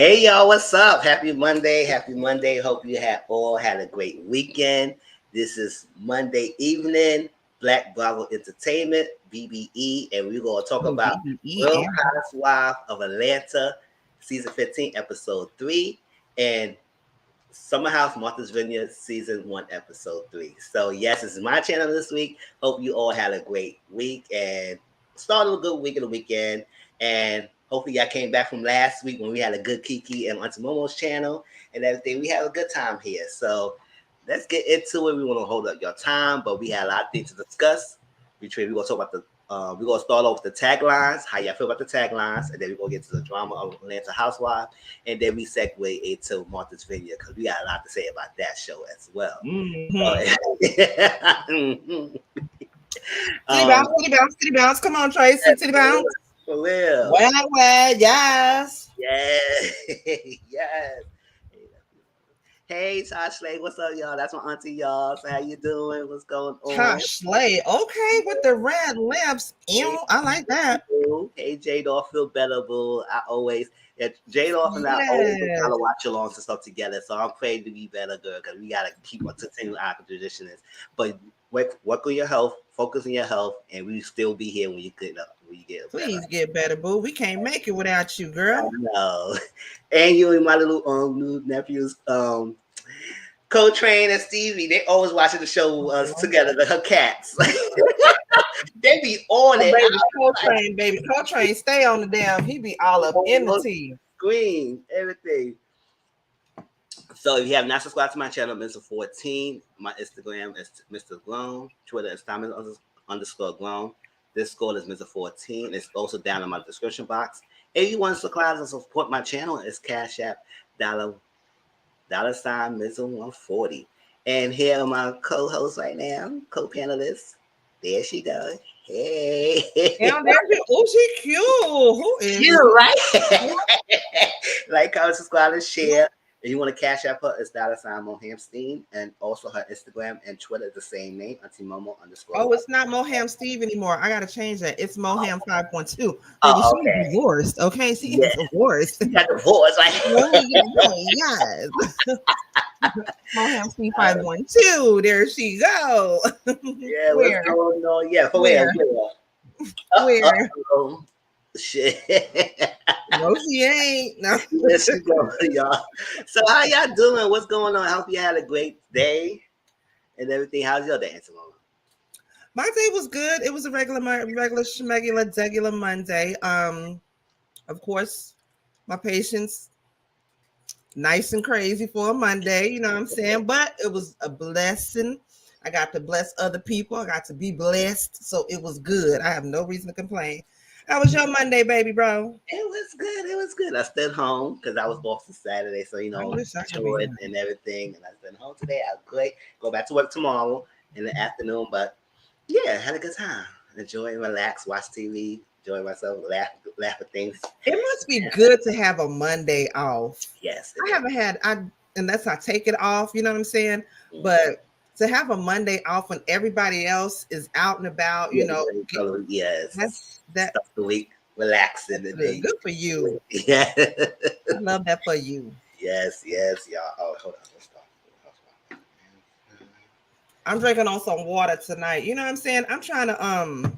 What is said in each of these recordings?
Hey y'all, what's up? Happy Monday. Happy Monday. Hope you all had a great weekend. This is Monday evening, Black Bravo Entertainment, BBE, and we're going to talk about Real Housewives of Atlanta, Season 15, Episode 3, and Summer House, Martha's Vineyard, Season 1, Episode 3. So yes, this is my channel this week. Hope you all had a great week and started a good week of the weekend. And hopefully y'all came back from last week when we had a good Kiki and Auntie Momo's channel and everything. We had a good time here. So let's get into it. We want to hold up your time, but we had a lot of things to discuss. We're going to talk about we're going to start off with the taglines, how y'all feel about the taglines, and then we're going to get to the drama of Atlanta Housewives, and then we segue into Martha's Vineyard because we got a lot to say about that show as well. City bounce. Come on, Tracy. City bounce. For real. Well, yes. Yes. Yes. Hey, Tosh Slade, what's up, y'all? That's my auntie, y'all. So how you doing? What's going on? Tosh Slade, okay, with the red lips. Ew, I like that. Hey, J-Dawg, feel better, boo. J-Dawg and I always gotta watch alongs and stuff together. So I'm praying to be better, girl, because we gotta keep on continuing our traditions. But work on your health, focus on your health, and we still be here when you get up. Please get better, boo. We can't make it without you, girl. No. And you and my little new nephews, Co-Train and Stevie, they always watching the show with us together, her cats. They be on it. Co-Train, baby. Co-Train, stay on the damn. He be all up in the tea. Screen, everything. So if you have not subscribed to my channel, Mr. 14, my Instagram is Mr. Grown, Twitter is Thomas_Grown. This score is Mr. 14. It's also down in my description box. If you want to subscribe and support my channel, it's Cash App $sign Mr. 140. And here are my co-hosts right now, co-panelists. There she goes. Hey. Oh, she cute. Who is you, right? Like, comment, subscribe, and share. If you want to cash out her, it's $sign Mohamstein, and also her Instagram and Twitter is the same name, Auntie Momo _. Oh, it's not Moham Steve anymore. I gotta change that. It's Moham 5.2. Oh, okay. She's divorced. Okay, she's divorced. She got divorced, right? Yes. Moham Steve 5.2. There she go. Yeah, what's going on? Yeah, for where? Where? Shit. No, she ain't. No. Yes, you go, y'all. So how y'all doing? What's going on? I hope you had a great day and everything. How's your day, Simone? My day was good. It was a regular schmegular degular Monday. Of course, my patients nice and crazy for a Monday, you know what I'm saying? But it was a blessing. I got to bless other people. I got to be blessed. So it was good. I have no reason to complain. How was your Monday, baby bro? It was good. It was good. I stayed home because I was off for Saturday, so I wish I could be toured home. and everything. And I stayed home today. I was great. Go back to work tomorrow in the afternoon, but yeah, had a good time. Enjoy and relax, watch TV, enjoy myself, laugh at things. It must be good to have a Monday off. Yes, I haven't had unless I take it off, you know what I'm saying? But to have a Monday off when everybody else is out and about, you know, yes. that Start the week relaxing and good. Good for you. Yeah. I love that for you. Yes, y'all. Oh, hold on. Let's start. I'm drinking on some water tonight. You know what I'm saying? I'm trying to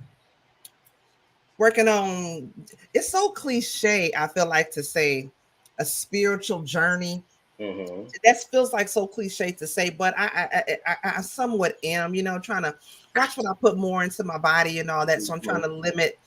working on, it's so cliche, I feel like, to say a spiritual journey. Mm-hmm. That feels like so cliche to say, but I somewhat am, you know, trying to watch what I put more into my body and all that. So I'm trying to limit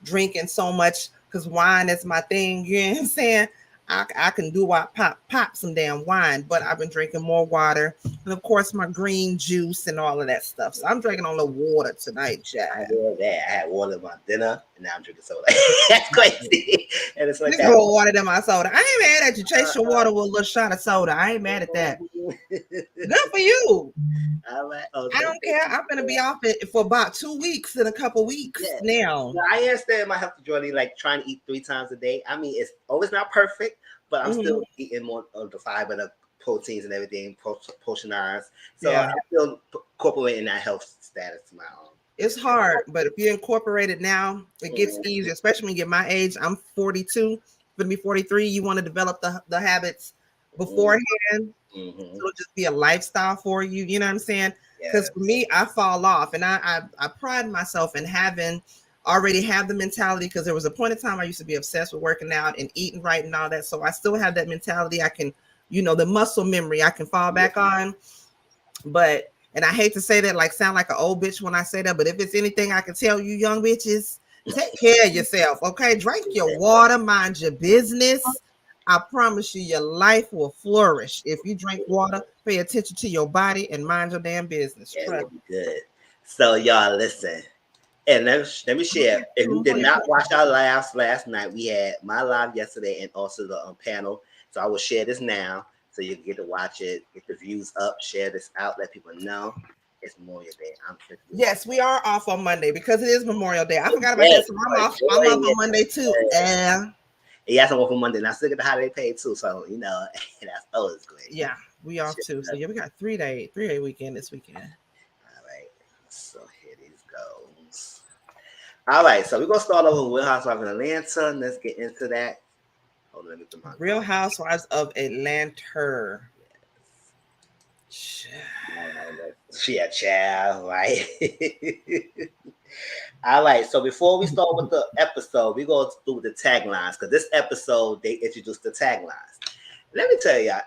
drinking so much because wine is my thing. You know what I'm saying? I can do what pop some damn wine, but I've been drinking more water and of course my green juice and all of that stuff. So I'm drinking on the water tonight, Chad. I did that. I had water in my dinner and now I'm drinking soda. That's crazy. And it's like that. More water than my soda. I ain't mad at you. Chase your water with a little shot of soda. I ain't mad at that. Good for you. All right. Oh, I don't care. I'm gonna be off it for about 2 weeks in a couple weeks now. I understand my health journey, like trying to eat 3 times a day. I mean, it's always not perfect, but I'm still eating more of the fiber, the proteins and everything, portionized. So I'm still incorporating that health status to my own. It's hard, but if you incorporate it now, it gets easier, especially when you get my age. I'm 42, gonna be 43. You want to develop the habits beforehand. So it'll just be a lifestyle for you. You know what I'm saying? Because for me, I fall off, and I pride myself in having already have the mentality. Because there was a point in time I used to be obsessed with working out and eating right and all that. So I still have that mentality. I can, you know, the muscle memory I can fall back on. But and I hate to say that, like sound like an old bitch when I say that, but if it's anything I can tell you, young bitches, take care of yourself. Okay, drink your water, mind your business. I promise you, your life will flourish if you drink water, pay attention to your body, and mind your damn business. Yeah, it'll be good. So y'all listen, and let me share. If you did not watch our lives last night, we had my live yesterday and also the panel. So I will share this now, so you get to watch it, get the views up, share this out, let people know it's Memorial Day. Yes, we are off on Monday because it is Memorial Day. I forgot about that. So I'm off on Monday too. Yeah. Yeah, I'm off on Monday. And I still get the holiday paid too. So, you know, that's always great. Yeah, we off too. So yeah, we got 3-day weekend this weekend. All right. So here these goes. All right. So we're gonna start over with Real Housewives of Atlanta. Let's get into that. Hold on, let me put my Real Housewives of Atlanta. She a child, right? All right, so before we start with the episode, we go through the taglines because this episode they introduced the taglines. Let me tell y'all,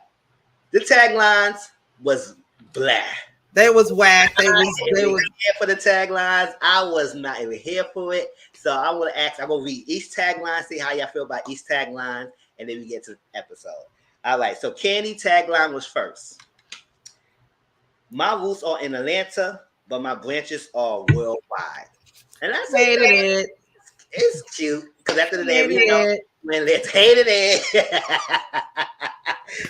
the taglines was blah. They was whack. They was here for the taglines. I was not even here for it. So I'm gonna read each tagline, see how y'all feel about each tagline, and then we get to the episode. All right, so Candy tagline was first. My roots are in Atlanta, but my branches are worldwide. And I hated it. It's cute because after the day, we know when let's hated it.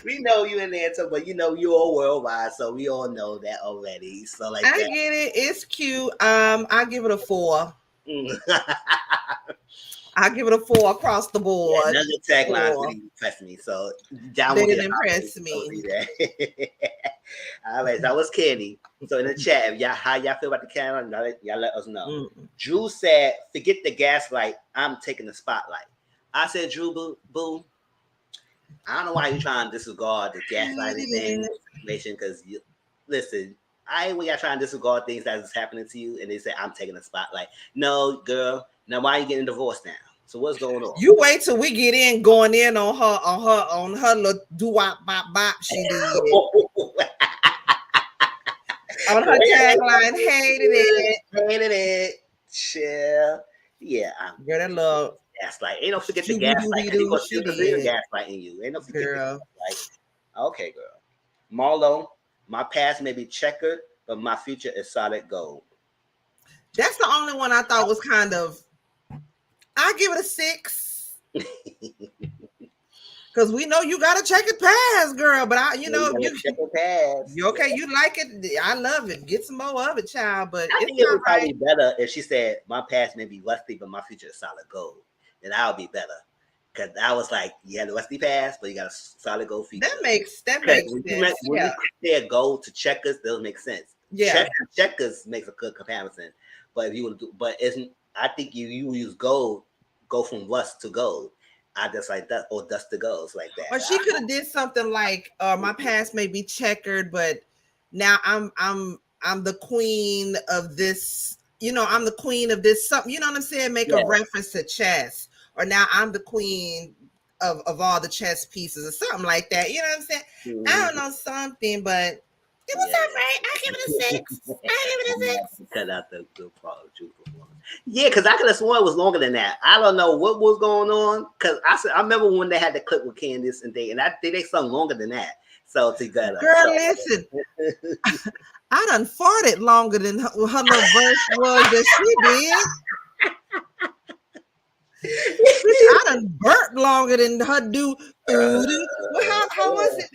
We know you in Atlanta, but you know you're worldwide, so we all know that already. So like, I get it. It's cute. I give it a 4. I give it a 4 across the board. Yeah, another tagline didn't impress me, so John they didn't impress me. All right, so that was Candy. So in the chat, how y'all feel about the calendar, y'all let us know. Drew said, "Forget the gaslight. I'm taking the spotlight." I said, Drew, boo. I don't know why you're trying to disregard the gaslighting thing, because listen. When y'all trying to disregard things that is happening to you, and they say I'm taking the spotlight. No, girl. Now why are you getting divorced now? So what's going on? You wait till we get in, going in on her little doo-wop bop bop she did. On her tagline, hated it. Chill. Yeah. Girl, that love. Gaslight. Ain't no forget the gaslight. She did. Gaslighting you. Ain't no forget girl. Like, okay, girl. Marlo, my past may be checkered, but my future is solid gold. That's the only one I thought was kind of. I give it a 6. Because we know you got to check it past, girl. But you check it past. You okay? You like it? I love it. Get some more of it, child. But I think it would probably be better if she said, "My past may be rusty, but my future is solid gold." Then I would be better. Because I was like, "You had a rusty past, but you got a solid gold future." That makes sense. When you compare gold to checkers, those make sense. Yeah, checkers makes a good comparison. But if you would do, I think you use gold, go from rust to gold. I just like that, or dust to gold, like that. Or she could have did something like, "My past may be checkered, but now I'm the queen of this. You know, I'm the queen of this. Something. You know what I'm saying? Make a reference to chess, or now I'm the queen of all the chess pieces, or something like that. You know what I'm saying? Mm-hmm. I don't know something, but." It was all right. I give it a 6. I give it a 6. Cut out the good part of truth performance. Yeah, because I could have sworn it was longer than that. I don't know what was going on. Because I remember when they had the clip with Candiace and I think they sung longer than that. So together. Girl, listen. I done farted longer than her little verse was that she did. I done burped longer than her do. How was it?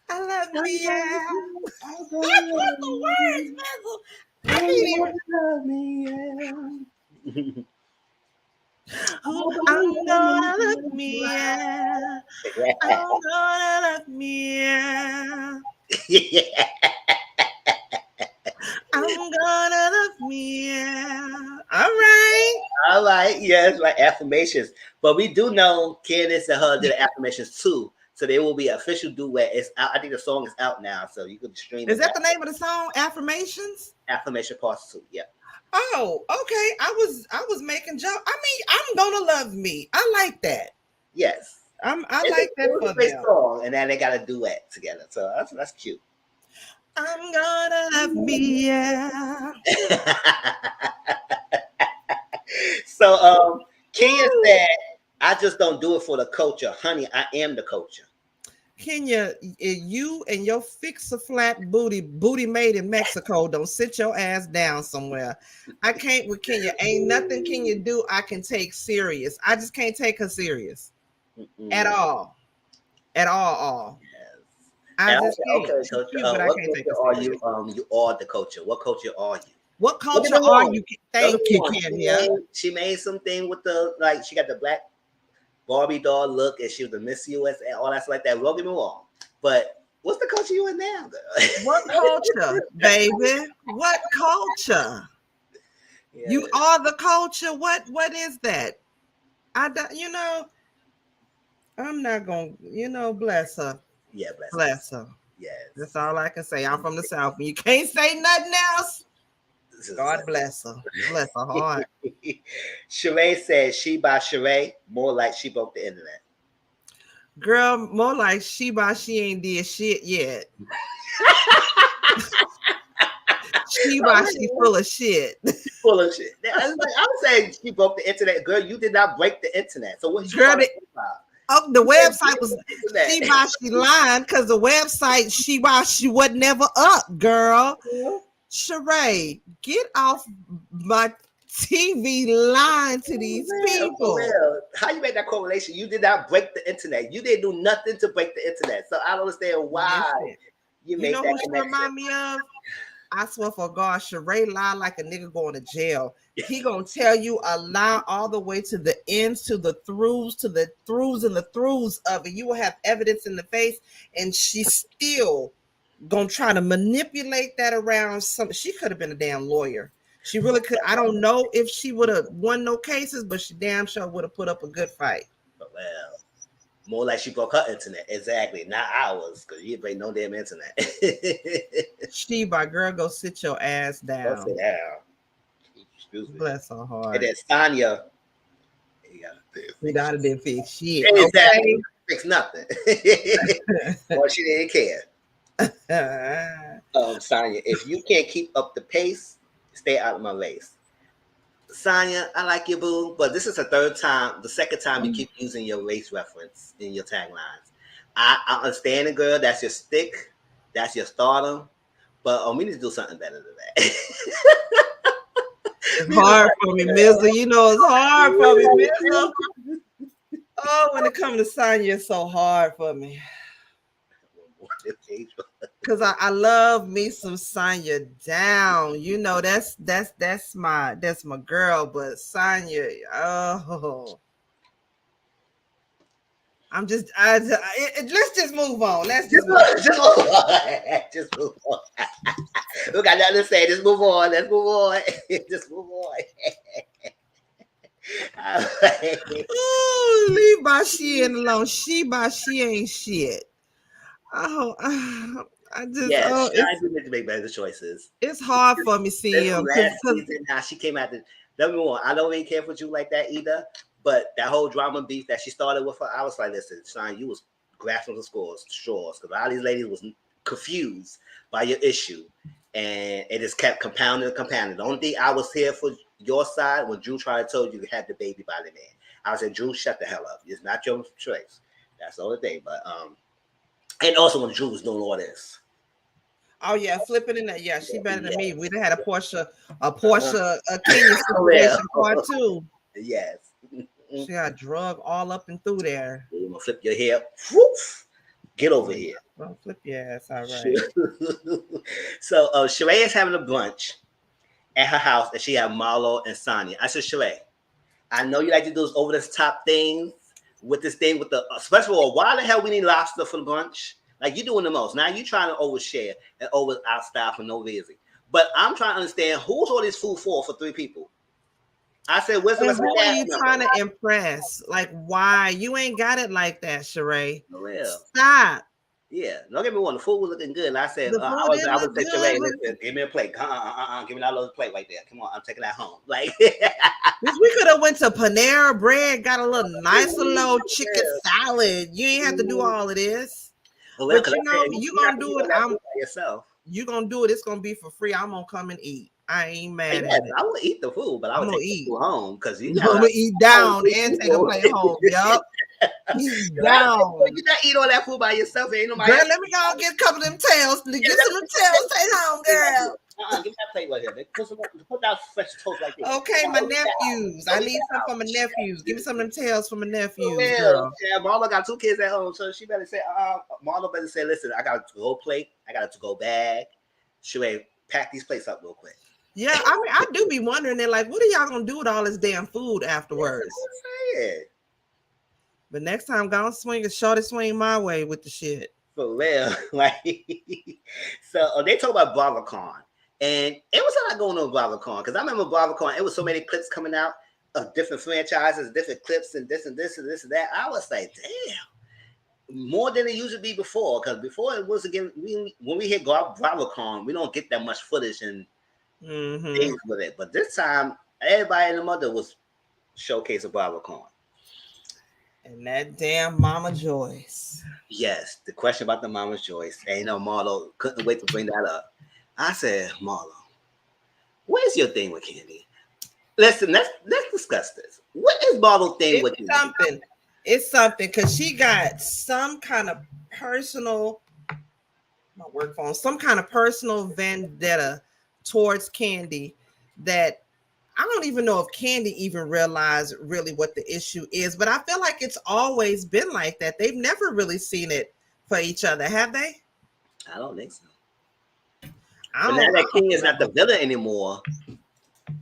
I love me, yeah. That's what the words, Mazel. I can't even love me, yeah. I'm gonna love me, yeah. I'm gonna love me, yeah. I'm gonna love me, yeah. All right. Yes, right. Affirmations. But we do know Candiace and her did affirmations too. So there will be an official duet. It's out. I think the song is out now, so you can stream it. Is that the name of the song? Affirmations? Affirmation Part 2. Yeah. Oh, okay. I was making joke. I mean, I'm gonna love me. I like that. Yes. I like that for them. Song, and then they got a duet together. So that's cute. I'm gonna love me, yeah. So Kenya said, "I just don't do it for the culture, honey. I am the culture." Kenya, you and your fix-a-flat booty made in Mexico, don't sit your ass down somewhere. I can't with Kenya. Ain't nothing Kenya do I can take serious. I just can't take her serious at all. At all. Yes. I just can't. Okay, so, but I can't take her are you? You are the culture. What culture are you? What culture are you? Thank you, Kenya. She made something with she got the black Barbie doll look, and she was the Miss USA, all that stuff like that. Don't get me wrong, but what's the culture you in now, girl? What culture, baby? What culture? Yeah. You are the culture. What is that? I'm not gonna. Bless her. Yeah, bless her. Yes, that's all I can say. I'm from the South, and you can't say nothing else. God bless her. Bless her heart. Sheree said she by Sheree, more like she broke the internet. Girl, more like she ain't did shit yet. she full of shit. Full of shit. I was saying she broke the internet. Girl, you did not break the internet. So what you talking about? Oh, the website was she lying because the website she was never up, girl. Yeah. Sheree, get off my TV line to these people. How you make that correlation? You did not break the internet. You didn't do nothing to break the internet. So I don't understand why you made that connection. Who she remind me of? I swear for God, Sheree lie like a nigga going to jail. He gonna tell you a lie all the way to the ends, to the throughs, and the throughs of it. You will have evidence in the face, and she still gonna try to manipulate that around some. She could have been a damn lawyer. She really could. I don't know if she would have won no cases, but she damn sure would have put up a good fight. Well, more like she broke her internet. Exactly, not ours, because you break no damn internet. Sheba, girl, go sit your ass down. Go sit down. Excuse me. Bless her heart. And then Sonya We got didn't fix shit. Exactly. Fix nothing. Well, she didn't care. Sonya, if you can't keep up the pace, stay out of my race. Sonya, I like you, boo, but this is the second time you keep using your race reference in your taglines. I understand it, girl. That's your stick. That's your stardom. But we need to do something better than that. It's hard for me, Mister. You know it's hard for me, Mister. Oh, when it comes to Sonya, it's so hard for me. Cause I love me some Sonya down. You know that's my girl. But Sonya, oh, let's just move on. Let's just move on. Just move on. We got nothing to say. Just move on. Let's move on. Just move on. Oh, leave my shit alone. She ain't shit. Oh, I just I do need to make better choices. It's hard for me seeing last season. Now she came out. Number one, I don't really care for you like that either. But that whole drama beef that she started with her, I was like, listen, Sean, you was grasping the straws, because a lot of these ladies was confused by your issue, and it just kept compounding. The only thing I was here for your side when Drew tried to tell you had the baby by the man. I said, Drew, shut the hell up. It's not your choice. That's the only thing. But and also when Drew was doing all this. Oh yeah, flipping in that. Yeah, she better than me. We'd have had a Candiace situation part 2. Yes. She got drug all up and through there. You gonna flip your hair. Whoop. Get over here. Don't flip your ass. All right. So Sheree is having a brunch at her house, and she have Marlo and Sonya. I said, Sheree, I know you like to do those over the top things with this thing with the especially why the hell we need lobster for the brunch? Like you're doing the most. Now you're trying to overshare and over outstyle for no reason. But I'm trying to understand who's all this food for 3 people. I said, what's the who are you trying to impress? Like, why? You ain't got it like that, Sheree. For real. Stop. Yeah, don't get me wrong. The food was looking good. And I said, I would say, Sheree, listen, give me a plate. Give me that little plate right there. Come on, I'm taking that home. Like, we could have went to Panera Bread, got a little nice little chicken salad. You ain't have to do all of this. Well, but you know, you gonna do it. Yourself. You gonna do it. It's gonna be for free. I'm gonna come and eat. I ain't mad at it. I will eat the food, but I will take the food home because you gonna eat down and take a plate home. Yup. Eat down. You not eat all that food by yourself. Ain't nobody. Girl, let me go get a couple of them tails. Get some of them tails. Take home, girl. Give me that plate right here. Put that fresh toast like this. Okay, my nephews. I need some for my nephews. Give me some of them tails for my nephews, girl. Yeah, Marlo got 2 kids at home, so she better say, Marlo better say, listen, I got a to-go plate. I got a to-go bag. Sheree, pack these plates up real quick. Yeah, I mean, I do be wondering, they're like, what are y'all gonna do with all this damn food afterwards? But next time, go swing my way with the shit. For real. So they talk about BravoCon. And it was a lot going on with BravoCon. Because I remember BravoCon, it was so many clips coming out of different franchises, different clips, and this and this and this and that. I was like, damn. More than it used to be before. Because before it was, again, when we hit BravoCon, we don't get that much footage and things with it. But this time, everybody and the mother was showcasing BravoCon. And that damn Mama Joyce. Yes, the question about the Mama Joyce. And Marlo couldn't wait to bring that up. I said, Marlo, where's your thing with Candy? Listen, let's discuss this. What is Marlo's thing with you? It's something because she got some kind of personal, my work phone, some kind of personal vendetta towards Candy that I don't even know if Candy even realized really what the issue is, but I feel like it's always been like that. They've never really seen it for each other, have they? I don't think so. But now that King is not the villain anymore,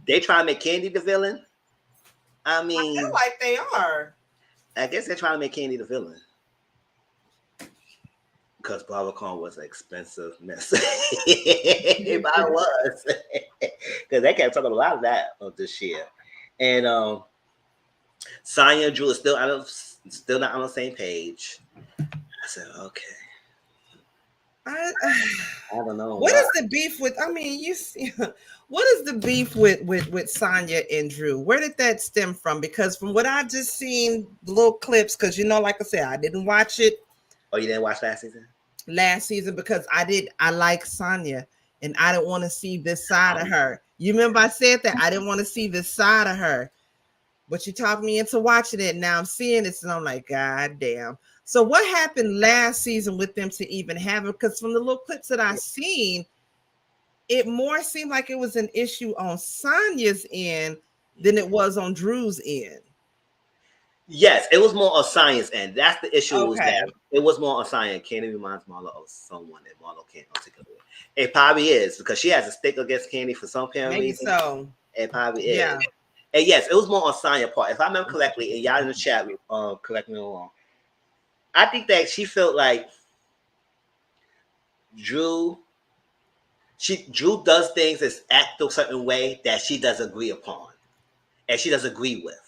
they try to make Candy the villain. I mean, I feel like they are. I guess they're trying to make Candy the villain. Because BravoCon was an expensive mess. If I was. Because they kept talking a lot of that this year. And Sonya and Drew is still not on the same page. I said, okay. I don't know What why. is the beef with? I mean, you see, what is the beef with Sonya and Drew? Where did that stem from? Because from what I just seen, the little clips, because like I said, I didn't watch it Oh, you didn't watch last season? last season because I like Sonya and I didn't want to see this side of her. You remember I said that I didn't want to see this side of her, but you talked me into watching it. Now I'm seeing it, and I'm like, God damn. So what happened last season with them to even have it? Because from the little clips that I seen, it more seemed like it was an issue on Sonya's end than it was on Drew's end. Yes, it was more on science end. That's the issue. Was Okay. that it was more on science. Candy reminds Marlo of someone that Marlo can't articulate. It probably is because she has a stick against Candy for some apparent Maybe reason. so. It probably Yeah. is. And yes, it was more on Sonya part. If I remember correctly, and y'all in the chat, correct me if I'm wrong. I think that she felt like Drew. Drew does things and act a certain way that she doesn't agree upon, and she doesn't agree with.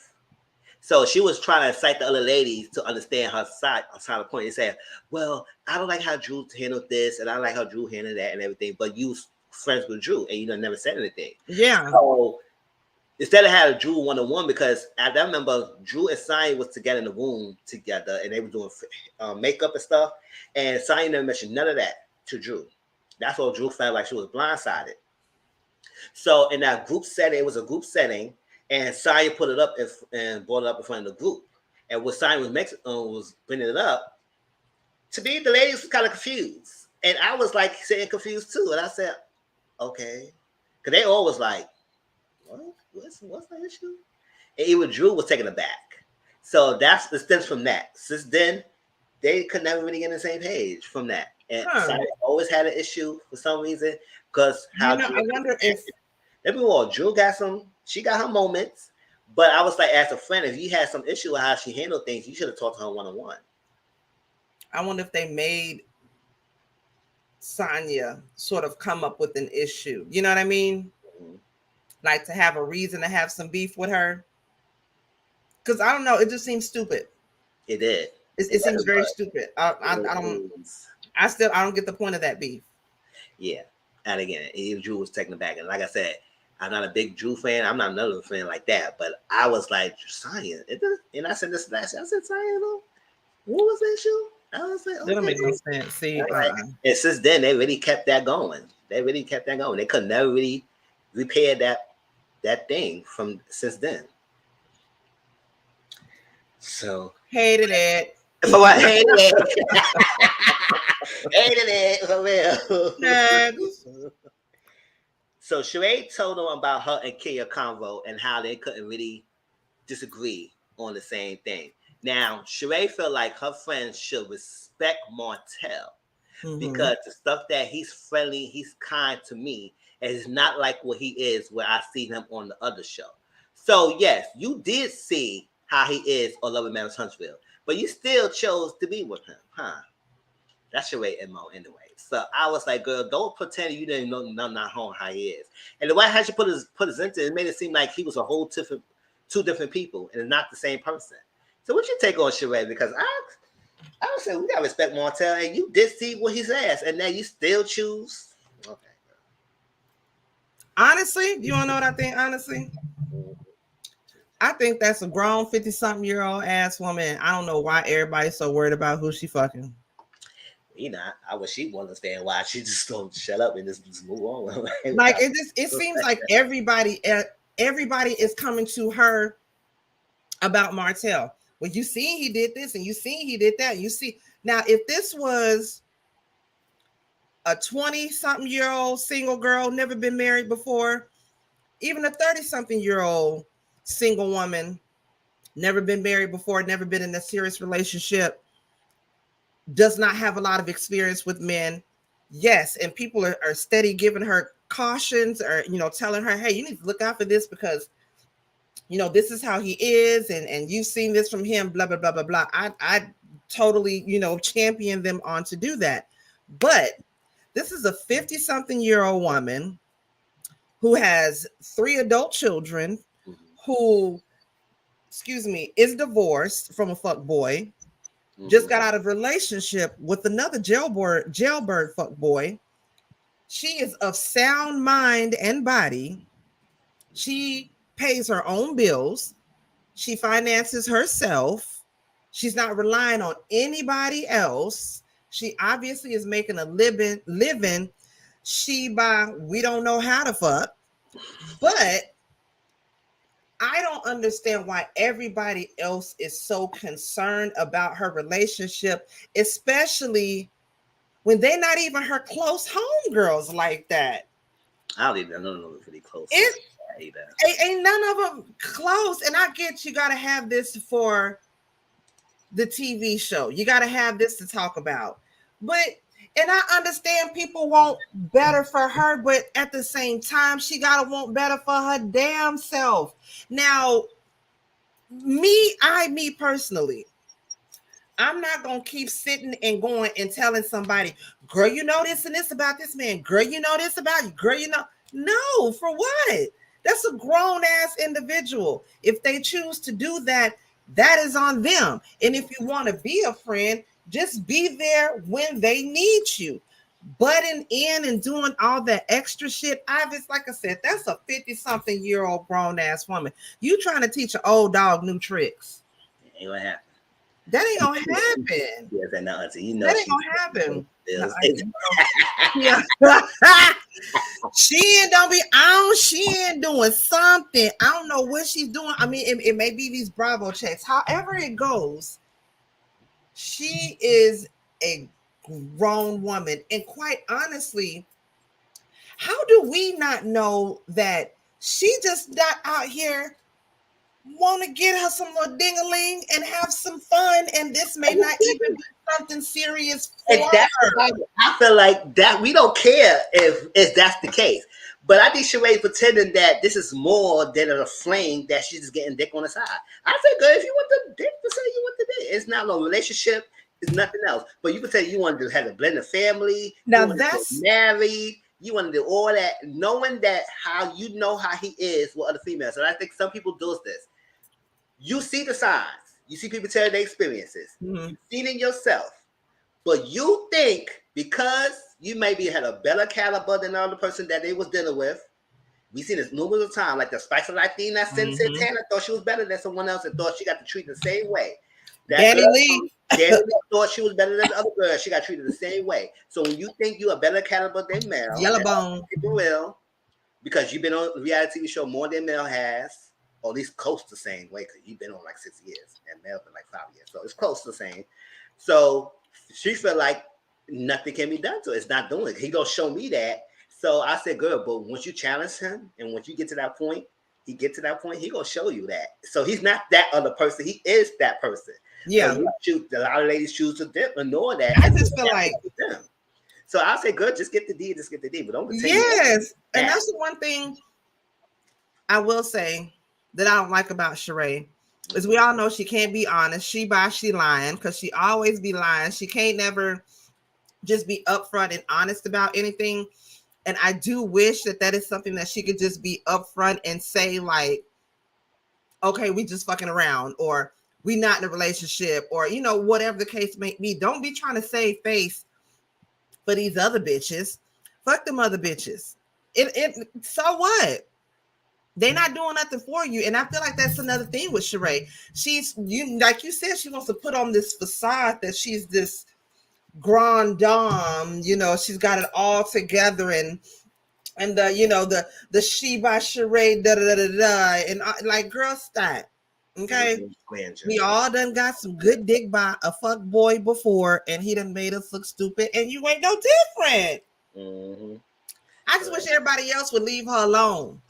So she was trying to incite the other ladies to understand her side of the point and say, well, I don't like how Drew handled this, and I like how Drew handled that and everything, but you friends with Drew, and you never said anything. Yeah. So instead of having Drew one-on-one, because I remember Drew and Sonya was together in the room together, and they were doing makeup and stuff, and Sonya never mentioned none of that to Drew. That's why Drew felt like she was blindsided. So in that group setting, it was a group setting, and Sonya put it up and brought it up in front of the group. And what Sonya was bringing it up, to me, the ladies were kind of confused. And I was like sitting confused too. And I said, okay. Because they all was like, what? What's the issue? And even Drew was taken aback. So that's the stems from that. Since then, they could never really get on the same page from that. And Sonya always had an issue for some reason because how I wonder if everyone Drew she got her moments, but I was like, as a friend, if you had some issue with how she handled things, you should have talked to her one-on-one. I wonder if they made Sonya sort of come up with an issue. You know what I mean? Mm-hmm. Like to have a reason to have some beef with her. Because I don't know, it just seems stupid. It did. It seems very stupid. I don't get the point of that beef. Yeah. And again, Drew was taken aback. And like I said, I'm not a big Drew fan. I'm not another fan like that. But I was like, Sonya. And I said this last year. I said, Sonya, what was the issue? I was like, okay. That don't make no sense. See, and since then, they really kept that going. They could never really repair that thing from since then. So hated it. For what? Hated it. Hated it for real. So Sheree told them about her and Kia convo and how they couldn't really disagree on the same thing. Now, Sheree felt like her friends should respect Martell because the stuff that he's friendly, he's kind to me, and it's not like what he is where I see him on the other show. So, yes, you did see how he is on Love and Marriage Huntsville, but you still chose to be with him, huh? That's Sheree MO anyway. So I was like, girl, don't pretend you didn't know not home how he is. And the way how she put his into it made it seem like he was a whole two different people and not the same person. So what you take on Sheree? Because I would say we gotta respect Martell, and you did see what he says, and now you still choose. Okay. Honestly, you wanna know what I think? Honestly, I think that's a grown 50-something-year-old ass woman. I don't know why everybody's so worried about who she fucking. You know, I wish she would understand why she just don't shut up and just move on. Like it seems like everybody is coming to her about Martell. Well, you see he did this and you see he did that. You see now if this was a 20-something-year-old single girl, never been married before, even a 30-something-year-old single woman, never been married before, never been in a serious relationship, does not have a lot of experience with men. Yes, and people are steady giving her cautions or telling her, hey, you need to look out for this because this is how he is, and you've seen this from him, blah blah blah blah blah. I totally champion them on to do that. But this is a 50-something-year-old woman who has 3 adult children, who, is divorced from a fuck boy, just got out of a relationship with another jailbird fuck boy. She is of sound mind and body. She pays her own bills. She finances herself. She's not relying on anybody else. She obviously is making a living. She by we don't know how to fuck, but I don't understand why everybody else is so concerned about her relationship, especially when they're not even her close homegirls like that. I don't even know if really close. It's ain't none of them close. And I get you got to have this for the TV show. You got to have this to talk about. But and I understand people want better for her, but at the same time, she got to want better for her damn self. Now, me personally, I'm not going to keep sitting and going and telling somebody, girl, you know this and this about this man. Girl, you know this about you. Girl, you know. No, for what? That's a grown ass individual. If they choose to do that, that is on them. And if you want to be a friend, just be there when they need you. Butting in and doing all that extra shit, just like I said, that's a 50-something-year-old grown ass woman. You trying to teach an old dog new tricks. Ain't gonna happen. That ain't gonna happen. Yes, and now, you know that ain't gonna happen. No, yeah. She ain't doing something. I don't know what she's doing. I mean, it may be these Bravo checks. However it goes, she is a grown woman. And quite honestly, how do we not know that she just got out here want to get her some more ding-a-ling and have some fun, and this may not even be something serious for her. I feel like that we don't care if that's the case. But I think Sheree pretending that this is more than a fling, that she's just getting dick on the side. I say, girl, if you want the dick, to say you want the dick. It's not no relationship. It's nothing else. But you can say you want to have a blended family. Now that's married. You want to do all that, knowing that how you know how he is with other females. And I think some people do this. You see the signs. You see people tell their experiences. Mm-hmm. You've seen it yourself. But you think because you maybe had a better caliber than the other person that they was dealing with. We see this numerous times, like the Spice of Latina Santana thought she was better than someone else and thought she got to treat the same way. Danny Lee thought she was better than the other girl. She got treated the same way. So when you think you're a better caliber than Mel, Yellowbone, people will, because you've been on a reality TV show more than Mel has, or at least close to the same way, because you've been on like 6 years and Mel's been like 5 years. So it's close to the same. So she felt like nothing can be done to it. It's not doing it. He don't show me that. So I said, girl, but once you challenge him and once you get to that point, he gonna show you that. So he's not that other person. He is that person. Yeah. So a lot of ladies choose to ignore that. I just feel like them. So I'll say, good, just get the D, but don't pretend. Yes. And that's the one thing I will say that I don't like about Sheree is we all know she can't be honest. She lying, because she always be lying. She can't never just be upfront and honest about anything. And I do wish that is something that she could just be upfront and say, like, okay, we just fucking around, or we not in a relationship, or, you know, whatever the case may be. Don't be trying to save face for these other bitches. Fuck them other bitches. So what? They're not doing nothing for you. And I feel like that's another thing with Sheree. Like you said, she wants to put on this facade that she's this grande dame, you know, she's got it all together, and the, you know, the she by Sheree, and like, girl, stop. Okay, we all done got some good dick by a fuck boy before, and he done made us look stupid, and you ain't no different. I just wish everybody else would leave her alone.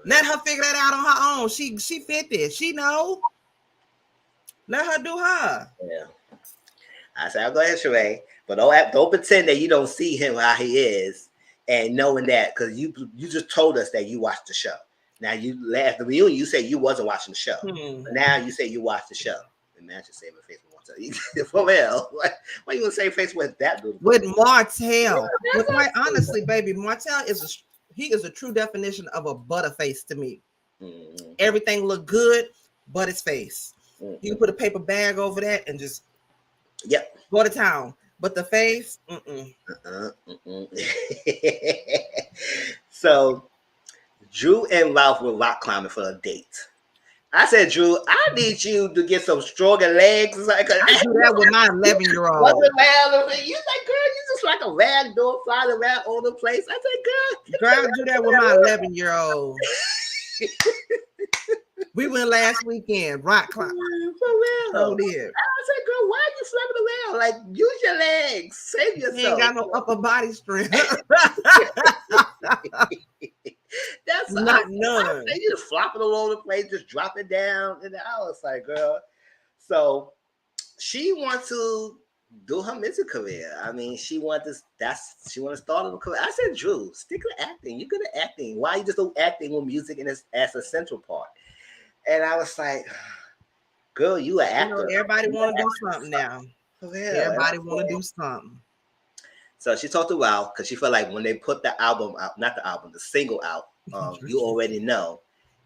Let her figure that out on her own. She fit this. She know. Let her do her. Yeah. I said, I'll go ahead, Sheree, but don't pretend that you don't see him how he is, and knowing that, because you just told us that you watched the show. Now you laughed at the reunion. You say you wasn't watching the show. But now you say you watched the show. Imagine saving face with Martell. For real. Why you gonna save face with that dude? With Martell. But quite honestly, baby, Martell is a true definition of a butterface to me. Everything look good, but his face. You can put a paper bag over that and just Yep. Go to town. But the face, So Drew and Ralph were rock climbing for a date. I said, Drew, I need you to get some stronger legs. Like, I do that with my 11-year-old. Wasn't around. You like, girl, you just like a rag doll flying around all the place. I said, girl, I do that with my 11-year-old. We went last weekend, rock climbing. For real. So did. I said, girl, why are you flapping around? Like, use your legs. Save yourself. You ain't got no upper body strength. That's not none. They just flopping all over the place, just dropping down. And I was like, girl. So she wants to do her music career. I mean, she wants to start a career. I said, Drew, stick with acting. You're good at acting. Why you just do acting with music and as a central part? And I was like, girl, you an actor. Everybody want to do something now. Everybody want to do something. So she talked to Ralph because she felt like when they put the album out, not the album, the single out, you already know,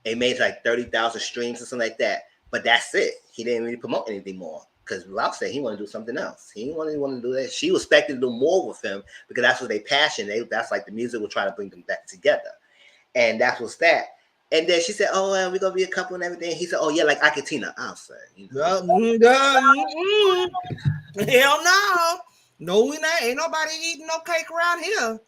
it made like 30,000 streams or something like that. But that's it. He didn't really promote anything more because Ralph said he wanted to do something else. He didn't want to do that. She was expecting to do more with him because that's what they passion. That's like the music will try to bring them back together. And that was that. And then she said, "Oh, well, we're gonna be a couple and everything." He said, "Oh yeah, like Ikatina." I'll say, hell no. No, we not. Ain't nobody eating no cake around here.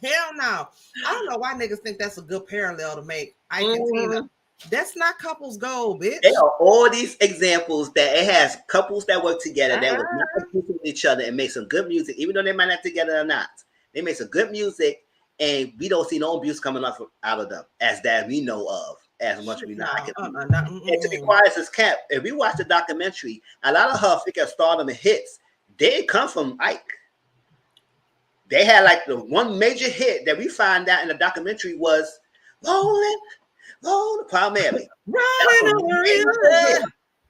Hell no. I don't know why niggas think that's a good parallel to make. Ike and Tina. That's not couples goal, bitch. There are all these examples that it has couples that work together that was not competing with each other and make some good music, even though they might not together or not. They make some good music, and we don't see no abuse coming out of them as that we know of. As much as we know. And to be quiet as kept, if we watch the documentary, a lot of her figure stardom and hits, they didn't come from Ike. They had like the one major hit that we find out in the documentary was Rolling, primarily.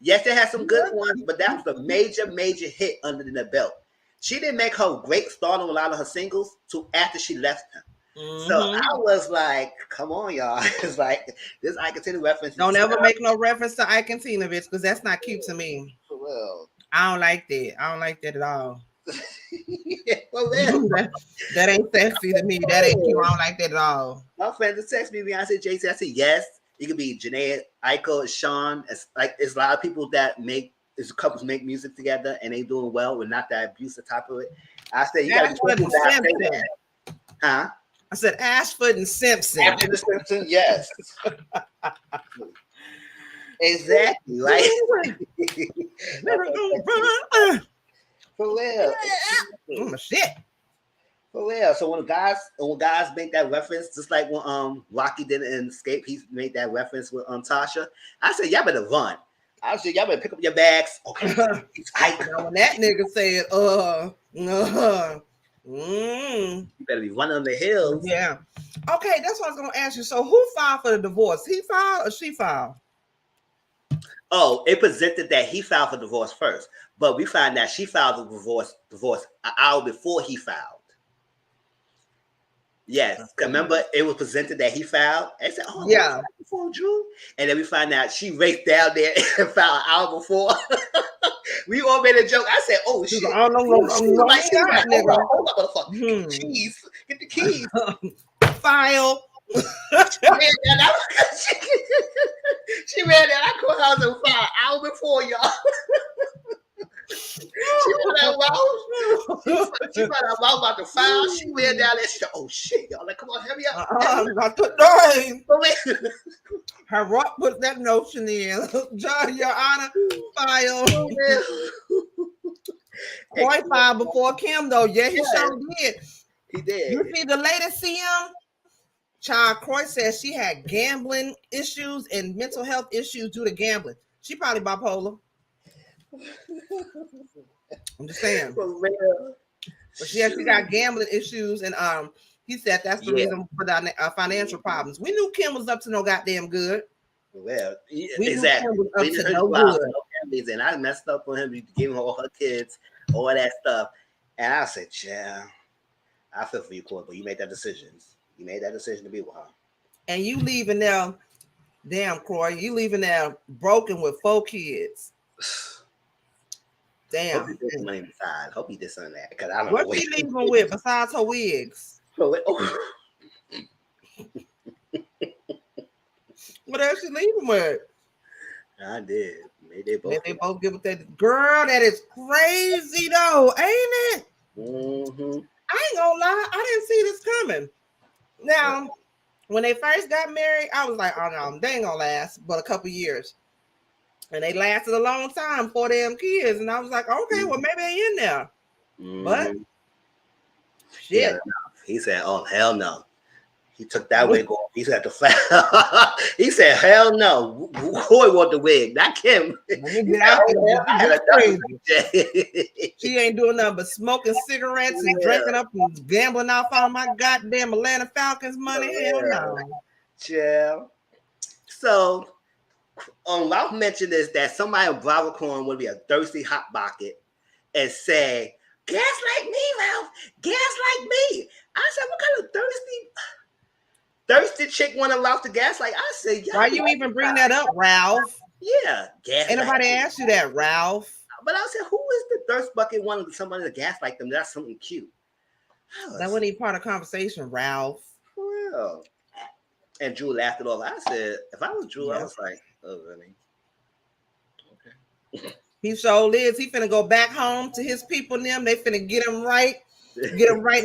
Yes, they had some good ones, but that was a major hit under the belt. She didn't make her great stardom with a lot of her singles till after she left them. So I was like, come on, y'all. It's like this Ikatina reference. Don't ever make no reference to Ikatina, bitch, because that's not cute to me. For real. I don't like that. I don't like that at all. That ain't sexy to me. That ain't cute. I don't like that at all. My friends would text me, Beyonce, JC. I said, yes. It could be Janae, Aiko, Sean. It's a lot of people that couples make music together and they doing well with not that abusive type of it. I said, you got to be that. Huh? I said Ashford and Simpson. Ashford and Simpson, yes. Exactly, right? For real. Shit. For real. So when guys make that reference, just like when Rocky did it in Escape, he made that reference with Tasha. I said, y'all better run. I said, y'all better pick up your bags. Okay. Now, when that nigga said, you better be running on the hills. Yeah. Okay, that's what I was gonna ask you. So who filed for the divorce? He filed or she filed? Oh, it presented that he filed for divorce first, but we find that she filed the divorce an hour before he filed. Yes, remember it was presented that he filed. And said, "Oh, yeah, before Drew," and then we find out she raced down there and filed an hour before. We all made a joke. I said, "Oh shit!" I don't know. Get the keys. File. She ran down our courthouse and filed an hour before y'all. She found out about the file. She ran down there. She said, "Oh shit, y'all! Like, come on, hurry up!" Her rock put that notion in. John, Your Honor, file. Boy filed before Kim though. Yeah, he sure did. He did. You see the latest CM? Child Croy says she had gambling issues and mental health issues due to gambling. She probably bipolar. I'm just saying. For real. But she got gambling issues, and he said that's the reason for the financial problems. We knew Kim was up to no goddamn good. Well, exactly. Kim was up to no good. And I messed up on him, giving her all her kids, all that stuff. And I said, yeah, I feel for you, Court, but you made that decision. You made that decision to be with her. And you leaving there, damn, Croy, you leaving there broken with 4 kids. Damn. Hope he did some money besides. Hope he did something that because I don't know What she leaving with besides her wigs? Oh. What else she leaving with? I did. Maybe They both give it that girl. That is crazy though, ain't it? Mm-hmm. I ain't gonna lie, I didn't see this coming. Now, when they first got married, I was like, oh no, they ain't gonna last but a couple years. And they lasted a long time, 4 damn kids. And I was like, okay, well, maybe they in there. Mm-hmm. But shit. Yeah, he said, oh, hell no. He took that wig off. He said, he said, hell no. Who want the wig? Not Kim. She ain't doing nothing but smoking cigarettes and drinking up and gambling off all my goddamn Atlanta Falcons money. Hell no. Yeah. So, Ralph mentioned this that somebody on Bravo Corn would be a thirsty hot bucket and say, gaslight me, Ralph. Gaslight me. I said, what kind of thirsty chick want to Ralph to gaslight? I said, why you even bring that up, Ralph? Yeah, gaslight. Ain't nobody asked you that, Ralph. But I said, who is the thirst bucket wanting somebody to gaslight them? That's something cute. That wasn't even part of the conversation, Ralph. Well, and Drew laughed it off. I said, if I was Drew, I was like, oh, really? Okay. He sure is. He finna go back home to his people and them. They finna get him right in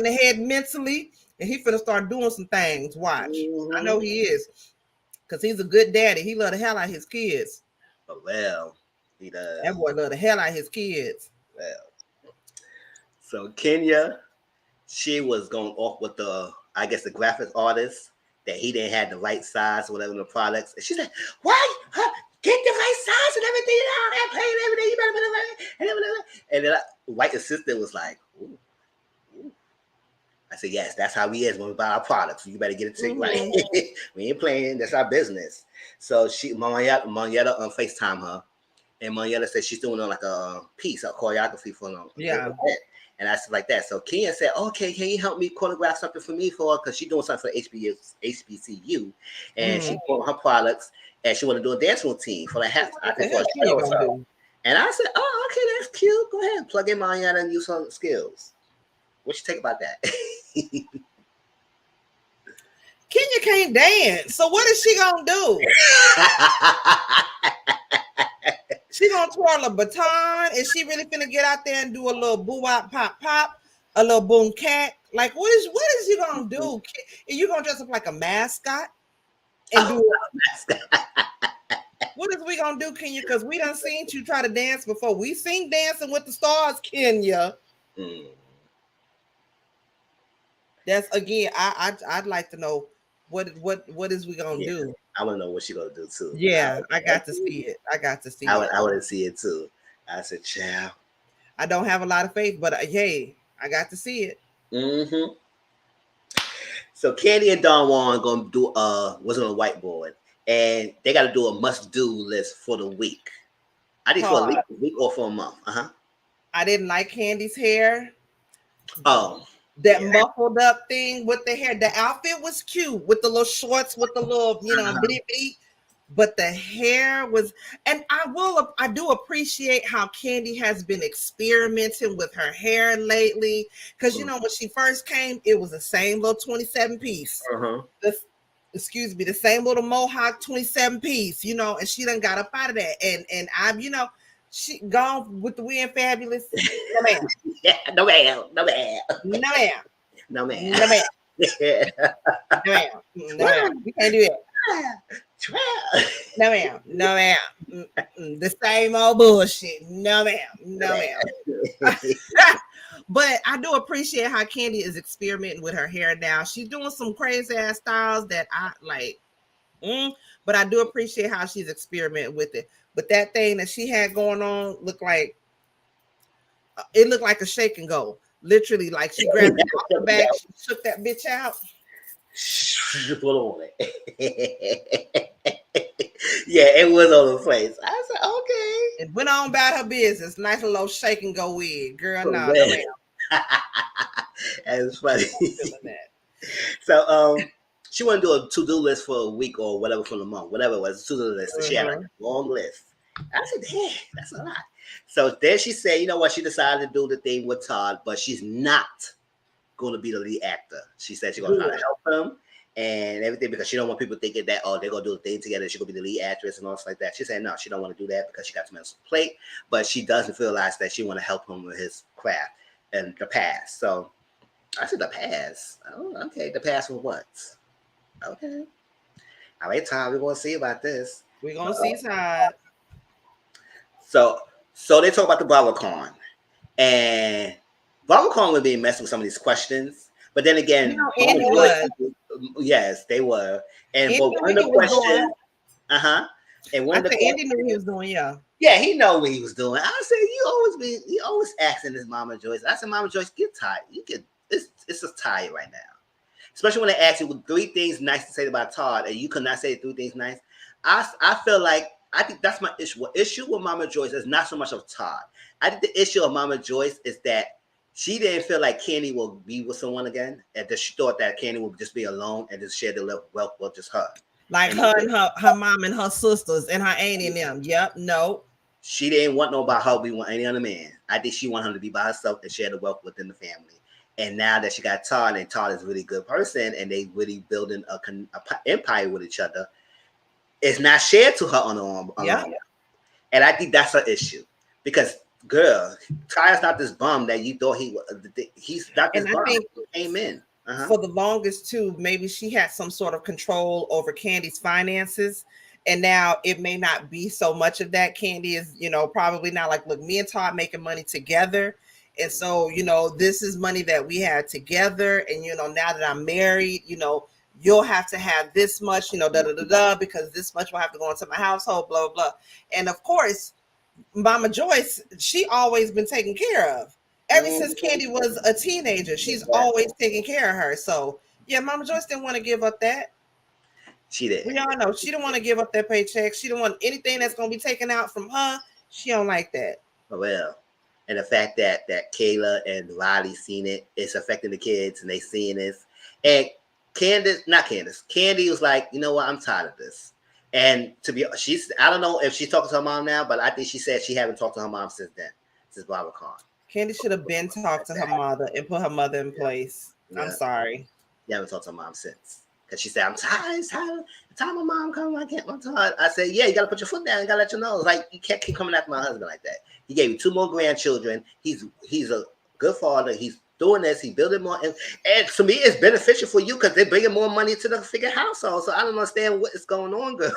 the head mentally, and he finna start doing some things. Watch. Mm-hmm. I know he is, because he's a good daddy. He love the hell out of his kids. Oh, well, he does. That boy love the hell out of his kids. Well, so Kenya, she was going off with the graphic artist that he didn't have the right size or whatever in the products. And she said, "Why? Huh? Get the right size and everything. You know, I'm playing everything. You better put it right." And then white assistant was like, ooh. I said, yes, that's how we is when we buy our products. You better get it right. We ain't playing. That's our business. So Marietta on FaceTime her. And Marietta said she's doing like a piece, a choreography for them. Yeah. And I said like that. So Kenya said, okay, can you help me choreograph something for me for her? Because she's doing something for HBCU. And she's doing her products. And she want to do a dance routine for the half. And I said, oh, okay, that's cute. Go ahead, plug in Marietta and use some skills. What you think about that? Kenya can't dance. So what is she gonna do? She gonna twirl a baton? Is she really finna get out there and do a little boo-wop pop, a little boom cat? Like what is you gonna do? Are you gonna dress up like a mascot and do a mascot? What is we gonna do, Kenya? Because we done seen you try to dance before. We seen Dancing with the Stars, Kenya. That's again. I'd like to know what is we gonna do. I want to know what she gonna do too. Yeah, I got to see it. I want to see it too. I said, "Child." I don't have a lot of faith, but hey, I got to see it. Mm-hmm. So Candy and Don Juan gonna do was on a whiteboard, and they got to do a must-do list for the week. I think for a week or for a month. I didn't like Candy's hair. Oh. That muffled up thing with the hair. The outfit was cute with the little shorts, with the little, bitty, but the hair was, and I do appreciate how Candy has been experimenting with her hair lately. Because when she first came, it was the same little 27 piece. The same little mohawk 27 piece, and she done got up out of that. And I've, she gone with the Weird Fabulous. No ma'am. Yeah, no ma'am. No ma'am. No ma'am. No ma'am. No ma'am. No ma'am. No ma'am. We can't do that. No ma'am. No ma'am. The same old bullshit. No ma'am. No ma'am. But I do appreciate how Candy is experimenting with her hair now. She's doing some crazy ass styles that I like. But I do appreciate how she's experimenting with it. But that thing that she had going on looked like a shake and go. Literally, like she grabbed it off the back, she took that bitch out. Yeah, it was on the place. I said, okay. And went on about her business. Nice little shake and go wig. Girl, no ma'am. That was funny. So she want to do a to-do list for a week or whatever for the month, whatever it was, a to-do list. So she had like a long list. I said, "Damn, that's a lot." So then she said, "You know what?" She decided to do the thing with Todd, but she's not going to be the lead actor. She said she's going to try to help him and everything because she don't want people thinking that they're going to do the thing together. She's going to be the lead actress and all stuff like that. She said no, she don't want to do that because she got too much plate, but she doesn't realize that she want to help him with his craft and the past. So I said the past. Oh, okay, the past with what? Okay, all right, Tom. We're going to see about this. We're gonna see Todd. So they talk about the BravoCon and BravoCon would be messing with some of these questions. But then again, Andy was. Yes, they were. And Andy but one of the questions, and one of the Andy knew he was doing, yeah, he know what he was doing. I said, you always asking this Mama Joyce. I said, Mama Joyce, get tired. It's just tired right now. Especially when they ask you with 3 things nice to say about Todd, and you could not say 3 things nice. I feel like I think that's my issue. What issue with Mama Joyce is not so much of Todd. I think the issue of Mama Joyce is that she didn't feel like Candy will be with someone again, and that she thought that Candy would just be alone and just share the wealth with just her. Like and her and her mom and her sisters and her auntie and them. Yep, no. She didn't want nobody her be with any other man. I think she wanted him to be by herself and share the wealth within the family. And now that she got Todd, and Todd is a really good person, and they really building a empire with each other, it's not shared to her on her own. Yeah. And I think that's her issue because, girl, Ty's not this bum that you thought he was. He's not this bum. He came in. For the longest, too, maybe she had some sort of control over Candy's finances. And now it may not be so much of that. Candy is, probably not like, look, me and Todd making money together. And so, this is money that we had together. And, now that I'm married, you'll have to have this much, because this much will have to go into my household, blah, blah. And of course, Mama Joyce, she always been taken care of. Ever since Candy was a teenager, she's always taken care of her. So, yeah, Mama Joyce didn't want to give up that. She did. We all know she didn't want to give up that paycheck. She didn't want anything that's going to be taken out from her. She don't like that. Well, and the fact that Kayla and Riley seen it, it's affecting the kids, and they seeing this. And Candy was like, you know what, I'm tired of this. And I don't know if she's talking to her mom now, but I think she said she haven't talked to her mom since BravoCon. Candy should have been talked to her mother and put her mother in place. Yeah. I'm sorry. You haven't talked to her mom since. Because she said, I'm tired. It's time my mom coming. I can't. I'm tired. I said, yeah, you got to put your foot down. You got to let you know. It's like, you can't keep coming after my husband like that. He gave you 2 more grandchildren. He's a good father. He's doing this. He's building more. And to me, it's beneficial for you because they're bringing more money to the figure household. So I don't understand what is going on, girl.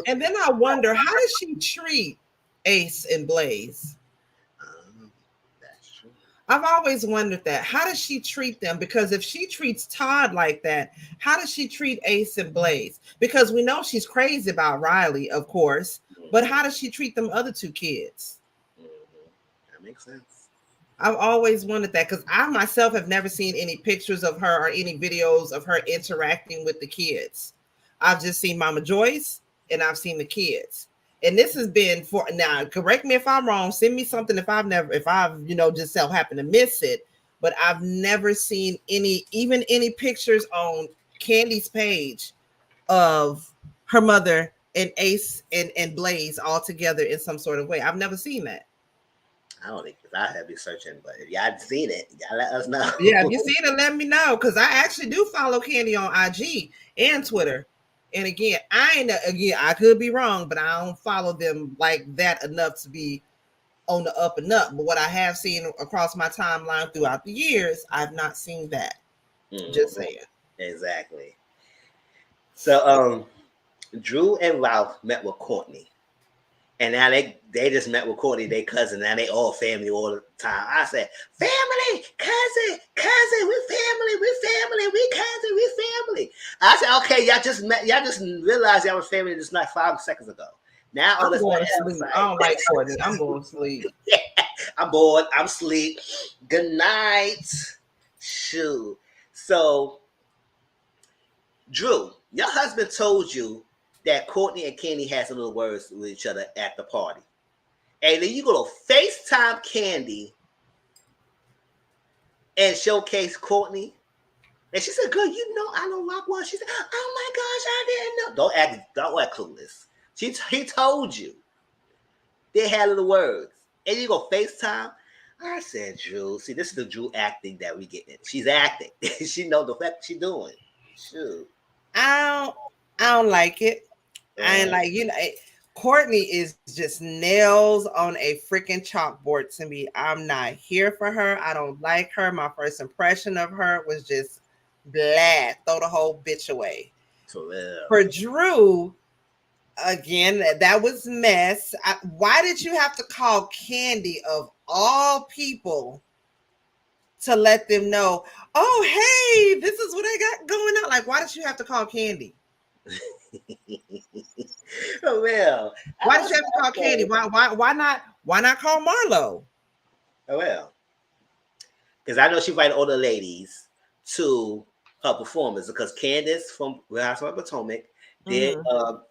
And then I wonder, how does she treat Ace and Blaze? I've always wondered that. How does she treat them? Because if she treats Todd like that, how does she treat Ace and Blaze? Because we know she's crazy about Riley, of course, but how does she treat them other 2 kids? That makes sense. I've always wondered that because I myself have never seen any pictures of her or any videos of her interacting with the kids. I've just seen Mama Joyce and I've seen the kids. And this has been for now. Correct me if I'm wrong. Send me something if I've just so happen to miss it. But I've never seen any pictures on Candy's page of her mother and Ace and Blaze all together in some sort of way. I've never seen that. I don't think I have been searching, but if y'all seen it, y'all let us know. Yeah, if you seen it, let me know because I actually do follow Candy on IG and Twitter. And again, I could be wrong, but I don't follow them like that enough to be on the up and up. But what I have seen across my timeline throughout the years, I've not seen that. Just saying. Exactly. So Drew and Ralph met with Courtney. And now they just met with Courtney, their cousin. Now they all family all the time. I said, family, cousin, we family, we cousin, we family. I said, okay, y'all just met, y'all just realized y'all was family just like 5 seconds ago. Now all I'm going to sleep. I don't like Courtney. I'm going to sleep. Yeah, I'm bored. I'm asleep. Good night. Shoot. So, Drew, your husband told you that Courtney and Candy had some little words with each other at the party. And then you go to FaceTime Candy and showcase Courtney. And she said, girl, I don't rock one. She said, oh my gosh, I didn't know. Don't act clueless. He told you. They had little words. And you go FaceTime. I said, Drew, see, this is the Drew acting that we get in. She's acting. She know the fact she's doing. Shoot. I don't like it. I ain't like, Courtney is just nails on a freaking chalkboard to me. I'm not here for her. I don't like her. My first impression of her was just blah. Throw the whole bitch away. For real. For Drew, again, that was mess. Why did you have to call Candy of all people to let them know, oh, hey, this is what I got going on? Like, why did you have to call Candy? For real. Why did you have to call Candy? Why not call Marlo? Oh well. Because I know she invited all the ladies to her performance because Candiace from Real Housewives of Potomac did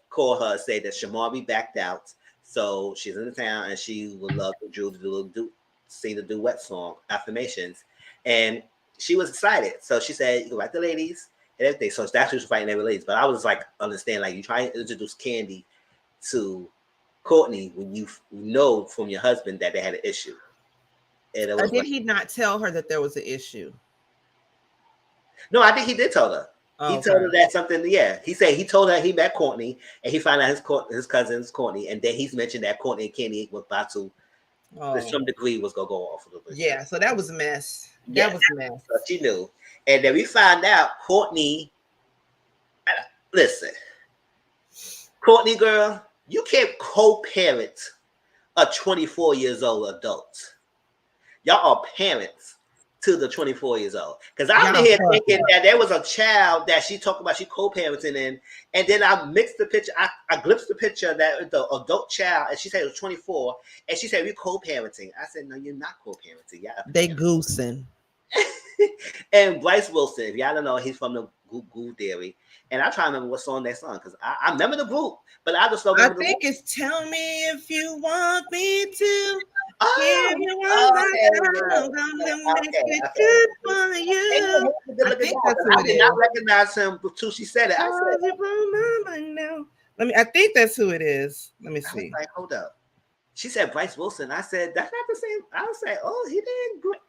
call her and say that Shamari backed out. So she's in the town and she would love for Drew to sing the duet song, Affirmations. And she was excited. So she said, you can write the ladies and everything. So that's who was fighting every ladies. But I was like, understand, like you try to introduce Candy to Courtney when you know from your husband that they had an issue. And it was did he not tell her that there was an issue? No, I think he did tell her. He told her that something. Yeah, he said he told her he met Courtney and he found out his cousin's Courtney, and then he's mentioned that Courtney and Candy was about to, to some degree, was gonna go off a little bit. Yeah, so that was a mess. That was a mess. So she knew, and then we found out Courtney. Listen, Courtney girl, you can't co-parent a 24 years old adult. Y'all are parents to the 24 years old. Because I'm here thinking that there was a child that she talked about she co-parenting in, and then I mixed the picture. I glimpsed the picture that the adult child, and she said it was 24, and she said we're co-parenting. I said, no, you're not co-parenting. Yeah, they goosing. And Bryce Wilson, if y'all don't know, he's from the Goo Theory. And I try to remember what song that song because I remember the group, but I just don't remember. I think it's "Tell Me If You Want Me To." I think that's who it is. I did not recognize him until she said it. I think that's who it is. Let me see. I was like, hold up. She said Bryce Wilson. I said that's not the same. I was like, oh, he did great.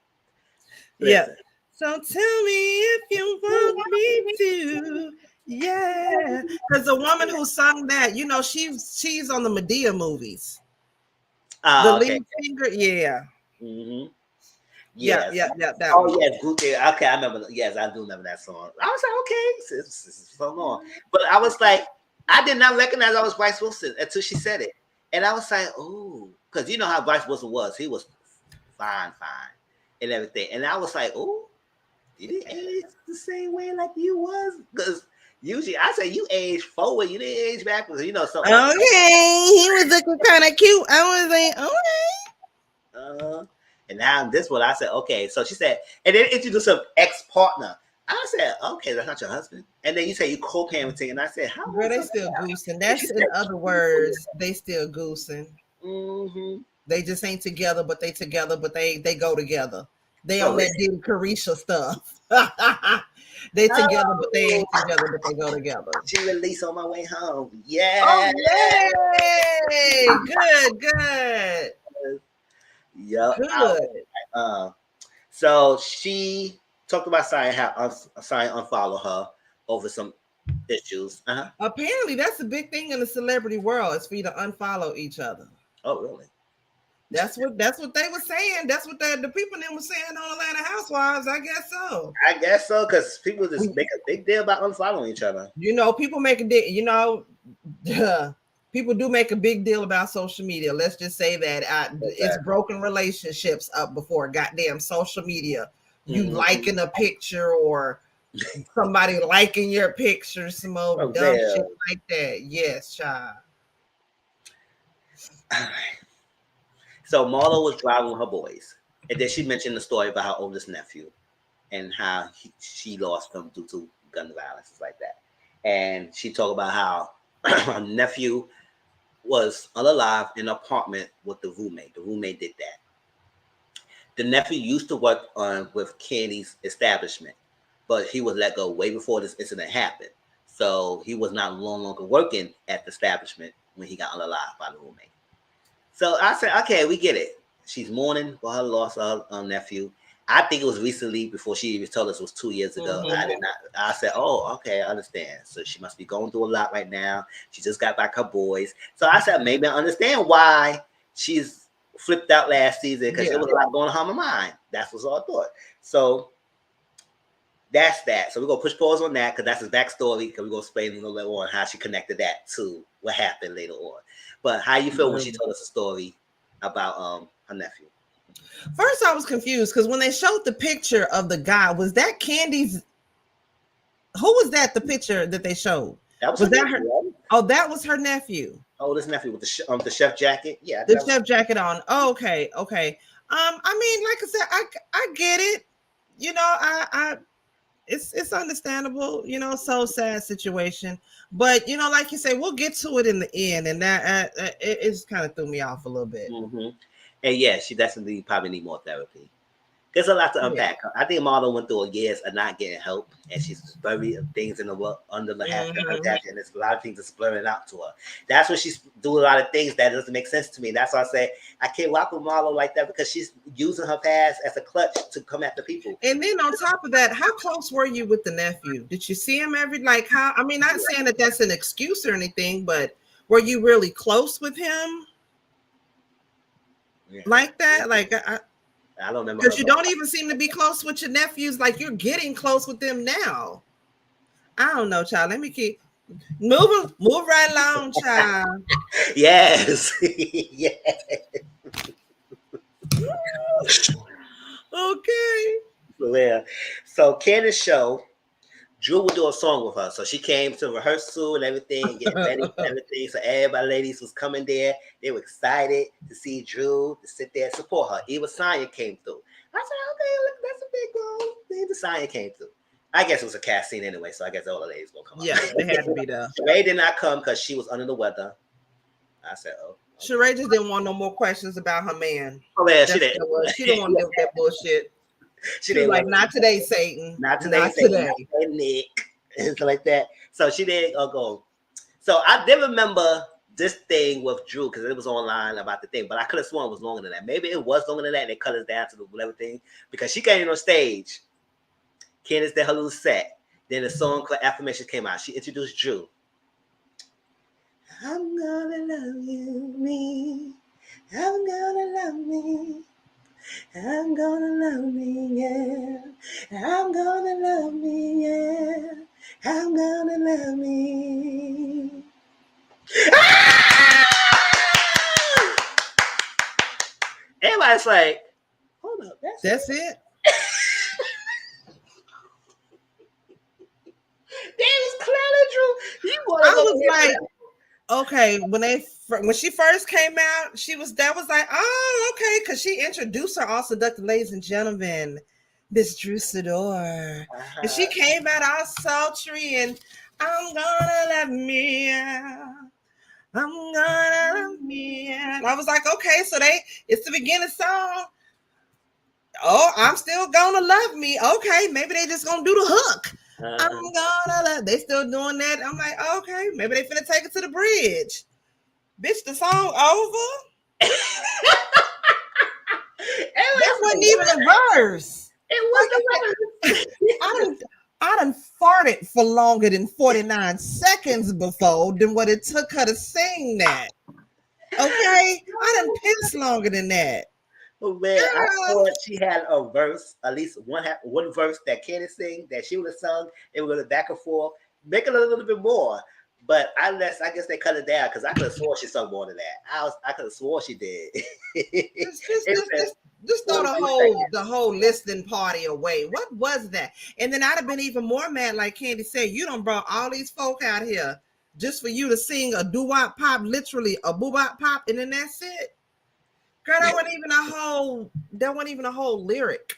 Yeah. So tell me if you want me to. Yeah, because the woman who sung that, she's on the Medea movies. The lead singer, yeah. Mm-hmm. Yes. Yeah. That one. Yes, okay, I remember. Yes, I do remember that song. I was like, okay, this is so long, but I was like, I did not recognize I was Bryce Wilson until she said it, and I was like, oh, because you know how Bryce Wilson was. He was fine, and everything, and I was like, oh, did he age the same way like you was? Because usually I say you age forward, you didn't age backwards, something. Okay, he was looking kind of cute. I was like, okay. And now this one, I said, okay. So she said, and then introduce her ex-partner. I said, okay, that's not your husband. And then you say you co-parenting, and I said, how? Girl, they still goosing. That's in other words, they still goosing. Mm-hmm. They just ain't together, but they together, but they go together. They on that Diddy Carisha stuff. They together, but they ain't together, but they go together. She released On My Way Home. Yeah. Oh, yay! Good. Yep. Good. So she talked about Sign unfollow her over some issues. Apparently, that's a big thing in the celebrity world. Is for you to unfollow each other. Oh, really? That's what they were saying. That's what the people in were saying on Atlanta Housewives. I guess so. Because people just make a big deal about unfollowing each other. People make a deal. People do make a big deal about social media. Let's just say that it's broken relationships up before goddamn social media. You liking a picture or somebody liking your picture, some old dumb shit like that. Yes, child. All right. So Marlo was driving with her boys, and then she mentioned the story about her oldest nephew and how she lost him due to gun violence, like that. And she talked about how her nephew was unalive in an apartment with the roommate. The roommate did that. The nephew used to work with Candy's establishment, but he was let go way before this incident happened. So he was no longer working at the establishment when he got unalive by the roommate. So I said, okay, we get it. She's mourning for her loss of her nephew. I think it was recently before she even told us it was 2 years ago. I did not. I said, oh, okay, I understand. So she must be going through a lot right now. She just got back her boys. So I said, maybe I understand why she's flipped out last season because it was a lot going on her mind. That's what I thought. So that's that. So we're gonna push pause on that because that's his backstory. Because we're gonna explain a little bit on how she connected that to what happened later on. But how you feel when she told us a story about her nephew? First, I was confused because when they showed the picture of the guy, was that Candiace? Who was that? The picture that they showed was that nephew, her? Right? Oh, that was her nephew. Oh, this nephew with the chef jacket. Yeah, the chef jacket on. Oh, okay. I mean, like I said, I get it. You know, I it's understandable. You know, so sad situation. But you know, like you say, we'll get to it in the end, and that it just kind of threw me off a little bit. Mm-hmm. And yeah, she definitely probably need more therapy. There's a lot to unpack. Yeah. I think Marlo went through years of not getting help, and she's buried things in the world under the half and there's a lot of things that's blurring out to her. That's when she's doing a lot of things that doesn't make sense to me. That's why I say I can't rock with Marlo like that because she's using her past as a clutch to come after people. And then on top of that, how close were you with the nephew? Did you see him how? I mean, not saying that that's an excuse or anything, but were you really close with him? Yeah. Like that? Like I don't remember. Because you don't even seem to be close with your nephews. Like you're getting close with them now. I don't know, child. Let me keep move right along, child. Yes. Yes. Okay. Yeah. So Candiace show, Drew would do a song with her. So she came to rehearsal and everything, getting ready and everything. So everybody, ladies was coming there. They were excited to see Drew, to sit there and support her. Even Sonya came through. I said, okay, look, that's a big goal. Even Sonya came through. I guess it was a cast scene anyway, so I guess all the ladies gonna come. Yeah, they had to be there. Sheree did not come because she was under the weather. I said, oh. Okay. Sheree just didn't want no more questions about her man. Oh man, she didn't. She didn't want to deal with that bullshit. She was like, not today, Satan. Not today, Satan. Not today, Nick. And stuff like that. So she didn't go. So I did remember this thing with Drew because it was online about the thing, but I could have sworn it was longer than that. Maybe it was longer than that. And they cut us down to the whatever thing because she came on stage. Candiace did her little set. Then the song called Affirmation came out. She introduced Drew. I'm gonna love you, me. I'm gonna love me. I'm gonna love me, yeah. I'm gonna love me, yeah. I'm gonna love me. Ah! Everybody's like, hold up, that's it. Drew. I was like, okay, when she first came out, that was like, oh, okay, because she introduced her all seductive, ladies and gentlemen, Miss Drew Sidor. And she came out all sultry and I'm gonna love me. I'm gonna love me. And I was like, okay, so it's the beginning song. Oh, I'm still gonna love me. Okay, maybe they just gonna do the hook. I'm gonna love. They still doing that. I'm like, okay, maybe they finna take it to the bridge. Bitch, the song over. That wasn't even a verse. It wasn't. I done farted for longer than 49 seconds before than what it took her to sing that. Okay, I done pissed longer than that. Oh man, I thought she had a verse, at least one verse that Candiace sing that she would have sung. It would go back and forth, make it a little bit more. But I guess they cut it down because I could have sworn she sung more than that. I could have sworn she did. Just throw the whole listening party away. What was that? And then I'd have been even more mad, like Candiace said. You done brought all these folk out here just for you to sing a doo-wop pop, literally a boo-bop pop, and then that's it. Girl, that wasn't even a whole lyric.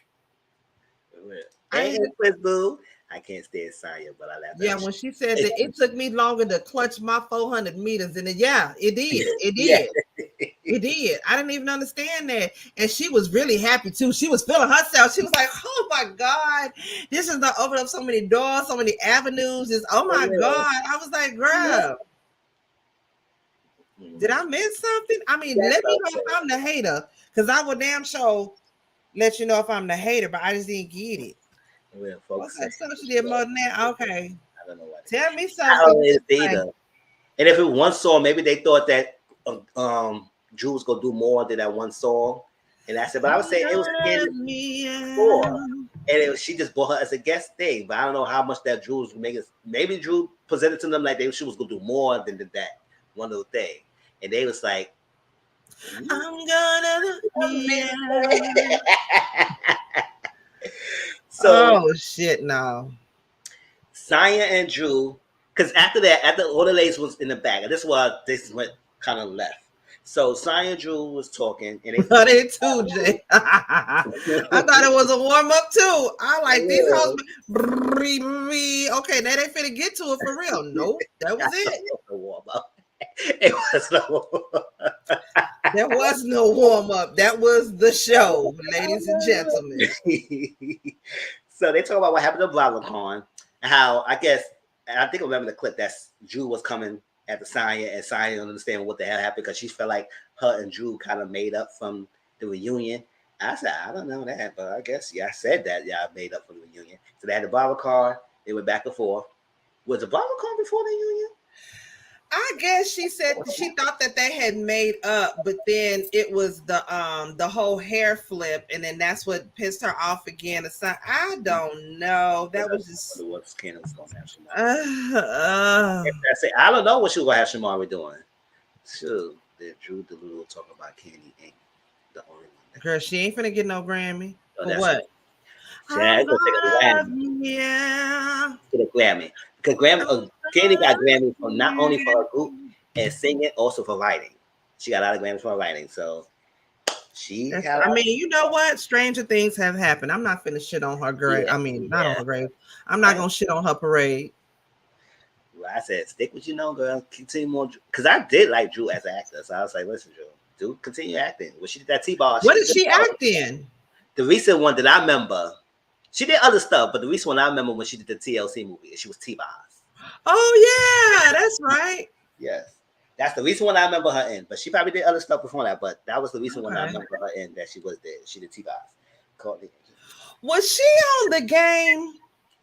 I can't stand Sonya, but I laugh. Yeah, when she said that it took me longer to clutch my 400 meters, and it did. It did. I didn't even understand that, and she was really happy too. She was feeling herself. She was like, "Oh my God, this is not opening up so many doors, so many avenues." Oh my God, I was like, "Girl." Did I miss something? I mean, let me know if I'm the hater, because I would damn sure let you know if I'm the hater, but I just didn't get it. Well, folks, Okay, so she did more than that. Okay, I don't know what. tell me I something. don't know either. And if it one song, maybe they thought that Drew was gonna do more than that one song. And I said, but I would say it was Candiace before. And she just bought her as a guest thing. But I don't know how much that Drew was making. Maybe Drew presented to them like she was gonna do more than that one little thing. And they was like, I'm gonna be. So oh shit, no. Saya and Drew, because after that, after all the ladies was in the back, and this went kind of left. So Saya and Drew was talking, and they too, Jay. I thought it was a warm up too. I like these hoes. Okay, now they finna get to it for real. Nope, that was it. A warm up. It was no. There was no warm up. That was the show, ladies and gentlemen. So they talk about what happened to BlablaCon, and how I think I remember the clip that Drew was coming at the Saya, and Saya didn't understand what the hell happened because she felt like her and Drew kind of made up from the reunion. I said, I don't know that, but I guess I said that y'all made up for the reunion. So they had the BlablaCon. They went back and forth. Was the BlablaCon before the reunion? I guess she said she thought that they had made up, but then it was the whole hair flip, and then that's what pissed her off again. I don't know. That was just what Candiace was gonna have Shamari. I don't know what she was gonna have Shamari doing. Shoot, that Drew DeLulo talking about Candy ain't the only one. Girl, she ain't finna get no Grammy. For what? Yeah, gonna take a Grammy. Yeah. Get a Grammy. Because Candy got Grammys for not only for her group and singing, also for writing. She got a lot of Grammys for her writing. So I mean, you know what? Stranger things have happened. I'm not finna shit on her grave. I mean, not on her grave. I'm not gonna shit on her parade. Well, I said, stick with girl. Continue more. Because I did like Drew as an actor. So I was like, listen, Drew, continue acting. When she did that T-ball. What did she act in? The recent one that I remember. She did other stuff, but the recent one I remember when she did the TLC movie, she was T-Boz. Oh, yeah, that's right. Yes. That's the recent one I remember her in. But she probably did other stuff before that, but that was the recent one I remember her in that she was there. She did T-Boz. Was she on The Game?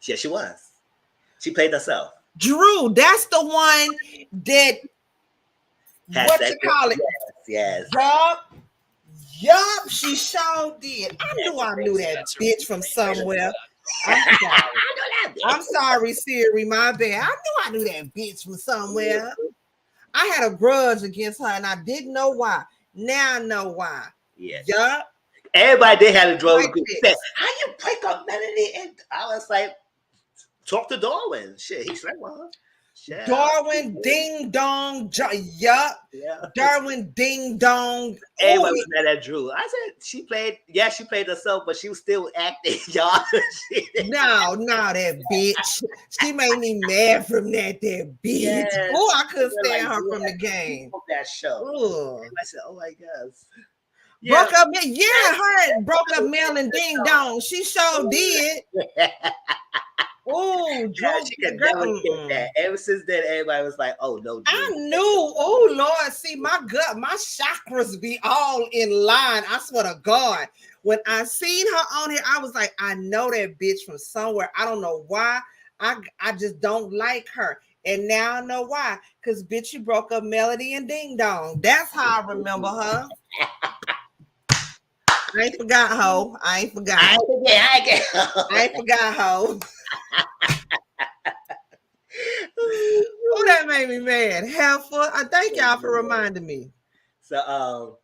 Yeah, she was. She played herself. Drew, that's the one that, what you call it? Yes. Yup, she sure did. I knew that bitch from somewhere. I'm sorry, Siri, my bad. I knew that bitch from somewhere. I had a grudge against her, and I didn't know why. Now I know why. Yes. Yup. Everybody did have a drug group. Said, how you break up Melanie? And I was like, talk to Darwin. Shit, he's like, well, yeah. Darwin Ding Dong. Yup. Yeah. Darwin Ding Dong. Everybody was mad at Drew. I said she played herself, but she was still acting, y'all. No, that bitch. She made me mad from that bitch. Yes. Oh, I couldn't stand her from the game. That show. I said, oh my gosh. Yeah. Broke up Mel and Ding Dong. She sure did. Oh, yeah, she could never get that. Ever since then, everybody was like, "Oh no!" I knew. Oh Lord, see my gut, my chakras be all in line. I swear to God, when I seen her on here, I was like, I know that bitch from somewhere. I don't know why. I just don't like her, and now I know why. Cause bitch, you broke up Melody and Ding Dong. That's how I remember her. I ain't forgot, ho. I ain't forgot. I ain't forgot, ho. Oh, that made me mad. I thank y'all for reminding me. So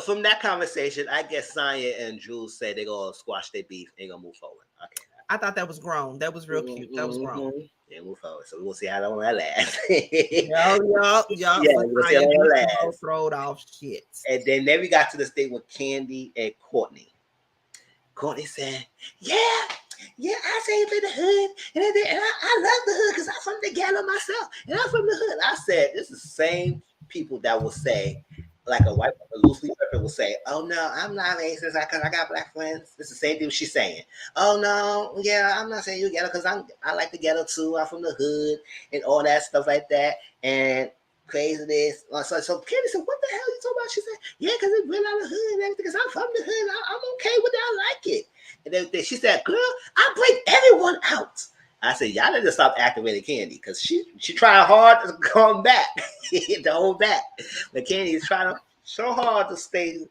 from that conversation, I guess Saya and Jules said they're gonna squash their beef and gonna move forward. Okay. I thought that was grown. That was real cute. That was grown. Yeah, move forward. So we'll see how long that lasts. Y'all. Yeah, we'll see how long that lasts. Throwed off shit. And then we got to the state with Candy and Courtney. Courtney said, yeah, I say in the hood, and I love the hood because I'm from the ghetto myself, and I'm from the hood. I said, this is the same people that will say, like a white loosely person will say, oh no, I'm not racist because I got black friends. It's the same thing she's saying. Oh no, yeah, I'm not saying you ghetto because I like the ghetto too. I'm from the hood and all that stuff like that. And craziness. So Candiace said, what the hell are you talking about? She said, yeah, because it went out of the hood and everything. Because I'm from the hood. I'm okay with it. I like it. And everything. She said, girl, I break everyone out. I said, y'all need to stop activating Candy because she tried hard to come back, to hold back. But Candy is trying so hard to stay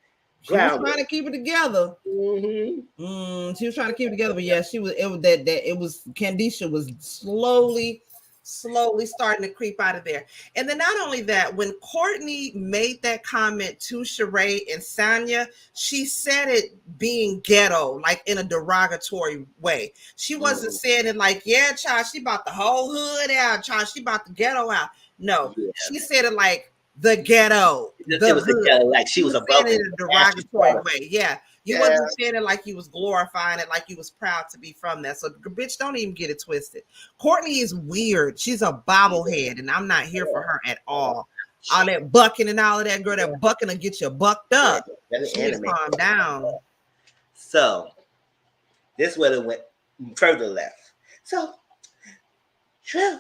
grounded. She was trying to keep it together. Mm-hmm. She was trying to keep it together, but yeah, she was. It was Candiace was slowly starting to creep out of there. And then not only that, when Courtney made that comment to Sheree and Sonya, she said it being ghetto, like in a derogatory way. She wasn't saying it like, yeah, child, she bought the whole hood out, child, she bought the ghetto out. No, she said it like the ghetto. It was the ghetto, like she was above it in a derogatory way. Yeah. You wasn't saying it like you was glorifying it, like you was proud to be from that. So, bitch, don't even get it twisted. Courtney is weird. She's a bobblehead, and I'm not here for her at all. All that bucking and all of that, girl, that bucking will get you bucked up. She needs to calm down. So, this where it went further left. So, True.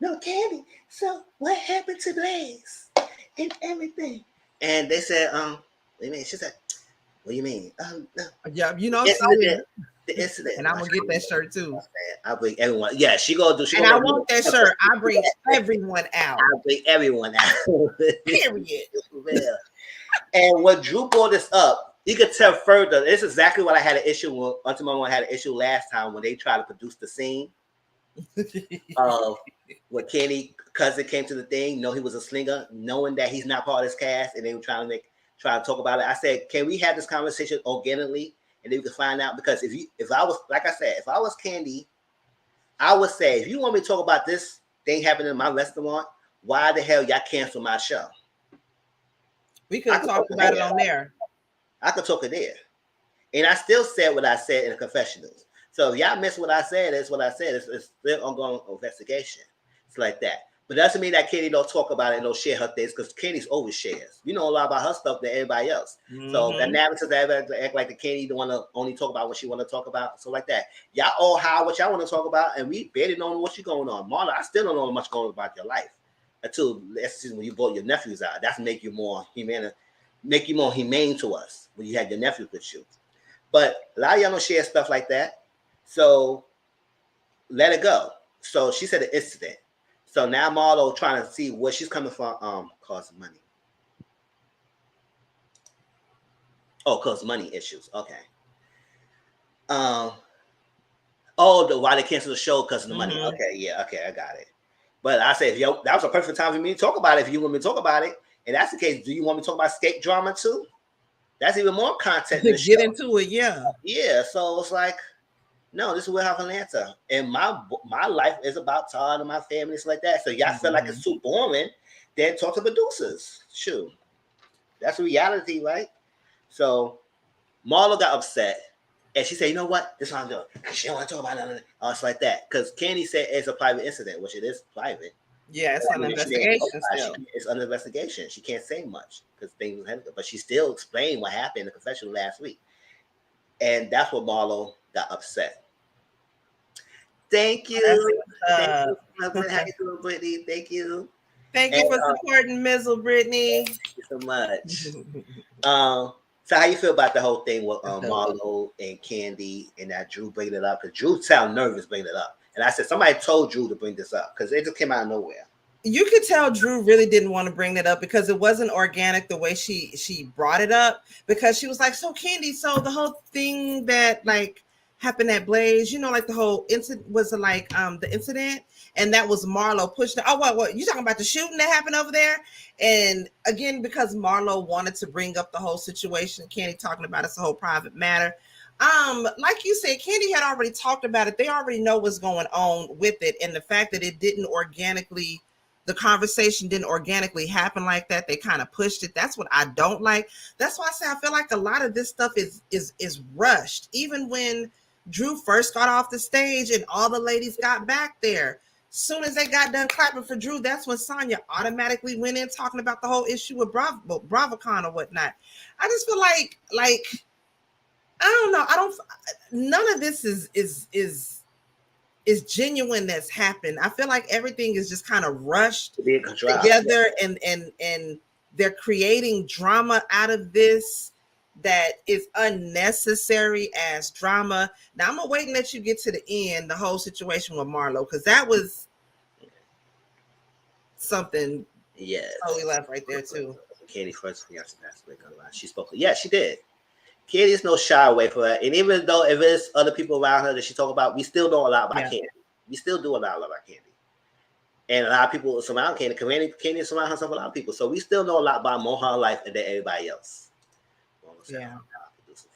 No, Candy. So, what happened to Blaze and everything? And they said, she said, what do you mean? No. Yeah, you know, the incident. And I'm gonna get that shirt too. I bring everyone. Yeah, she gonna do. I want that shirt. I bring everyone out. I bring everyone out. Period. And when Drew brought this up, you could tell further. This is exactly what I had an issue with. Auntie Mama had an issue last time when they tried to produce the scene of when Kenny cousin came to the thing. Know he was a slinger, knowing that he's not part of this cast, and they were trying to talk about it. I said, can we have this conversation organically, and then we can find out? Because if I was, like I said, if I was Candy, I would say, if you want me to talk about this thing happening in my restaurant, why the hell y'all cancel my show? We could have talked about it on there. I could talk it there. And I still said what I said in the confessionals. So if y'all miss what I said, it's what I said. It's still ongoing investigation. It's like that. But that doesn't mean that Katie don't talk about it and don't share her things, because Katie's always shares. You know a lot about her stuff than everybody else. Mm-hmm. So that narrative that everybody act like the Katie don't want to only talk about what she want to talk about. So like that. Y'all all hide what y'all want to talk about, and we barely know what's going on. Marla, I still don't know much going on about your life. Until when you brought your nephews out. That's make you more humane to us when you had your nephews with you. But a lot of y'all don't share stuff like that. So let it go. So she said an incident. So now Marlo trying to see where she's coming from, causing money. Oh, cause money issues. Okay. Why they canceled the show because of the money. Okay, yeah, okay, I got it. But I said, that was a perfect time for me to talk about it if you want me to talk about it. And that's the case. Do you want me to talk about skate drama too? That's even more content. To get into it, yeah. Yeah, so it's like, no, this is where I have an answer. And my life is about Todd and my family, stuff like that. So y'all feel like it's too boring, then talk to producers. Shoot. That's reality, right? So Marlo got upset. And she said, you know what? This is what I'm doing. She don't want to talk about it. It's like that. Because Candy said it's a private incident, which it is private. Yeah, it's under investigation. It's under investigation. She can't say much because things were, but she still explained what happened in the confessional last week. And that's what Marlo got upset. Thank you. How you doing, Brittany? Thank you. Thank you for supporting Mizzle, Brittany. Thank you so much. So how you feel about the whole thing with Marlo and Candy and that Drew bringing it up? Because Drew sounded nervous bringing it up. And I said, somebody told Drew to bring this up because it just came out of nowhere. You could tell Drew really didn't want to bring that up because it wasn't organic the way she brought it up, because she was like, so Candy, so the whole thing that like happened at Blaze, you know, like the whole incident was like the incident, and that was Marlo pushing it. Oh, what you talking about the shooting that happened over there? And again, because Marlo wanted to bring up the whole situation, Candy talking about it's a whole private matter. Like you said, Candy had already talked about it. They already know what's going on with it. And the fact that it didn't organically, the conversation didn't organically happen like that. They kind of pushed it. That's what I don't like. That's why I say I feel like a lot of this stuff is rushed. Even when Drew first got off the stage and all the ladies got back there, soon as they got done clapping for Drew, that's when Sonya automatically went in talking about the whole issue with BravoCon or whatnot. I just feel like I don't know. None of this is is genuine that's happened. I feel like everything is just kind of rushed together, and they're creating drama out of this that is unnecessary as drama. Now I'm gonna wait and let you get to the end, the whole situation with Marlo, because that was something totally left right there too. Katie first fiance passed away. She spoke. Yeah, she did. Katie's no shy away from her. And even though if there's other people around her that she talk about, we still know a lot about Candy. We still do a lot about Candy. And a lot of people surround Candy. Candy surround herself with a lot of people. So we still know a lot about more her life than everybody else. Yeah.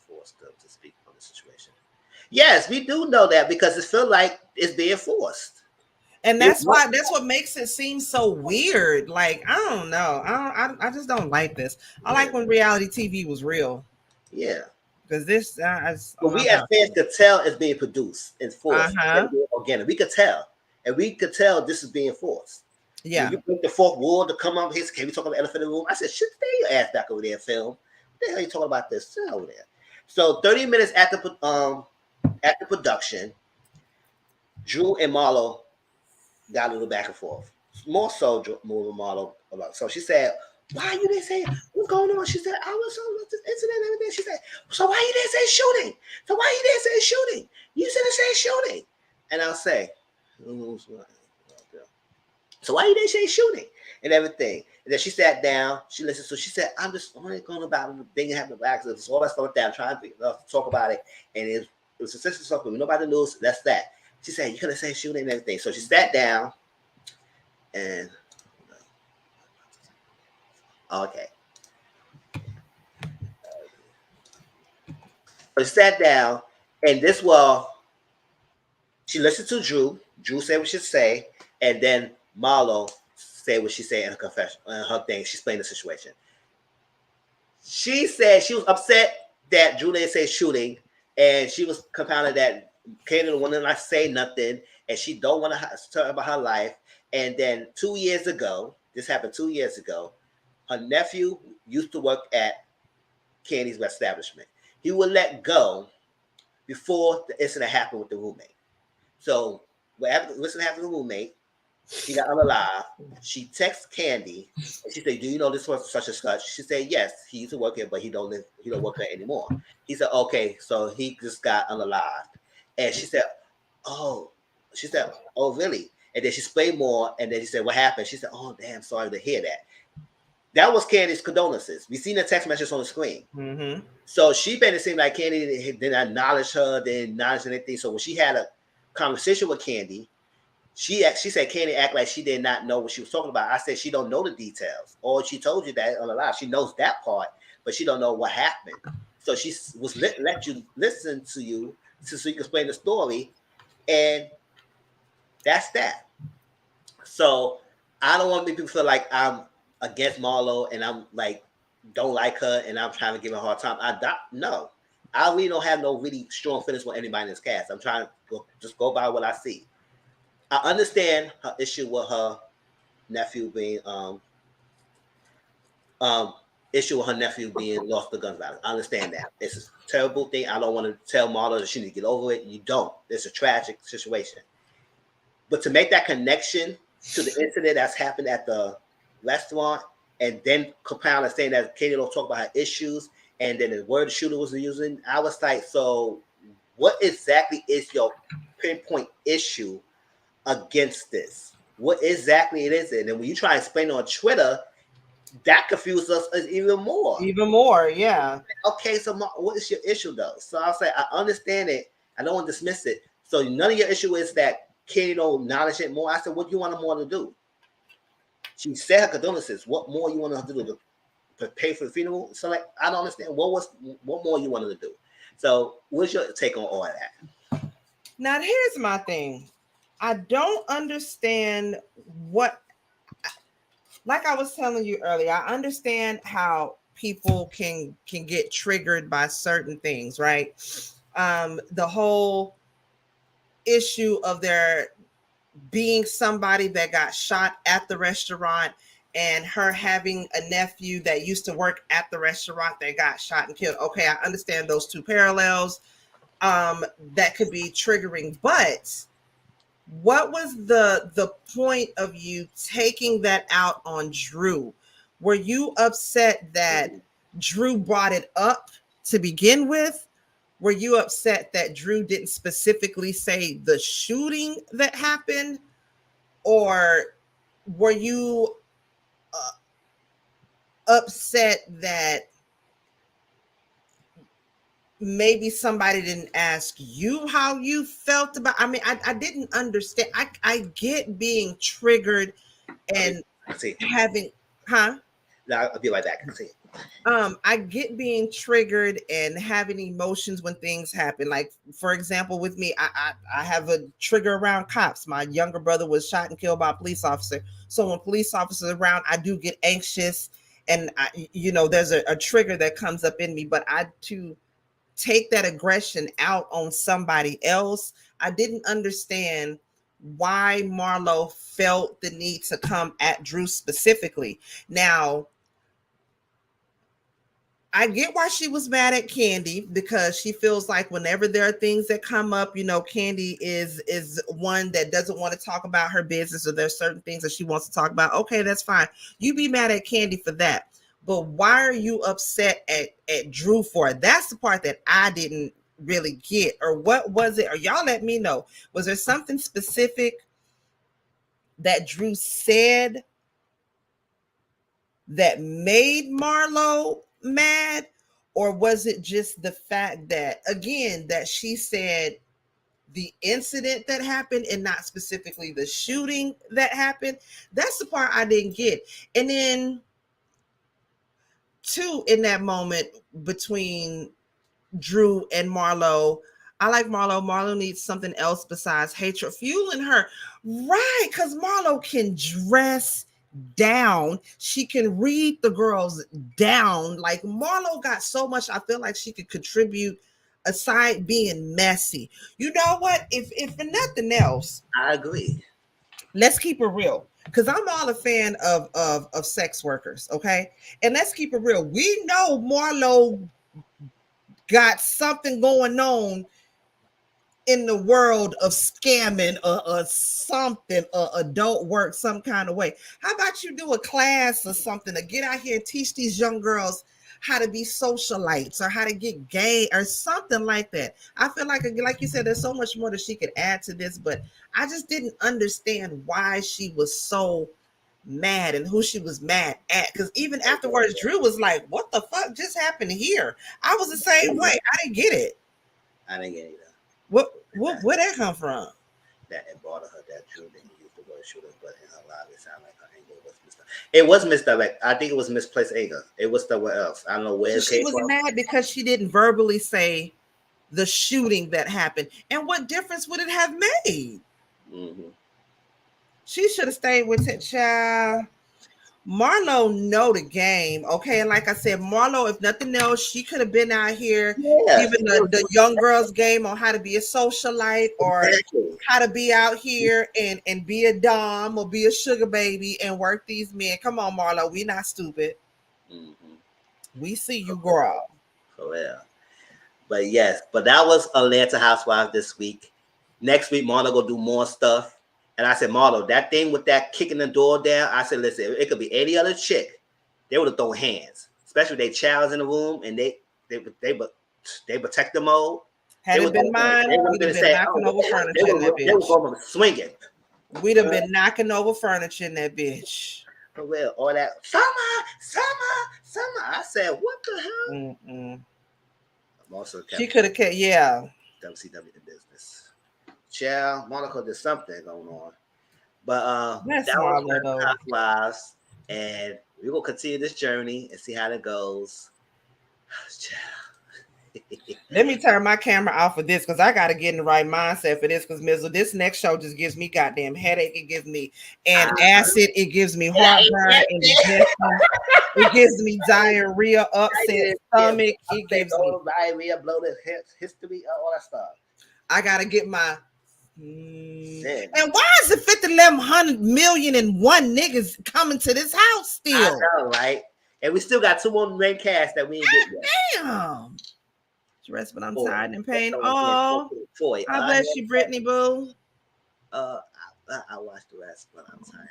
Forced them to speak on the situation. Yes, we do know that because it feels like it's being forced. And that's what makes it seem so weird. Like, I don't know. I just don't like this. I like when reality TV was real. Yeah. Because this but we as fans could tell it's being produced and forced. Organic. We could tell. And we could tell this is being forced. Yeah. When you bring the fourth wall to come up here, can we talk about the elephant in the room? I said, shit, stay your ass back over there, film. What the hell are you talking about this? Sit over there. So 30 minutes after production, Drew and Marlo got a little back and forth. More so, Drew and Marlo. So she said, why you didn't say what's going on? She said, I was on this incident and everything. She said, so why you didn't say shooting? So why you didn't say shooting? You should have said shooting. And I'll say, so why you didn't say shooting and everything? And then she sat down, she listened. So she said, I'm just only going about the thing that happened back. So all that stuff down, trying to talk about it. And it was a sensitive stuff, but nobody knows that's that. She said, you could have said shooting and everything. So she sat down and okay. So she sat down, and this she listened to Drew. Drew said what she say, and then Marlo said what she said in her confession, her thing. She explained the situation. She said she was upset that Drew didn't say shooting, and she was compounded that Katie wanted not to say nothing, and she don't want to talk about her life. And then 2 years ago, this happened 2 years ago, her nephew used to work at Candy's establishment. He would let go before the incident happened with the roommate. So whatever happened with the roommate, he got unalive. She texts Candy and she said, do you know this was such and such? She said, yes, he used to work here, but he don't work there anymore. He said, okay, so he just got unalived. And she said, oh, really? And then she explained more, and then he said, what happened? She said, oh, damn, sorry to hear that. That was Candy's condolences. We seen the text message on the screen. Mm-hmm. So she made it seem like Candy didn't acknowledge her, didn't acknowledge anything. So when she had a conversation with Candy, she said Candy act like she did not know what she was talking about. I said she don't know the details. Or she told you that on the live. She knows that part, but she don't know what happened. So she was let you listen to you so you can explain the story. And that's that. So I don't want people to feel like I'm against Marlo and I'm like don't like her and I'm trying to give her a hard time. No. I really don't have no really strong feelings with anybody in this cast. I'm trying to go by what I see. I understand her issue with her nephew being lost to gun violence. I understand that. It's a terrible thing. I don't want to tell Marlo that she need to get over it. You don't. It's a tragic situation. But to make that connection to the incident that's happened at the restaurant and then compound and saying that Katie don't talk about her issues and then the word the shooter was using, I was like, so what exactly is your pinpoint issue against this? What exactly it is? And then when you try to explain on Twitter, that confuses us even more. Even more, yeah. Okay, so what is your issue though? So I'll say, I understand it. I don't want to dismiss it. So none of your issue is that Katie don't acknowledge it more. I said, what do you want her more to do? She said her condolences. What more you want her to do? To pay for the funeral? So like, I don't understand. What more you want her to do? So what's your take on all of that? Now here's my thing. I don't understand what, like I was telling you earlier, I understand how people can get triggered by certain things, right? The whole issue of there being somebody that got shot at the restaurant and her having a nephew that used to work at the restaurant that got shot and killed. Okay, I understand those two parallels. That could be triggering, but what was the point of you taking that out on Drew? Were you upset that Drew brought it up to begin with? Were you upset that Drew didn't specifically say the shooting that happened? Or were you upset that maybe somebody didn't ask you how you felt about? I mean, I didn't understand. I get being triggered and having, huh? No, I'll be right back. See. I get being triggered and having emotions when things happen. Like, for example, with me, I have a trigger around cops. My younger brother was shot and killed by a police officer. So when police officers are around, I do get anxious, and there's a trigger that comes up in me. But to take that aggression out on somebody else, I didn't understand why Marlo felt the need to come at Drew specifically. Now, I get why she was mad at Candy, because she feels like whenever there are things that come up, Candy is one that doesn't want to talk about her business, or there's certain things that she wants to talk about. Okay, that's fine. You be mad at Candy for that. But why are you upset at Drew for it? That's the part that I didn't really get. Or what was it? Or y'all let me know. Was there something specific that Drew said that made Marlo mad? Or was it just the fact that, again, that she said the incident that happened and not specifically the shooting that happened? That's the part I didn't get. And then, two, in that moment between Drew and Marlo, I like Marlo. Marlo needs something else besides hatred fueling her. Right, because Marlo can dress down. She can read the girls down. Like, Marlo got so much, I feel like she could contribute aside being messy. You know what? If for nothing else, I agree. Let's keep it real. Because I'm all a fan of sex workers, okay? And let's keep it real. We know Marlo got something going on in the world of scamming or something, or adult work some kind of way. How about you do a class or something to get out here and teach these young girls how to be socialites, or how to get gay, or something like that? I feel like you said, there's so much more that she could add to this, but I just didn't understand why she was so mad and who she was mad at. Because even afterwards, Drew was like, what the fuck just happened here? I was the same way. I didn't get it. I didn't get it either. Where that come from? That it bothered her that Drew didn't use the word shooter, but in her live it sounded like her anger was misdirected. It was misdirect. I think it was misplaced anger. It was somewhere else. I don't know where she was mad because she didn't verbally say the shooting that happened. And what difference would it have made? Mm-hmm. She should have stayed with it, child. Marlo know the game, okay? And like I said, Marlo, if nothing else, she could have been out here giving the young girls game on how to be a socialite, or how to be out here and be a dom or be a sugar baby and work these men. Come on, Marlo, we not stupid. Mm-hmm. We see you, girl. For real. But yes, but that was Atlanta Housewives this week. Next week, Marlo gonna do more stuff. And I said, Marlo, that thing with that kicking the door down, I said, listen, it could be any other chick. They would have thrown hands, especially they child's in the room and they protect the mode. Had it been mine, we'd have been knocking over furniture in that bitch. They were going swinging. We'd have been knocking over furniture in that bitch. For real, all that summer. I said, what the hell? Mm-mm. I'm also she could have kept, yeah. WCW the business. Child, Monaco did something going on, but that was Housewives, and we're gonna continue this journey and see how it goes. Let me turn my camera off for this, because I got to get in the right mindset for this, because Mizzle, this next show just gives me goddamn headache. It gives me acid. It gives me heartburn. It gives me diarrhea, upset stomach. It gives me diarrhea, bloated history, all that stuff. I got to get my... And why is it 50-100 million and one niggas coming to this house still? I know, right? And we still got two more main cast that we ain't get yet. Damn. Rest, but I'm tired and in pain. Oh, I bless you, Brittany Boo. I watched the rest, but I'm tired.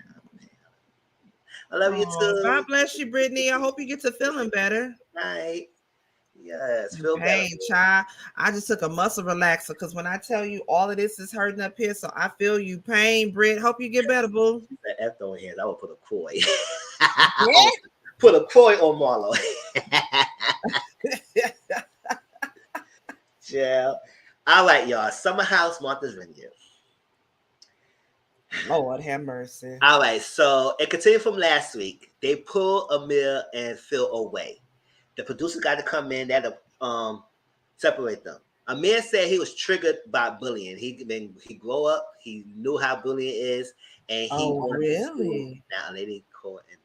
I love you Oh, too. God bless you, Brittany. I hope you get to feeling better. Good night. Yes, In feel better. pain, child. I just took a muscle relaxer because when I tell you all of this is hurting up here, so I feel you. Pain, Britt. Hope you get better, boo. That F on here. I would put a Croy. Yeah. Put a Croy on Marlo. Yeah. All right, y'all. Summer House, Martha's Vineyard. Lord have mercy. All right, so it continued from last week. They pulled Amir and Phil away. The producer got to come in. They had to separate them. Amir said he was triggered by bullying. He grew up. He knew how bullying is, and he wanted to really? Now they didn't call him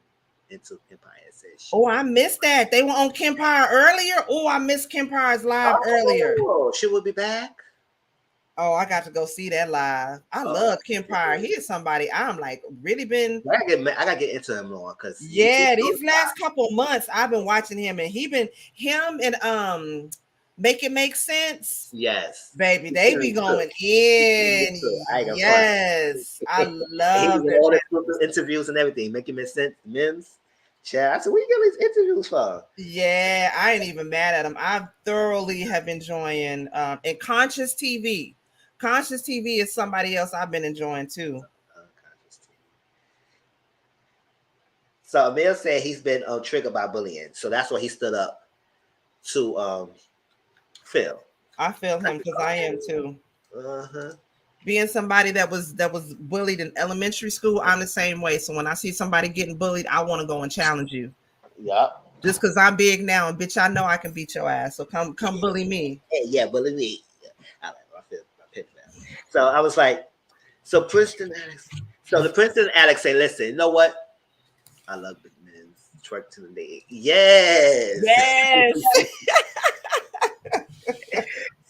into Empire. Said Oh, I missed that. They were on Kempire earlier. Oh, I missed Kempire's live earlier. She will be back. Oh, I got to go see that live. I love Kempire. He is somebody I'm like really been. I gotta get into him more because these last couple months I've been watching him, and him and Make It Make Sense. Yes, Baby, they be going in. Yes, I love all the interviews and everything. Make It Make Sense, Mims. Chad, I said, where you get these interviews from? Yeah, I ain't even mad at him. I thoroughly have enjoying and Conscious TV. Conscious TV is somebody else I've been enjoying too. So Amir said he's been triggered by bullying, so that's why he stood up to Phil. I feel him because I am too. Uh-huh. Being somebody that was bullied in elementary school, I'm the same way. So when I see somebody getting bullied, I want to go and challenge you. Yep. Just because I'm big now, and bitch, I know I can beat your ass. So come bully me. Yeah, bully me. I feel that. So I was like, so Princeton Alex. So the Princeton Alex say, listen, you know what? I love big men. Twerk to the leg. Yes.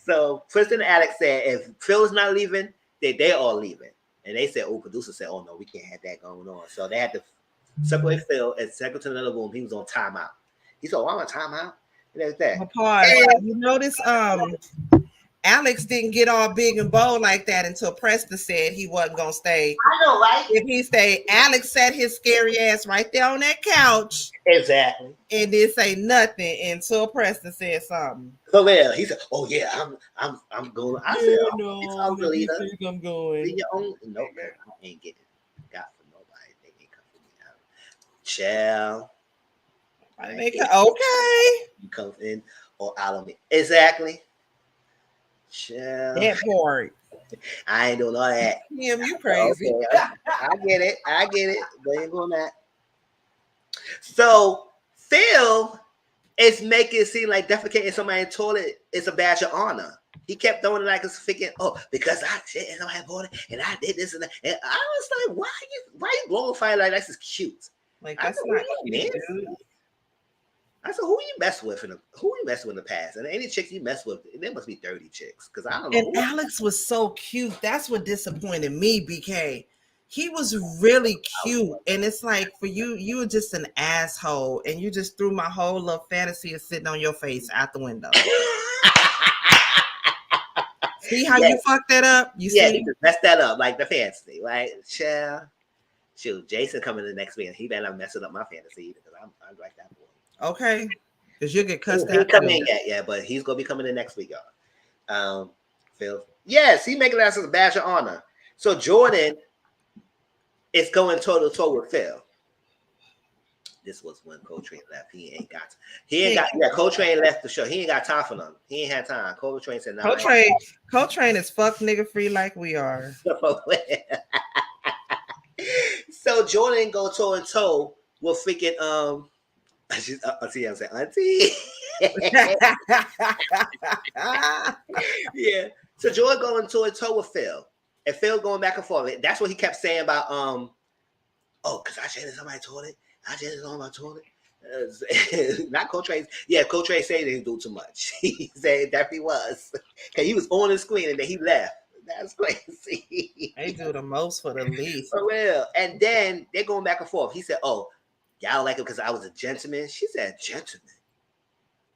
So Princeton Alex said, if Phil is not leaving, they all leaving. And they said, producer said, oh no, we can't have that going on. So they had to separate Phil and take him to another room. He was on timeout. He said, I'm on timeout. And everything. Pause. You notice Alex didn't get all big and bold like that until Preston said he wasn't gonna stay. I know, right? If he stayed, Alex sat his scary ass right there on that couch. Exactly. And didn't say nothing until Preston said something. So yeah, he said, "Oh yeah, I'm going." I said, "No, you think I'm going." Be your own. No, man, I ain't getting got for nobody. They ain't come for me out. Chill. Okay. You come in or out of me. Exactly. Chill. That part. I ain't doing all that. Him, you crazy. Okay, I get it. But ain't doing that. So Phil is making it seem like defecating somebody in the toilet is a badge of honor. He kept throwing it like it's freaking, because I shit and I had water and I did this and that. And I was like, why you glorifying like this is cute? Like that's not cute, dude. I said, who you mess with in the past? And any chicks you mess with, there must be 30 chicks. Because I don't know. And Alex was so cute. That's what disappointed me, BK. He was really cute. And it's like for you were just an asshole. And you just threw my whole little fantasy of sitting on your face out the window. See how you fucked that up? You messed that up like the fantasy, right? Shoot, Jason coming the next week and he better not messing up my fantasy either because I'm like that boy. Okay. Because you'll get cussed out. He come in yet, but he's gonna be coming in next week, y'all. Phil. Yes, he making that as a badge of honor. So Jordan is going toe to toe with Phil. This was when Coltrane left. Coltrane left the show. He ain't got time for them. He ain't had time. Coltrane said no. Coltrane is fuck nigga free like we are. So Jordan go toe and toe with freaking see, I'm saying auntie. Yeah. So Jordan going toe and toe with Phil, and Phil going back and forth. That's what he kept saying about because I shit in somebody's toilet. I shit in my toilet. Not Coltrane. Yeah, Coltrane said he didn't do too much. He said it definitely was. Because he was on the screen and then he left. That's crazy. They do the most for the least. For real. And then they're going back and forth. He said, y'all like it because I was a gentleman? She said, gentleman?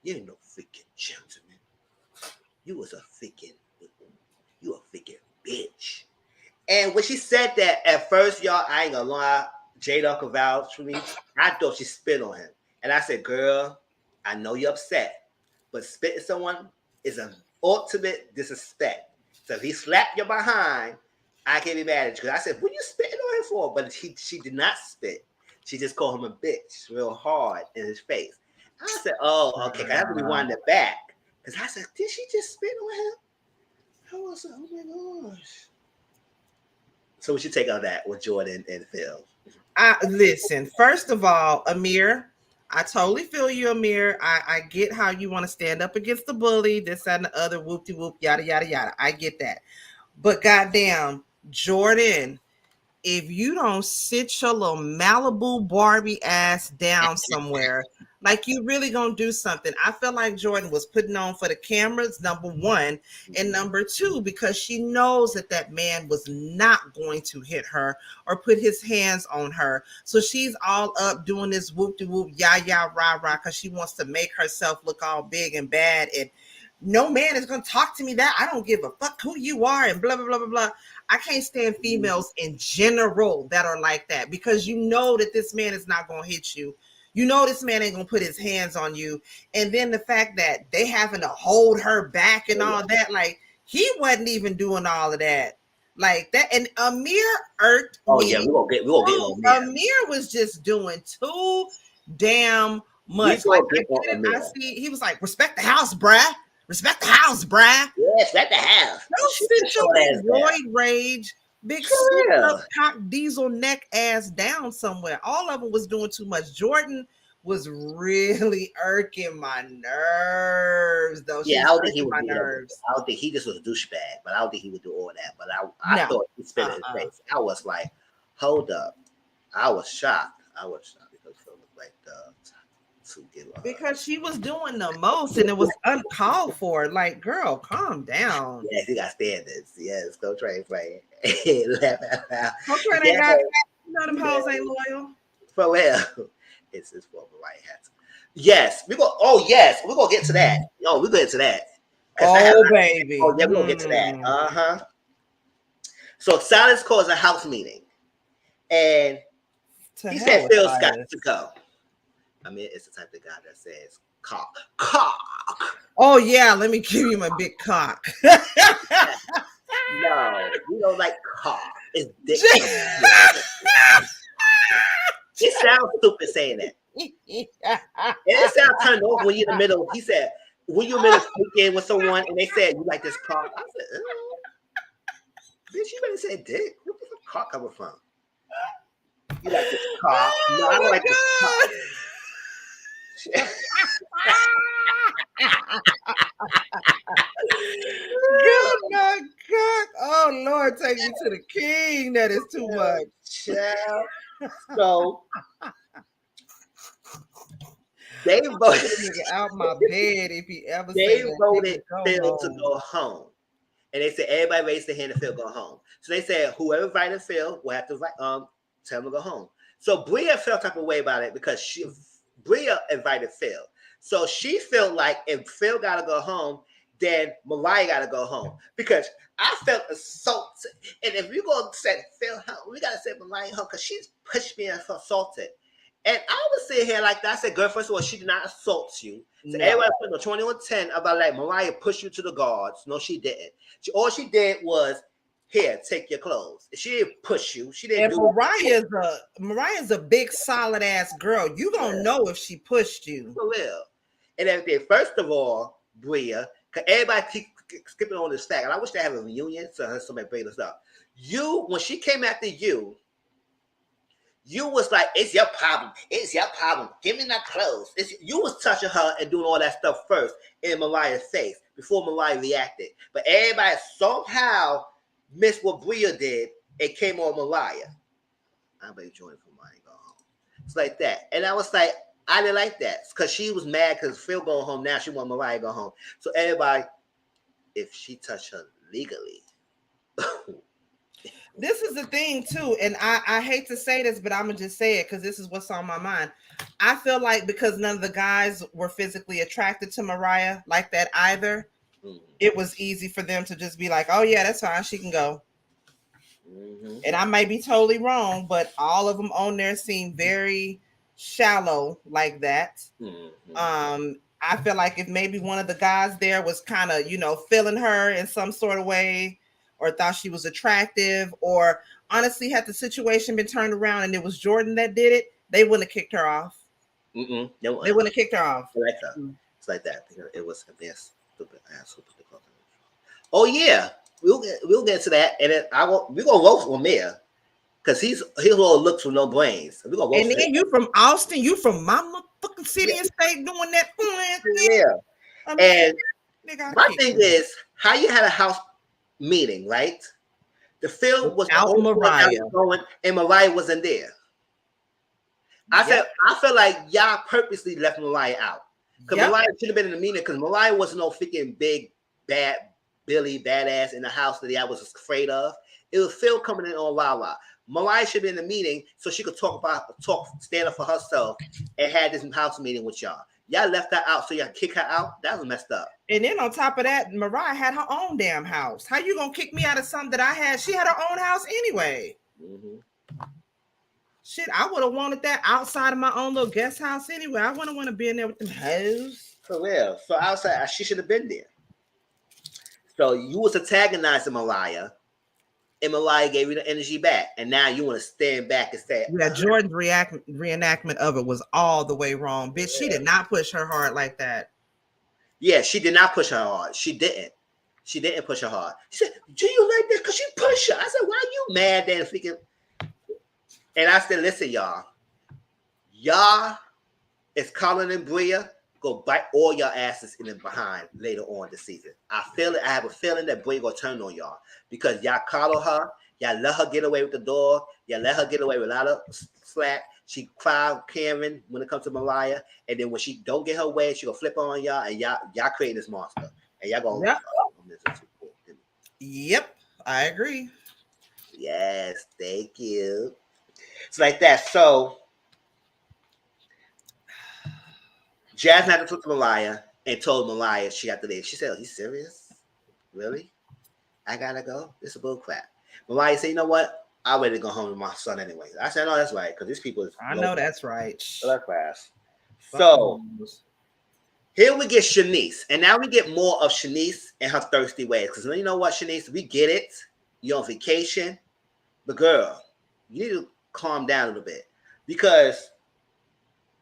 You ain't no freaking gentleman. You a freaking bitch. And when she said that, at first, y'all, I ain't gonna lie, Jada could vouch for me. I thought she spit on him. And I said, girl, I know you're upset, but spitting someone is an ultimate disrespect. So if he slapped your behind, I can't be mad at you. Because I said, what are you spitting on him for? But she did not spit. She just called him a bitch real hard in his face. I said, oh, okay. I have to rewind it back. Because I said, did she just spit on him? I was like, oh my gosh. So we should take on that with Jordan and Phil. Listen, first of all, Amir, I totally feel you, Amir. I get how you want to stand up against the bully, this, that, and the other, whoop-de-whoop, yada, yada, yada. I get that. But goddamn, Jordan, if you don't sit your little Malibu Barbie ass down somewhere, like you really gonna do something. I feel like Jordan was putting on for the cameras, number one, and number two, because she knows that man was not going to hit her or put his hands on her. So she's all up doing this whoop-de-whoop, yah, rah, because she wants to make herself look all big and bad, and no man is going to talk to me that. I don't give a fuck who you are and blah, blah, blah, blah, blah. I can't stand females in general that are like that, because you know that this man is not going to hit you. You know this man ain't going to put his hands on you. And then the fact that they having to hold her back and all that, like he wasn't even doing all of that. Like that. And Amir irked me. Oh yeah, we gonna get on Amir was just doing too damn much. Like I see he was like, respect the house, bruh. Respect the house, bruh. Yes, respect the house. Don't sit your big roid rage, big up cock diesel neck ass down somewhere. All of them was doing too much. Jordan was really irking my nerves, though. Yeah, I don't think he would do that. I don't think he just was a douchebag, but I don't think he would do all that. But I thought he spit in his face. I was like, hold up. I was shocked. Because it looked like because she was doing the most and it was uncalled for. Like, girl, calm down. Yes, you got standards. Yes, go train playing. Go train ain't got, you know them hoes ain't loyal. For real. It's his fault, but right hat. Yes, we're gonna get to that. No, we're gonna get to that. Oh baby. Oh yeah, we're gonna get to that. So Silas calls a house meeting. And he said Phil's got to go. I mean, it's the type of guy that says cock. Oh yeah, let me give you my big cock. No, we don't like cock. It's dick. It sounds stupid saying that. And it sounds turned off when you're in the middle. He said, when you're in the middle speaking with someone and they said, you like this cock? I said, bitch, you better say dick. Where the cock coming from? You like this cock? No, I don't like this cock. Good God. Oh Lord, take me to the king. That is too much. Child. So they voted out my bed if he ever. They voted Phil to go home, and they said everybody raised their hand and Phil go home. So they said whoever invited Phil will have to tell him to go home. So Bria felt type of way about it because Bria invited Phil. So she felt like if Phil got to go home, then Mariah got to go home. Because I felt assaulted. And if you're going to send Phil home, we got to send Mariah home because she's pushed me and assaulted. And I was sitting here like that. I said, girl, first of all, she did not assault you. So everybody put no 2110 about like Mariah pushed you to the guards. No, she didn't. All she did was, here, take your clothes. She didn't push you. She didn't. And Mariah's a big solid ass girl. You gonna know if she pushed you. For real. And everything. First of all, Bria, because everybody keep skipping on this fact, and I wish they have a reunion so somebody bring this up. You, when she came after you, you was like, it's your problem. It's your problem. Give me my clothes. You was touching her and doing all that stuff first in Mariah's face before Mariah reacted. But everybody somehow missed what Bria did. It came on Mariah. I better join for Mariah go home. It's like that. And I was like, I didn't like that because she was mad because Phil going home now. She want Mariah to go home. So everybody, if she touched her legally. This is the thing too, and I hate to say this, but I'm gonna just say it because this is what's on my mind. I feel like because none of the guys were physically attracted to Mariah like that either, it was easy for them to just be like, "Oh yeah, that's fine, she can go." Mm-hmm. And I may be totally wrong, but all of them on there seem very shallow like that. Mm-hmm. I feel like if maybe one of the guys there was kind of, feeling her in some sort of way, or thought she was attractive, or honestly had the situation been turned around and it was Jordan that did it, they wouldn't have kicked her off. Mm-mm. They wouldn't have kicked her off. Like that. It's like that. It was a mess. Stupid asshole. Oh yeah, we'll get to that, and then we're gonna roast Lamar because he's all looks with no brains. We're gonna roast And then him. you from Austin, you from my motherfucking city Yeah. and state doing that. Yeah. I mean, And they got my kicked. thing is how you had a house meeting, right? The film was the Without only one that Mariah. was going, and Mariah wasn't there. Yep. I feel like y'all purposely left Mariah out. Because Yep. Mariah should have been in the meeting because Mariah wasn't no freaking big, bad, Billy badass in the house that I was afraid of. It was Phil coming in on RHOA. Mariah should be in the meeting so she could stand up for herself and had this house meeting with y'all. Y'all left her out so y'all kick her out. That was messed up. And then on top of that, Mariah had her own damn house. How you gonna kick me out of something that I had? She had her own house anyway. Mm-hmm. Shit, I would have wanted that outside of my own little guest house anyway. I wouldn't want to be in there with them hoes. For real. So I was like, she should have been there. So you was antagonizing Mariah, and Mariah gave you the energy back, and now you want to stand back and say, yeah, Jordan's reenactment of it was all the way wrong. Bitch, she did not push her hard like that. Yeah, she did not push her hard. She didn't. She didn't push her hard. She said, do you like this? Because she pushed her. I said, why are you mad then? Freaking. And I said, listen, y'all. Y'all, it's Colin and Bria. Go bite all your asses in the behind later on this season. I feel it. I have a feeling that Bria gonna turn on y'all because y'all coddle her. Y'all let her get away with the dog. Y'all let her get away with a lot of slack. She cried Karen when it comes to Mariah, and then when she don't get her way, she gonna flip on y'all, and y'all creating this monster, and y'all gonna. Yep, I agree. Yes, thank you. It's like that. So Jasmine had to talk to Mariah and told Mariah she had to leave. She said, "Are you serious? Really? I gotta go? This is bull crap." Mariah said, "You know what? I'm ready to go home with my son anyway." I said, "No, that's right, because these people is I know that's right. low class." So here we get Shanice, and now we get more of Shanice and her thirsty ways. Because you know what, Shanice, we get it. You're on vacation, but girl, you need to calm down a little bit because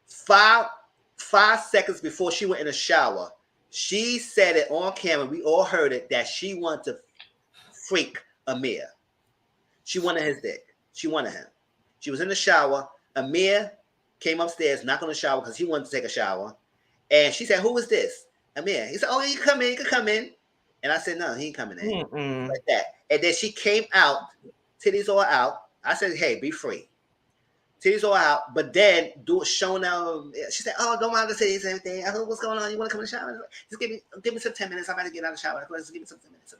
5 seconds before she went in the shower, she said it on camera. We all heard it that she wanted to freak Amir. She wanted his dick. She wanted him. She was in the shower. Amir came upstairs, knocked on the shower because he wanted to take a shower. And she said, "Who is this?" Amir. He said, "Oh, you come in. You can come in." And I said, "No, he ain't coming in." Like that. And then she came out, titties all out. I said, "Hey, be free." Titties all out, but then showing out. She said, "Oh, don't mind the titties and everything." I said, "What's going on? You want to come in the shower? Just give me some 10 minutes. I'm about to get out of the shower. Just give me some 10 minutes."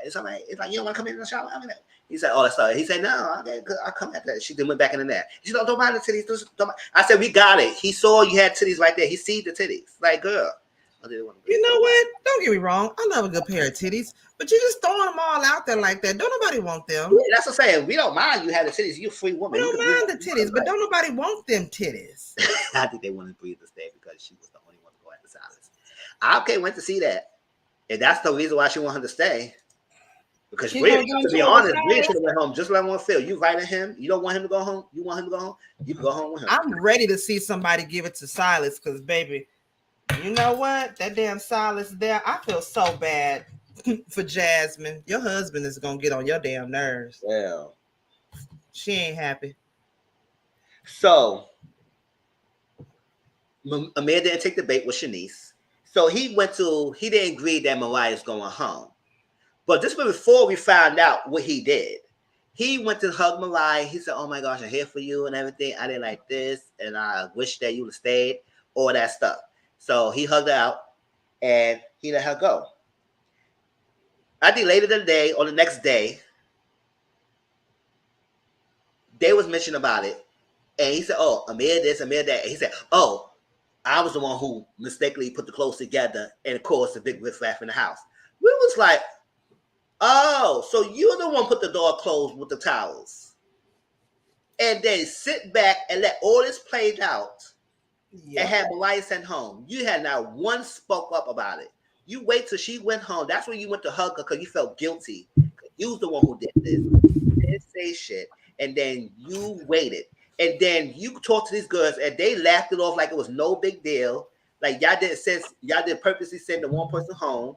It's all right. It's like, you don't want to come in the shower? I mean, he said, "Oh, that's all right." He said, "No, I'll come after that." She then went back in the net. She said, "Don't mind the titties." I said, "We got it." He saw you had titties right there. He see the titties. Like, girl. You know what? Don't get me wrong. I love a good pair of titties, but you just throwing them all out there like that. Don't nobody want them. Yeah, that's what I'm saying. We don't mind you had the titties. You're a free woman. We don't mind the titties, but don't nobody want them titties. I think they wanted Bree to stay because she was the only one to go at the silence. I went to see that. And that's the reason why she wanted her to stay. Because Bree, to be honest, Bree should have went home just like I want to feel. You invited him. You don't want him to go home. You want him to go home. You can go home with him. I'm ready to see somebody give it to Silas because, baby, you know what? That damn Silas there, I feel so bad for Jasmine. Your husband is going to get on your damn nerves. Well, she ain't happy. So, Amir didn't take the bait with Shanice. So he didn't agree that Mariah's going home. But this was before we found out what he did. He went to hug Mariah. He said, "Oh my gosh, I'm here for you and everything. I didn't like this. And I wish that you would have stayed." All that stuff. So he hugged her out and he let her go. I think later that day or the next day, they was mentioning about it. And he said, "Oh, Amir this, Amir that." And he said, "Oh, I was the one who mistakenly put the clothes together and caused a big riffraff in the house." We was like, Oh, so you're the one put the door closed with the towels. And then sit back and let all this play out and have Mariah sent home. You had not one spoke up about it. You wait till she went home. That's when you went to hug her because you felt guilty. You was the one who did this. You didn't say shit. And then you waited. And then you talked to these girls and they laughed it off like it was no big deal. Like y'all did purposely send the one person home.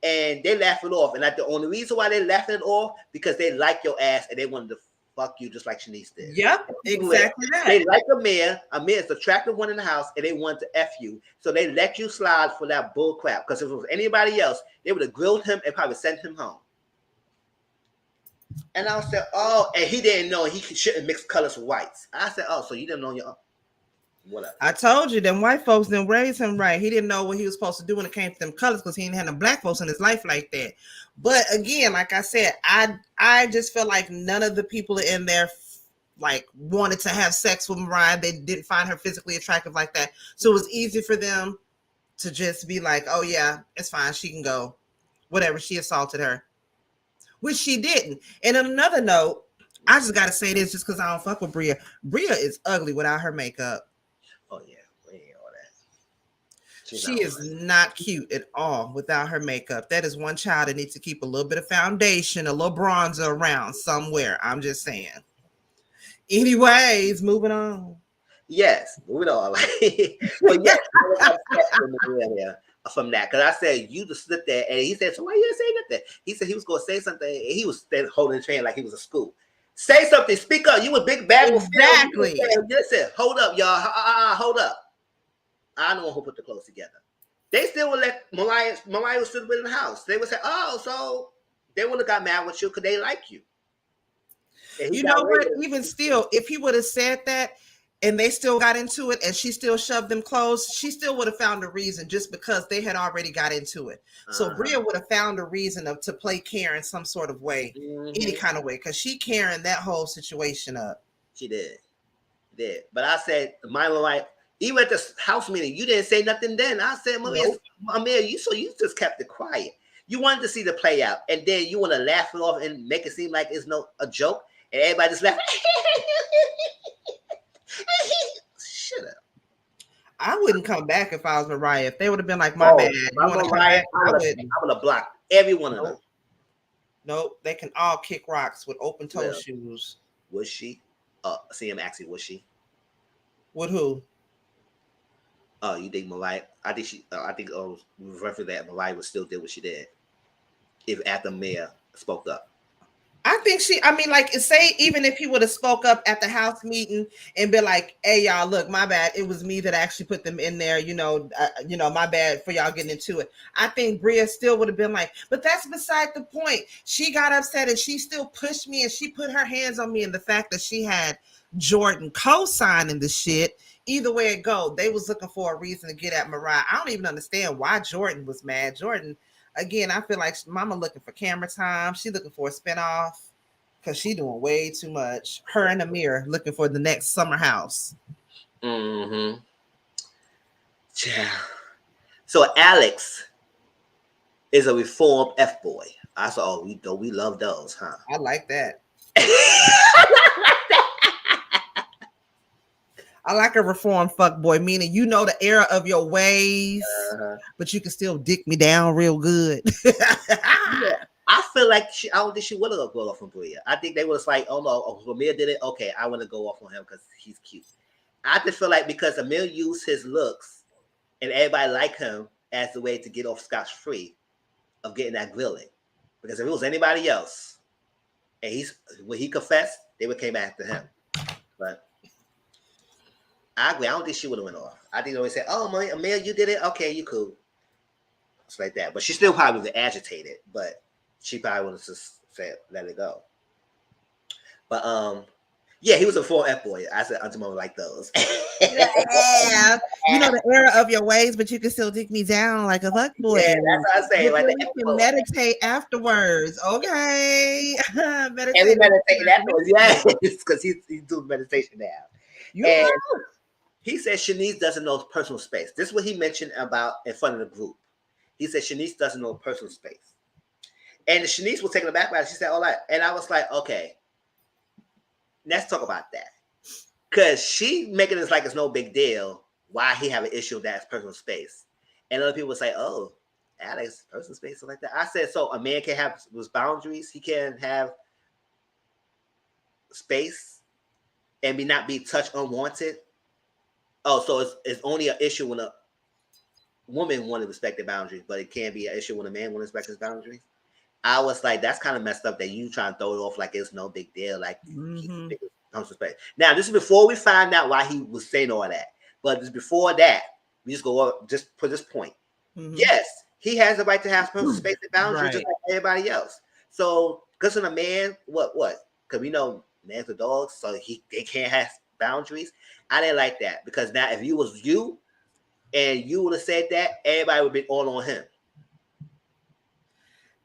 And they laughed it off. And like the only reason why they laughed it off because they like your ass and they wanted to fuck you just like Shanice did. Yep, exactly that. They like Amir. Amir is the attractive one in the house, and they want to F you. So they let you slide for that bull crap. Because if it was anybody else, they would have grilled him and probably sent him home. And I said, oh, and he didn't know he shouldn't mix colors with whites. I said, oh, so you didn't know your own. Whatever. I told you, them white folks didn't raise him right. He didn't know what he was supposed to do when it came to them colors because he didn't have no black folks in his life like that. But again, like I said, I just feel like none of the people in there like wanted to have sex with Mariah. They didn't find her physically attractive like that. So it was easy for them to just be like, oh yeah, it's fine. She can go. Whatever. She assaulted her. Which she didn't. And on another note, I just got to say this just because I don't fuck with Bria. Bria is ugly without her makeup. Oh, yeah. We ain't all that. She is not cute at all without her makeup. That is one child that needs to keep a little bit of foundation, a little bronzer around somewhere. I'm just saying. Anyways, moving on. Yes, moving on. But yes, I was upset from that because I said you just sit there and he said, so why you didn't say nothing? He said he was going to say something and he was holding the train like he was a school. Say something, speak up. You a big bag. Exactly. Listen, hold up, y'all. Hold up. I know who put the clothes together. They still would let Mariah was still in the house. They would say, oh, so they would have got mad with you because they like you. You know what? Even still, if he would have said that and they still got into it and she still shoved them clothes, she still would have found a reason just because they had already got into it. So Bria would have found a reason to play Karen some sort of way, any kind of way, because she Karen that whole situation up. She did. But I said, Mariah, even at the house meeting, you didn't say nothing then. I said, Amir, you just kept it quiet. You wanted to see the play out, and then you want to laugh it off and make it seem like it's a joke, and everybody just laugh. Shut up. I wouldn't come back if I was Mariah. If they would have been like, my bad. Mariah, I would have blocked every one of them. Nope. They can all kick rocks with open toe shoes. Was she? See him actually, was she? With who? Oh, you think Mariah? I think referring that Mariah would still did what she did if after Mayor spoke up. I think say even if he would have spoke up at the house meeting and be like, hey y'all, look, my bad. It was me that actually put them in there, my bad for y'all getting into it. I think Bria still would have been like, but that's beside the point. She got upset and she still pushed me and she put her hands on me, and the fact that she had Jordan co-signing the shit, either way it go, they was looking for a reason to get at Mariah. I don't even understand why Jordan was mad. Jordan, again, I feel like Mama looking for camera time. She looking for a spinoff because she doing way too much. Her and Amir looking for the next Summer House. Mm-hmm. Yeah. So Alex is a reformed F-boy. I saw, we love those, huh? I like that. I like a reformed fuck boy, meaning you know the era of your ways, but you can still dick me down real good. Yeah. I feel like I don't think she would have gone off on Bria. I think they was like, oh no, Amir did it. Okay, I want to go off on him because he's cute. I just feel like because Amir used his looks and everybody liked him as the way to get off scotch-free of getting that grilling. Because if it was anybody else, and when he confessed, they would came after him. But I agree. I don't think she would have went off. I think they always say, oh, Amir, you did it? Okay, you cool. It's like that. But she still probably was agitated, but she probably would have just said, let it go. But yeah, he was a full F-boy. I said, Auntie Mama like those. Yeah. You know the era of your ways, but you can still dick me down like a fuck boy. Yeah, that's what I say. Like you can meditate afterwards. Okay. Meditate afterwards. Yeah, because he's doing meditation now. And he said Shanice doesn't know personal space. This is what he mentioned about in front of the group. He said Shanice doesn't know personal space. And Shanice was taken aback by it. She said, all right. And I was like, okay, let's talk about that. Because she making this like it's no big deal why he have an issue with that personal space. And other people say, oh, Alex, personal space, something like that. I said, so a man can have those boundaries. He can have space and not be touched unwanted. Oh, so it's only an issue when a woman want to respect their boundaries, but it can't be an issue when a man want to respect his boundaries. I was like, that's kind of messed up that you try and throw it off like it's no big deal. Like, respect. Now, this is before we find out why he was saying all that. But just before that, we just go up, just for this point. Yes, he has the right to have personal space and boundaries just like everybody else. So, because of a man, what? Because we know men's are dogs, so they can't have boundaries. I didn't like that because now if you was you and you would have said that, everybody would be all on him.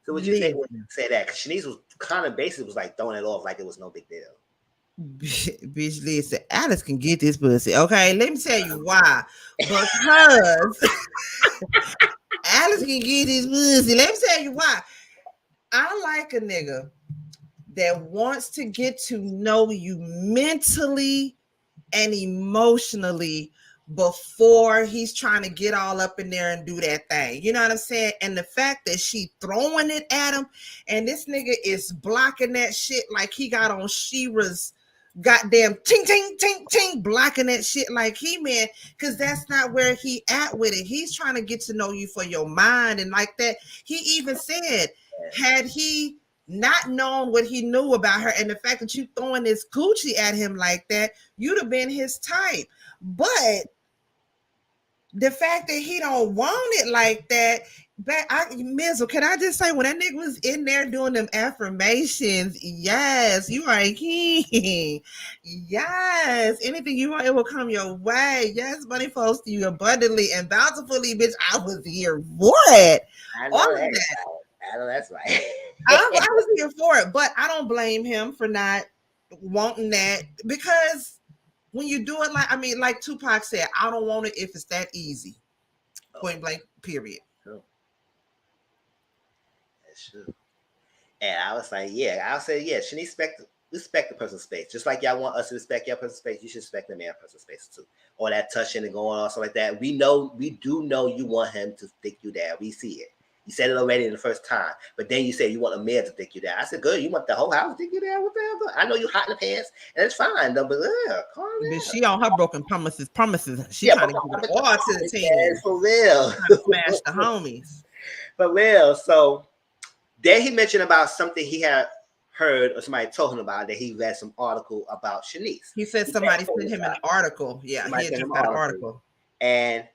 So what you think when you say that? Because Shanice was kind of basically was like throwing it off like it was no big deal. Bitch, listen, Alice can get this pussy. Okay, let me tell you why. Because Alice can get this pussy. Let me tell you why. I like a nigga that wants to get to know you mentally and emotionally before he's trying to get all up in there and do that thing. You know what I'm saying? And the fact that she throwing it at him and this nigga is blocking that shit like he got on She-Ra's goddamn ting ting ting ting, blocking that shit like he man, because that's not where he at with it. He's trying to get to know you for your mind and like that. He even said, had he not known what he knew about her and the fact that you throwing this Gucci at him like that, you'd have been his type. But the fact that he don't want it like that, Mizzle, can I just say, when that nigga was in there doing them affirmations, yes, you are a king. Yes, anything you want, it will come your way. Yes, money flows to you abundantly and bountifully, bitch. I was here for it. I know that's right. I know that's right. I was here for it, but I don't blame him for not wanting that because when you do it like Tupac said, I don't want it if it's that easy. Point blank, period. True. That's true. And I was like, I'll say, Shanice respect the person's space. Just like y'all want us to respect your person's space, you should respect the man's person's space too. Or that touching and going on, something like that. We do know you want him to stick you there. We see it. You said it already in the first time, but then you said you want a man to think you down. I said, good, you want the whole house to think you down? What the hell? I know you hot in the pants, and it's fine, though, but calm down. She on her broken promises. She trying to give it all to the team. For real. Smash the homies. For real. So then he mentioned about something he had heard or somebody told him about, that he read some article about Shanice. He said somebody sent him an article. Yeah, he had just got an article. And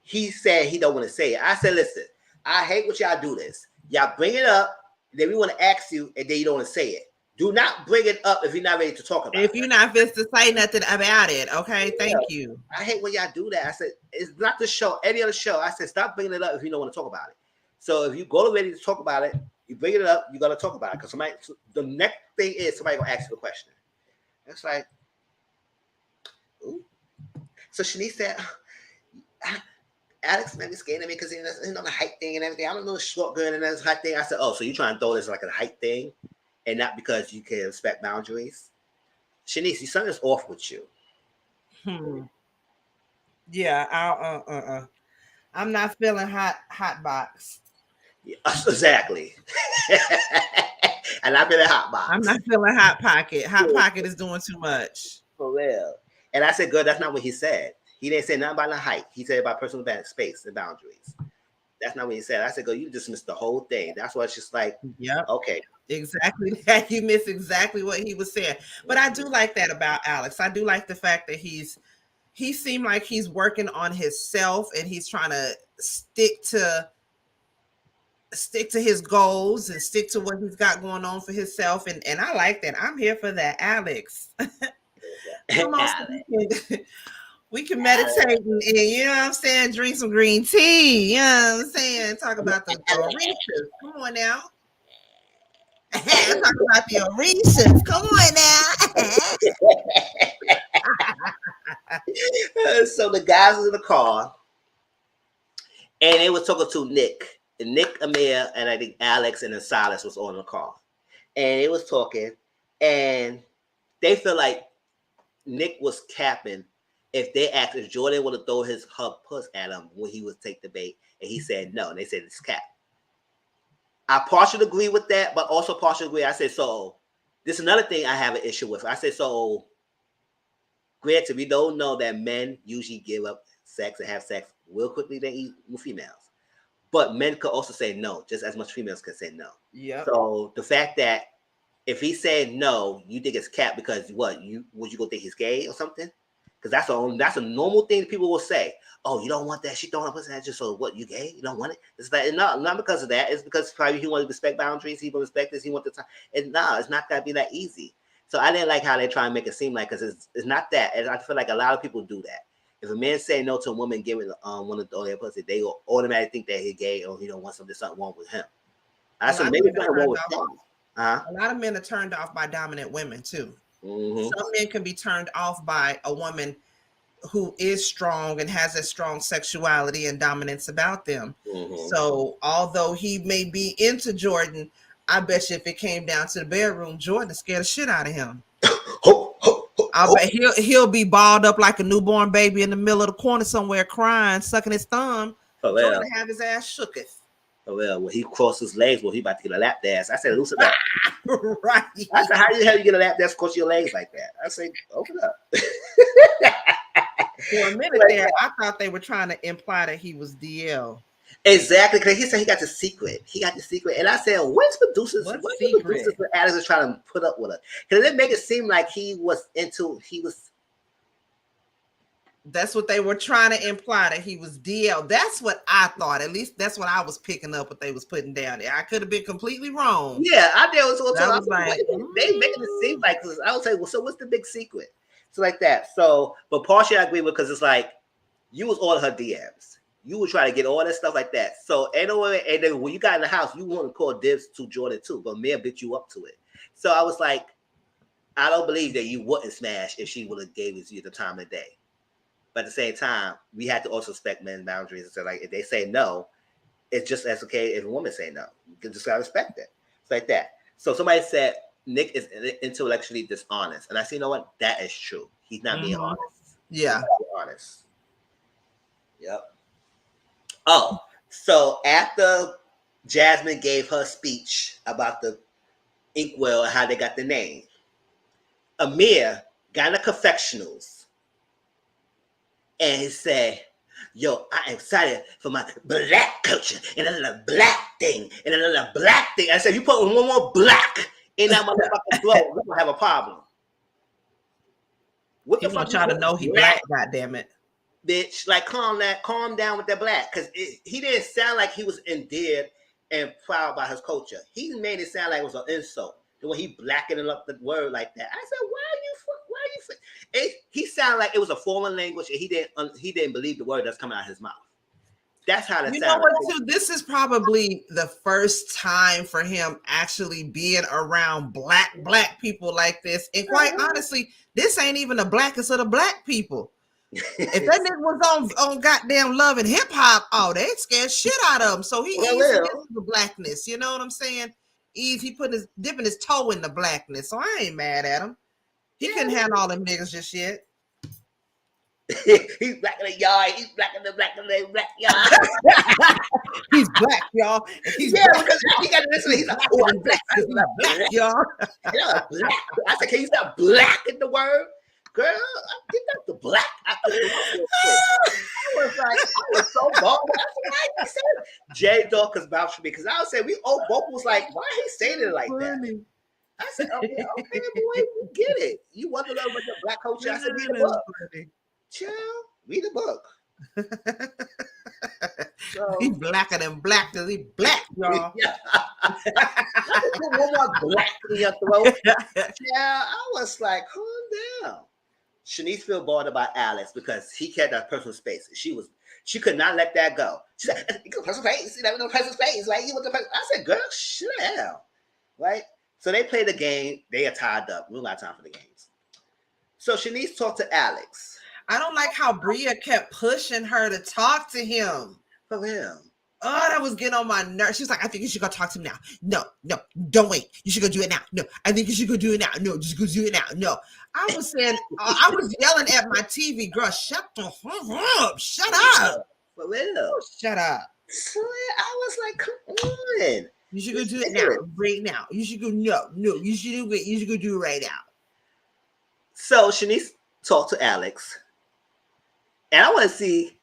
he said he don't want to say it. I said, listen, I hate what y'all do this. Y'all bring it up, then we want to ask you, and then you don't want to say it. Do not bring it up if you're not ready to talk about it. If you're not fit to say nothing about it, okay? Thank you. I hate when y'all do that. I said, it's not the show, any other show. I said, stop bringing it up if you don't want to talk about it. So if you go ready to talk about it, you bring it up, you got to talk about it. Because the next thing is somebody going to ask you a question. It's like, ooh. So Shanice said, Alex made me scared of me because you know the height thing and everything. I don't know the short girl and that's height thing. I said, oh, so you trying to throw this like a height thing and not because you can respect boundaries? Shanice, something's off with you. Yeah, I'm not feeling hot box. Yeah, exactly. And I've been a hot box. I'm not feeling hot pocket. Hot pocket is doing too much. For real. And I said, good, that's not what he said. He didn't say nothing about the height. He said about personal space and boundaries. That's not what he said. I said, go, you dismissed the whole thing. That's why it's just like, yeah, okay. Exactly that. You missed exactly what he was saying. But I do like that about Alex. I do like the fact that he seemed like he's working on himself and he's trying to stick to his goals and stick to what he's got going on for himself. And I like that. I'm here for that, Alex. Come on, we can meditate and you know what I'm saying, drink some green tea. You know what I'm saying? Talk about the Orishas. Come on now. Talk about the Orishas. Come on now. So the guys was in the car and they was talking to Nick. Nick, Amir, and I think Alex and then Silas was on the call. And it was talking, and they feel like Nick was capping if they asked if Jordan would have thrown his puss at him when he would take the bait, and he said no, and they said it's cap. I partially agree with that, but also partially agree. I said, so this is another thing I have an issue with. I said, so granted, we don't know that men usually give up sex and have sex real quickly than females, but men could also say no, just as much females can say no. Yeah. So the fact that if he said no, you think it's cap because would you go think he's gay or something? Because that's a normal thing people will say. Oh, you don't want that. She throwing up pussy at you. So what? You gay? You don't want it? It's like not because of that. It's because probably he wants to respect boundaries. He will respect this. He wants the time. And no, it's not gonna be that easy. So I didn't like how they try and make it seem like because it's not that. And I feel like a lot of people do that. If a man say no to a woman giving want to throw their pussy, they will automatically think that he's gay or he don't want something wrong with him. I said maybe something wrong with him. A lot of men are turned off by dominant women too. Mm-hmm. Some men can be turned off by a woman who is strong and has a strong sexuality and dominance about them. Mm-hmm. So although he may be into Jordan, I bet you if it came down to the bedroom, Jordan scared the shit out of him. I bet he'll be balled up like a newborn baby in the middle of the corner somewhere crying, sucking his thumb. Jordan have his ass shooketh. Oh, well, when he crossed his legs, he about to get a lap dance. I said, loosen up. Right. I said, how the hell you get a lap dance across your legs like that? I said, open up. For a minute there, I thought they were trying to imply that he was DL. Exactly, because he said he got the secret. He got the secret. And I said, what's producers? What producers Alex is trying to put up with us? Because it make it seem like That's what they were trying to imply, that he was DL. That's what I thought. At least that's what I was picking up what they was putting down there. I could have been completely wrong. Yeah, I did. Was like, they making it seem like this. I would say, well, so what's the big secret? So like that. So, but partially I agree with because it's like you was all her DMs. You would try to get all that stuff like that. So anyway, and then when you got in the house, you want to call dibs to Jordan too, but Mia bit you up to it. So I was like, I don't believe that you wouldn't smash if she would have gave it to you the time of day. But at the same time, we had to also respect men's boundaries. And so, like, if they say no, it's just as okay if a woman say no. You just gotta respect it. It's like that. So somebody said Nick is intellectually dishonest, and I said, you know what? That is true. He's not being honest. Yeah, he's not being honest. Yep. Oh, so after Jasmine gave her speech about the inkwell and how they got the name, Amir got in the confectionals. And he said, yo, I'm excited for my black culture and another black thing and another black thing. I said, you put one more black in that motherfucking throat, we're going to have a problem. What the fuck? Y'all to know he black, goddammit. Bitch, like calm down with that black. Because he didn't sound like he was endeared and proud by his culture. He made it sound like it was an insult. The way he blackened up the word like that. I said, why are you? He sounded like it was a foreign language, and he didn't believe the word that's coming out of his mouth. That's how that sounded. You know what? Too, this is probably the first time for him actually being around black people like this. And quite honestly, this ain't even the blackest of the black people. If that nigga was on goddamn Love and Hip Hop, oh, they scared shit out of him. So he easy gets the blackness. You know what I'm saying? He dipping his toe in the blackness. So I ain't mad at him. He couldn't handle all them niggas just yet. He's black in the yard. He's black in the black yard. He's black, y'all. He's black. Because he got to listen. He's like, oh, I'm black. He's black, y'all. Yeah, black. I said, can you stop black in the word? Girl, get out the black. I was so bald. Why he said it? Jay Dawkins vouched for me because I would say we all both was like, why he saying it like that? I said, okay, boy, we get it. You want to know about your black culture? I said, read the book. Chill, read the book. So, he's blacker than black because he black, y'all. Yeah. Put one more black in your throat. Yeah, I was like, calm down. Shanice feel bothered about Alex because he kept that personal space. She could not let that go. She said, personal space, that was no personal space, right? You want the person. I said, girl, shut down. Right? So they play the game. They are tied up. We don't got time for the games. So Shanice talked to Alex. I don't like how Bria kept pushing her to talk to him. For him. Oh, that was getting on my nerves. She was like, I think you should go talk to him now. No, don't wait. You should go do it now. No, I think you should go do it now. No, just go do it now. No. I was saying, I was yelling at my TV, girl, shut the fuck up. Shut up. For real. Shut up. So I was like, come on. You should go do it now, right now. You should go, no, you should do it. You should go do it right now. So Shanice talked to Alex. And I want to see,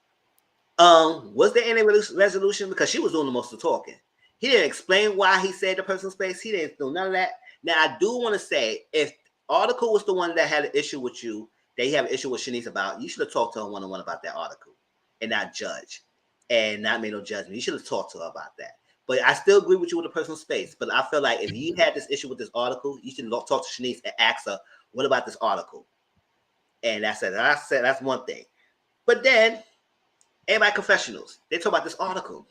was there any resolution? Because she was doing the most of the talking. He didn't explain why he said the personal space. He didn't do none of that. Now, I do want to say, if article was the one that had an issue with you, that you have an issue with Shanice about, you should have talked to her one-on-one about that article and not judge and not made no judgment. You should have talked to her about that. But I still agree with you with the personal space. But I feel like if you had this issue with this article, you should talk to Shanice and ask her, what about this article? And that's it. I said that's one thing. But then, everybody confessionals, they talk about this article.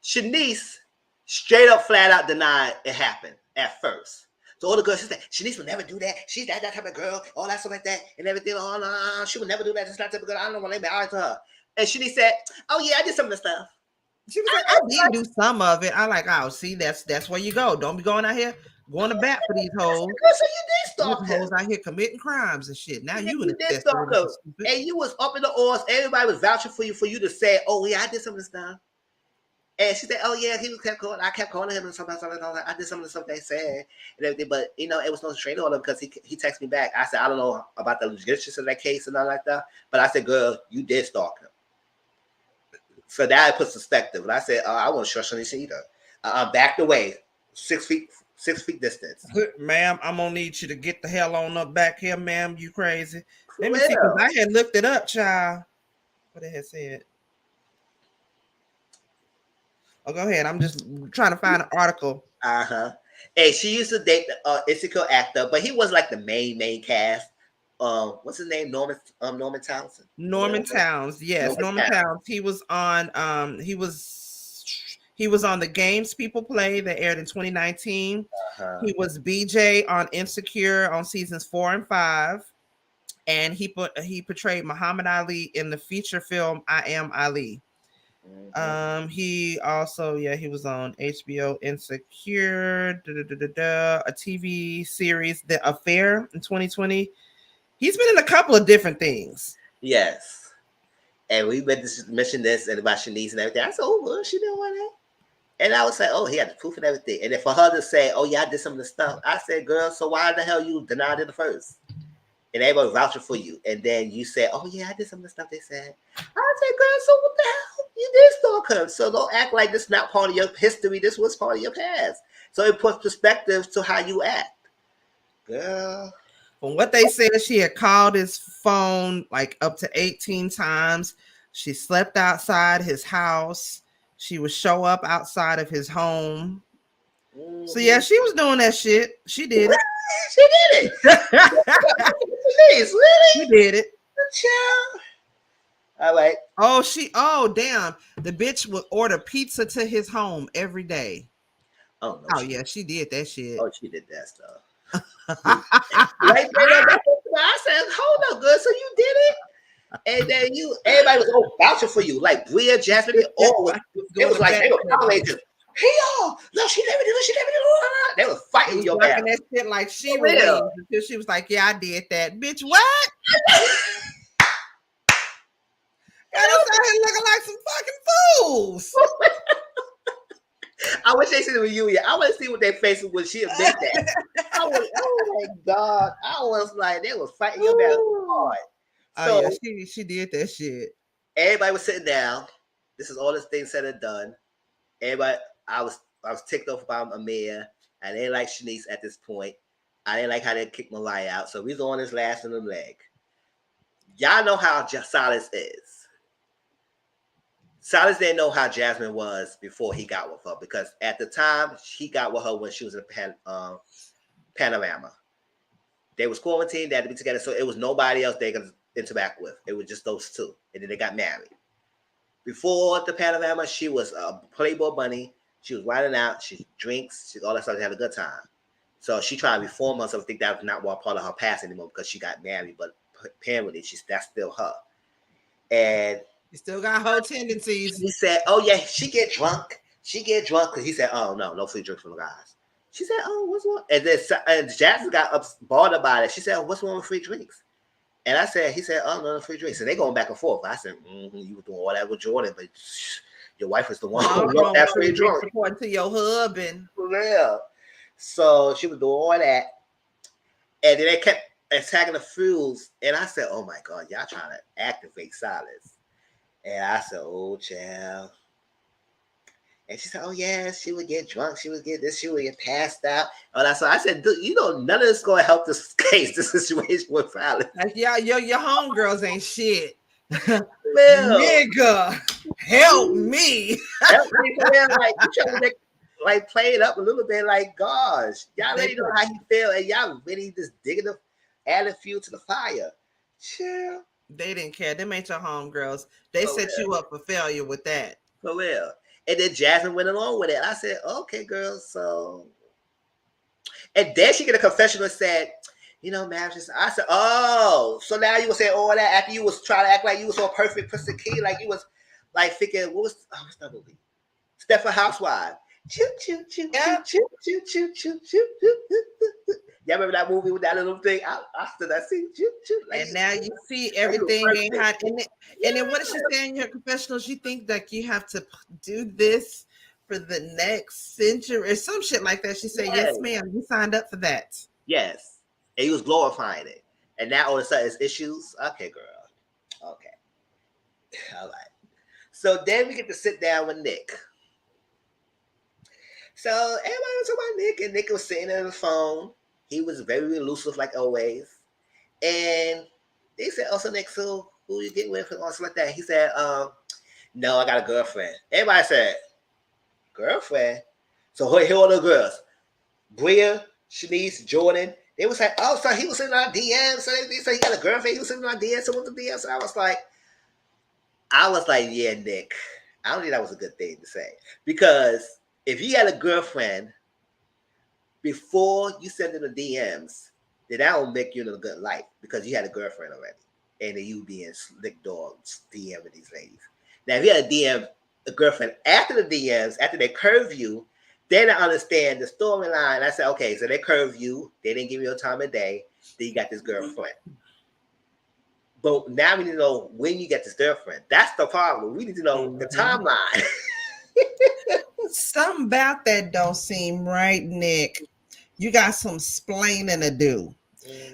Shanice straight up flat out denied it happened at first. So all the girls, she said, Shanice would never do that. She's that type of girl, all that stuff like that, and everything. Oh, no, she would never do that. That's not type of girl. I don't want to be out to her. And Shanice said, oh, yeah, I did some of the stuff. She was like, I did do some of it. I like, oh, see, that's where you go. Don't be going out here going to bat for these hoes. So you did stalk hoes out here committing crimes and shit. Now you did stalk her. And you was up in the odds. Everybody was vouching for you to say, oh, yeah, I did some of the stuff. And she said, oh, yeah, he kept calling. I kept calling him and something. I did some of the stuff they said and everything. But, you know, it was no straight on him because he texted me back. I said, I don't know about the logistics of that case and nothing like that. But I said, girl, you did stalk him. So that puts perspective. And I said, I won't trust Shanice either. I backed away 6 feet distance. Ma'am, I'm going to need you to get the hell on up back here, ma'am. You crazy. Let me see, because I had looked it up, child. What it had said. Oh, go ahead. I'm just trying to find an article. Hey, she used to date the Insecure actor, but he was like the main cast. What's his name? Norman Townsend. Norman Towns, yes, Norman Towns. He was on he was on the Games People Play that aired in 2019. He was BJ on Insecure on seasons 4 and 5, and he portrayed Muhammad Ali in the feature film I Am Ali. He also, he was on HBO Insecure, a TV series, The Affair in 2020. He's been in a couple of different things. Yes. And we mentioned this and about Shanice and everything. I said, oh, well, she didn't want that. And I was like, oh, he had the proof and everything. And then for her to say, oh, yeah, I did some of the stuff. I said, girl, so why the hell you denied it first? And everybody vouching for you. And then you said, oh, yeah, I did some of the stuff they said. I said, girl, so what the hell? You did stalk her. So don't act like this is not part of your history. This was part of your past. So it puts perspective to how you act. Girl. From what they said, she had called his phone like up to 18 times. She slept outside his house. She would show up outside of his home. So yeah, she was doing that shit. She did it. She did it. Really? She did it. Child. All right. Oh, damn. The bitch would order pizza to his home every day. Oh, no, yeah, she did that shit. Oh, she did that stuff. Right there, I said, hold up, good. So you did it? And then everybody was vouching for you. Like Bria, Jasmine, it was like they were outrageous. Hey y'all, no, she never did it. They were fighting your ass. That shit like she real until she was like, yeah, I did that. Bitch, what? And us out here looking like some fucking fools. I wish they seen it with you. I want to see what their face was when she admit that. Oh my God. I was like, they were fighting your ass hard. So, yeah, she did that shit. Everybody was sitting down. This is all this thing said and done. Everybody, I was ticked off by Amir. I didn't like Shanice at this point. I didn't like how they kicked Malaya out. So we was on his last in the leg. Y'all know how Silas is. Silas didn't know how Jasmine was before he got with her, because at the time he got with her when she was in Panorama. They was quarantined, they had to be together, so it was nobody else they could interact with. It was just those two, and then they got married. Before the Panorama, she was a Playboy bunny. She was riding out. She drinks. She all that stuff. She had a good time. So she tried to reform herself. I think that was not part of her past anymore because she got married. But apparently, that's still her. And You still got whole tendencies. He said, "Oh yeah, she get drunk. She get drunk." Because he said, "Oh no free drinks from the guys." She said, "Oh, what's wrong?" And then Jasmine got bothered about it. She said, "What's wrong with free drinks?" And I said, he said, "Oh no, free drinks." And they going back and forth. I said, "You were doing all that with Jordan, but your wife was the one who loved that free drink." According to your husband. Yeah. So she was doing all that, and then they kept attacking the fools. And I said, "Oh my God, y'all trying to activate silence." And I said, "Oh, child." And she said, "Oh yeah, she would get drunk, she would get this, she would get passed out." And so I said, "Dude, you know, none of this is going to help this case, this situation with silence." Like, yeah, your homegirls ain't shit. Well, nigga, help me. help me, man. Like you trying to make, like play it up a little bit. Like, gosh, y'all already know how you feel, and y'all really just digging the adding fuel to the fire. Chill. They didn't care. Them ain't your homegirls. They set you up for failure with that. For real. And then Jasmine went along with it. I said, "Okay, girl, so." And then she get a confession and said, "You know, man, I said, oh, so now you were saying all that after you was trying to act like you was so perfect, Kristen Key, like you was like thinking, what's that movie? Stepford Housewives. Choo, choo, choo, choo, choo, choo, choo, choo, choo. Y'all remember that movie with that little thing? I stood there, see, choo, choo. Like, and now you see everything ain't hot. And then what is she saying in your confessional? She thinks like you have to do this for the next century or some shit like that. She said, yes ma'am, you signed up for that. Yes. And he was glorifying it. And now all of a sudden it's issues. Okay, girl. Okay. All right. So then we get to sit down with Nick. So everybody was talking about Nick, and Nick was sitting on the phone. He was very elusive, like always. And they said, "Oh, so Nick, so who you get with?" And all stuff like that. He said, "No, I got a girlfriend." Everybody said, "Girlfriend?" So here all the girls. Bria, Shanice, Jordan. They was like, "Oh, so he was in our DMs." So they said he got a girlfriend. He was in our DMs. So what's the DMs? So I was like, "Yeah, Nick. I don't think that was a good thing to say, because if you had a girlfriend before you send in the DMs, then that will make you in a good life because you had a girlfriend already, and then you being slick dogs DMing these ladies. Now, if you had a girlfriend after the DMs, after they curve you, then I understand the storyline. I said, okay, so they curve you, they didn't give you a time of day, then you got this girlfriend. But now we need to know when you get this girlfriend. That's the problem. We need to know the timeline. Something about that don't seem right, Nick. You got some splaining to do.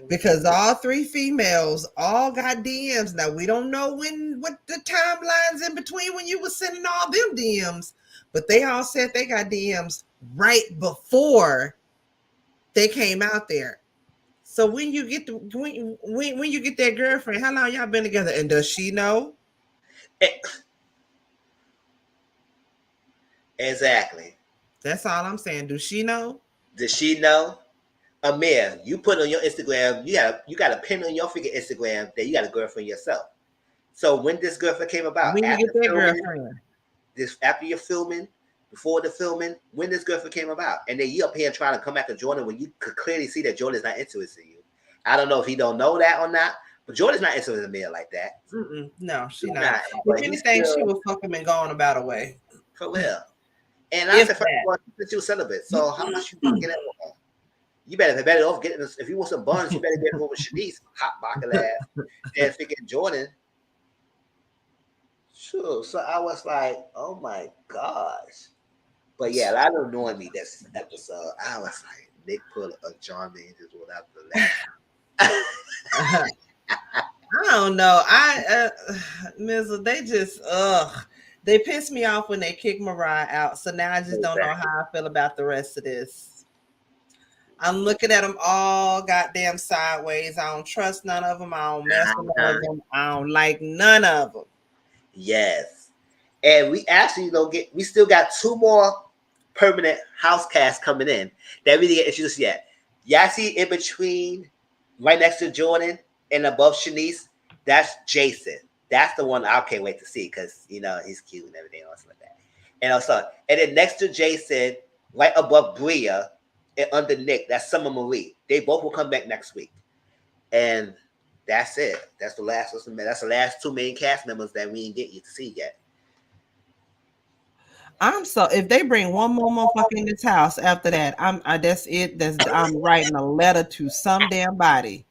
Because all three females all got DMs. Now we don't know what the timelines in between when you were sending all them DMs, but they all said they got DMs right before they came out there. So when you get when you get that girlfriend, how long y'all been together? And does she know? Exactly. That's all I'm saying. Does she know? Does she know? Amir, you put on your Instagram, you got a pin on your freaking Instagram that you got a girlfriend yourself. So when this girlfriend came about, when you get that girlfriend, after you're filming, before the filming, when this girlfriend came about, and then you up here trying to come back to Jordan when you could clearly see that Jordan's not interested in you. I don't know if he don't know that or not, but Jordan's not interested in Amir like that. No, she's not. If anything, she was fucking and going about her way. For real. And I said, first of all, she was celibate, so how much you get at with her? You better off getting this. If you want some buns, you better get one with Shanice, hot bucket ass, and freaking Jordan. Sure. So I was like, oh my gosh. But yeah, a lot of annoying me this episode. I was like, Nick put a John man just without the laugh. I don't know. Mizzle, they just they pissed me off when they kicked Mariah out. So now I just don't know how I feel about the rest of this. I'm looking at them all goddamn sideways. I don't trust none of them. I don't mess with none of them. I don't like none of them. Yes. And we actually we still got 2 more permanent house casts coming in that we didn't get introduced yet. Y'all see in between, right next to Jordan and above Shanice, that's Jason. That's the one I can't wait to see because, he's cute and everything else like that. And then next to Jason, right above Bria, and under Nick, that's Summer Marie. They both will come back next week. And that's it. That's the last. That's the last two main cast members that we didn't get you to see yet. If they bring one more motherfucker in this house after that, that's it. I'm writing a letter to some damn body.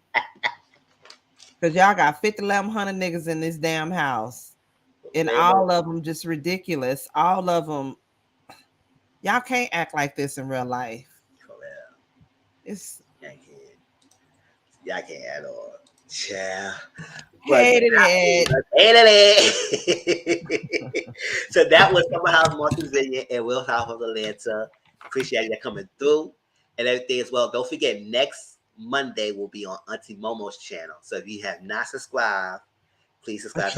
Cause y'all got 5,100 niggas in this damn house. And all of them just ridiculous. All of them. Y'all can't act like this in real life. It's y'all can't at all. Yeah. Hated it. So that was Summer House Martha's Vineyard and Will's House of Atlanta. Appreciate you coming through and everything as well. Don't forget, next Monday will be on Auntie Momo's channel. So if you have not subscribed, please subscribe.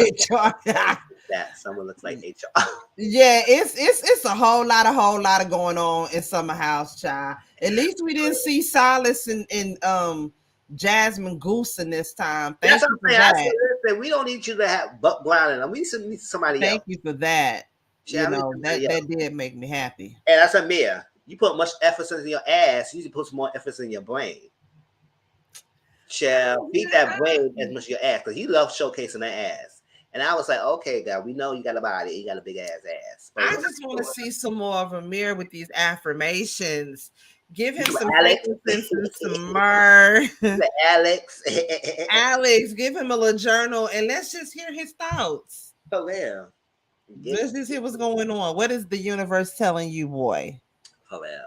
That someone looks like HR. Yeah, it's a whole lot of going on in Summer House, child. At least we didn't see Silas and Jasmine Goose in this time. Thank you for that. I said, we don't need you to have Buck Brown and we need somebody else. Thank you for that. Yeah, that did make me happy. And that's a Mia. You put much effort in your ass, you need to put some more effort in your brain. Shall beat that brain as much as your ass, because you love showcasing that ass. And I was like, okay, God, we know you got a body, you got a big ass. But I just want to see some more of Amir with these affirmations. Give him some Alex and some myrrh. Alex, give him a little journal and let's just hear his thoughts. For real. Let's just hear what's going on. What is the universe telling you, boy? For real.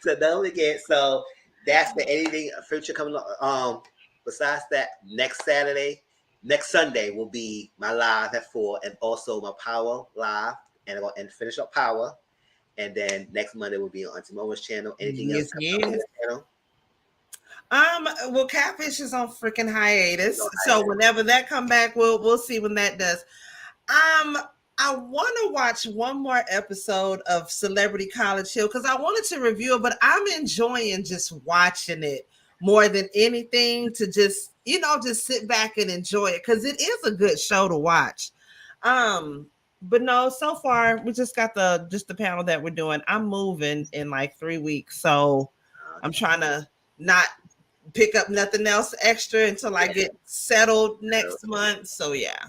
So don't forget. So that's the anything future coming on. Besides that, next Sunday will be my live at 4, and also my Power live, and finish up Power. And then next Monday will be on Auntie Momo's channel. Anything else on the channel? Well, Catfish is on freaking hiatus. So whenever that come back, we'll see when that does. I want to watch one more episode of Celebrity College Hill because I wanted to review it, but I'm enjoying just watching it more than anything, to just sit back and enjoy it because it is a good show to watch. But no, so far we just got the panel that we're doing. I'm moving in like 3 weeks, so I'm trying to not pick up nothing else extra until I get settled next month. So yeah.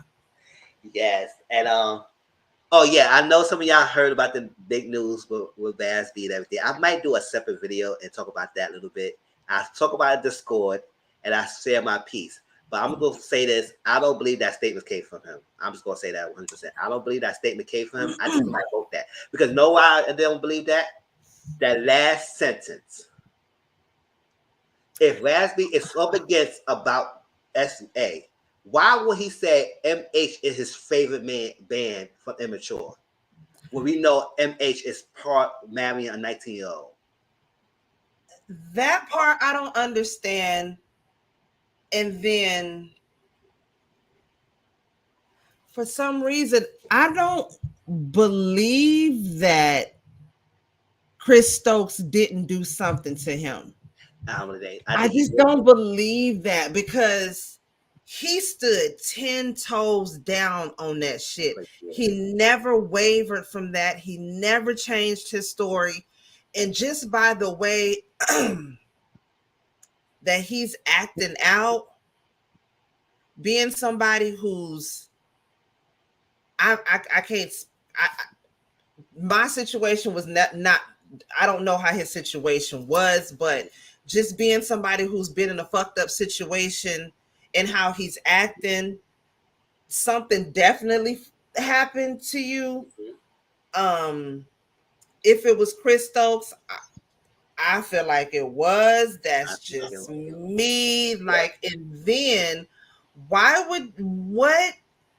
Yes, and oh yeah, I know some of y'all heard about the big news with Basby and everything. I might do a separate video and talk about that a little bit. I talk about Discord and I share my piece. But I'm going to say this. I don't believe that statement came from him. I'm just going to say that 100%. I don't believe that statement came from him. I just might vote that. Because know why I don't believe that? That last sentence. If Rasby is up against about SA, why would he say MH is his favorite band from Immature? When we know MH is part marrying a 19-year-old. That part I don't understand. And then for some reason, I don't believe that Chris Stokes didn't do something to him. I just don't believe that, because he stood 10 toes down on that shit. He never wavered from that. He never changed his story. And just by the way that he's acting out, being somebody who's my situation was not I don't know how his situation was, but just being somebody who's been in a fucked up situation and how he's acting, something definitely happened to you. If it was Chris Stokes, I feel like it was. That's just me. Like, and then what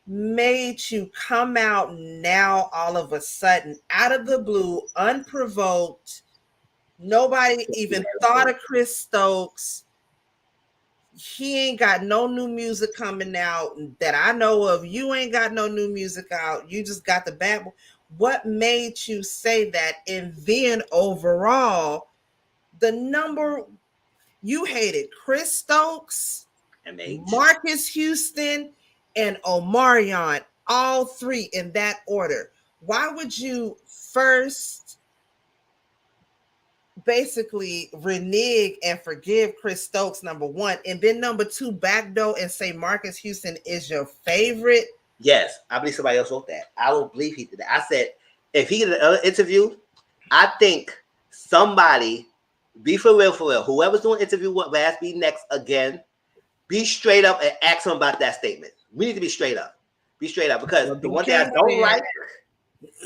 made you come out now all of a sudden, out of the blue, unprovoked? Nobody even thought of Chris Stokes. He ain't got no new music coming out that I know of. You ain't got no new music out. You just got the bad boy. What made you say that? And then overall, you hated Chris Stokes, Marcus Houston, and Omarion, all three in that order. Why would you first basically renege and forgive Chris Stokes, number one, and then number two, backdoor and say Marcus Houston is your favorite. Yes, I believe somebody else wrote that. I don't believe he did that. I said if he did another interview, I think somebody be for real, whoever's doing interview with Raz be next again, be straight up and ask him about that statement. We need to be straight up. Be straight up, because the one thing I don't like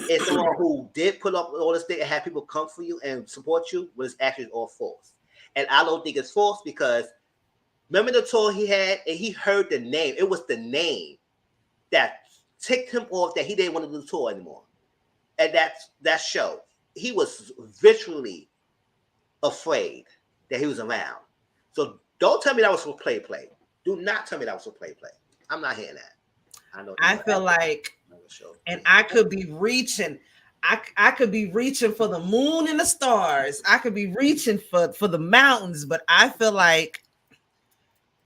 is someone who did put up all this thing and have people come for you and support you, but it's actually all false. And I don't think it's false, because remember the tour he had and he heard the name. It was the name that ticked him off that he didn't want to do the tour anymore. And that show, he was virtually afraid that he was around. So don't tell me that was for play. Do not tell me that was for play. I'm not hearing that. I feel like, and I could be reaching. I could be reaching for the moon and the stars. I could be reaching for the mountains, but I feel like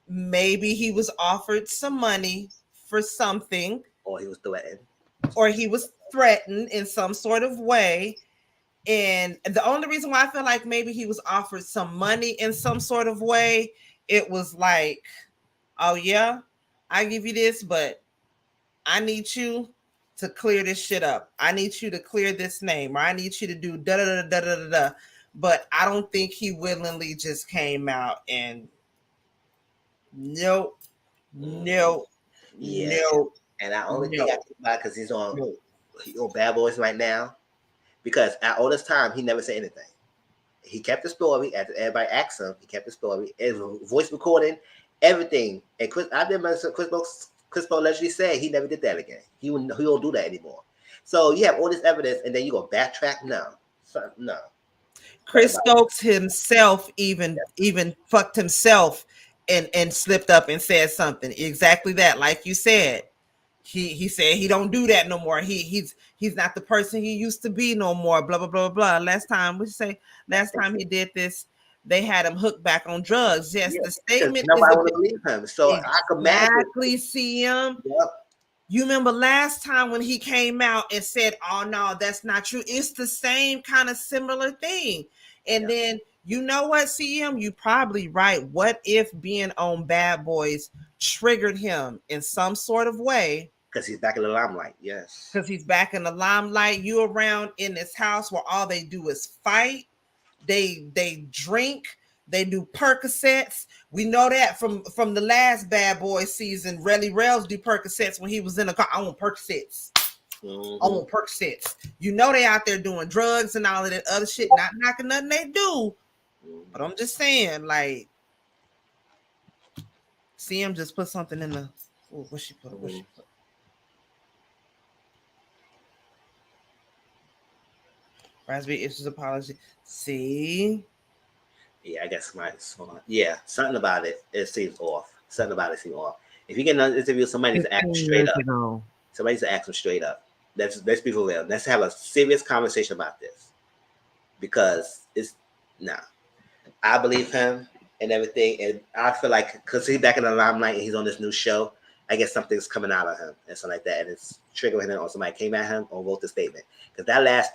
maybe he was offered some money for something, or he was threatened in some sort of way. And the only reason why I feel like maybe he was offered some money in some sort of way, it was like, oh yeah, I give you this, but I need you to clear this shit up. I need you to clear this name, or I need you to do da da da da da da da. But I don't think he willingly just came out and nope. Yeah. And I only think I think about it because he's on Bad Boys right now. Because at all this time, he never said anything. He kept the story. After everybody asked him, he kept the story. It was voice recording, everything. And Chris Paul allegedly said he never did that again. He don't do that anymore. So you have all this evidence, and then you go backtrack? No. Chris Stokes himself even fucked himself and slipped up and said something. Exactly that, like you said. He said he don't do that no more. He's not the person he used to be no more. Blah blah blah blah. Last time he did this, they had him hooked back on drugs. Yes, the statement. Nobody want to believe him. So I could exactly see him. Yep. You remember last time when he came out and said, "Oh no, that's not true." It's the same kind of similar thing. And then you know what, CM, you probably right. What if being on Bad Boys triggered him in some sort of way? Because he's back in the limelight, yes. Because he's back in the limelight. You around in this house where all they do is fight. They drink. They do Percocets. We know that from the last Bad Boy season. Relly Rails do Percocets when he was in the car. I want Percocets. Mm-hmm. I want Percocets. You know they out there doing drugs and all of that other shit. Not knocking nothing they do. But I'm just saying, like, CM just put something in the. Oh, what she put? Raspberry issues apology. See? Yeah, I guess something about it. It seems off. Something about it seems off. If you get another interview, somebody needs to ask him straight up. Somebody needs to ask him straight up. Let's be for real. Let's have a serious conversation about this. Because it's I believe him and everything, and I feel like because he's back in the limelight and he's on this new show, I guess something's coming out of him and something like that, and it's triggering him, or somebody came at him or wrote the statement. Because that last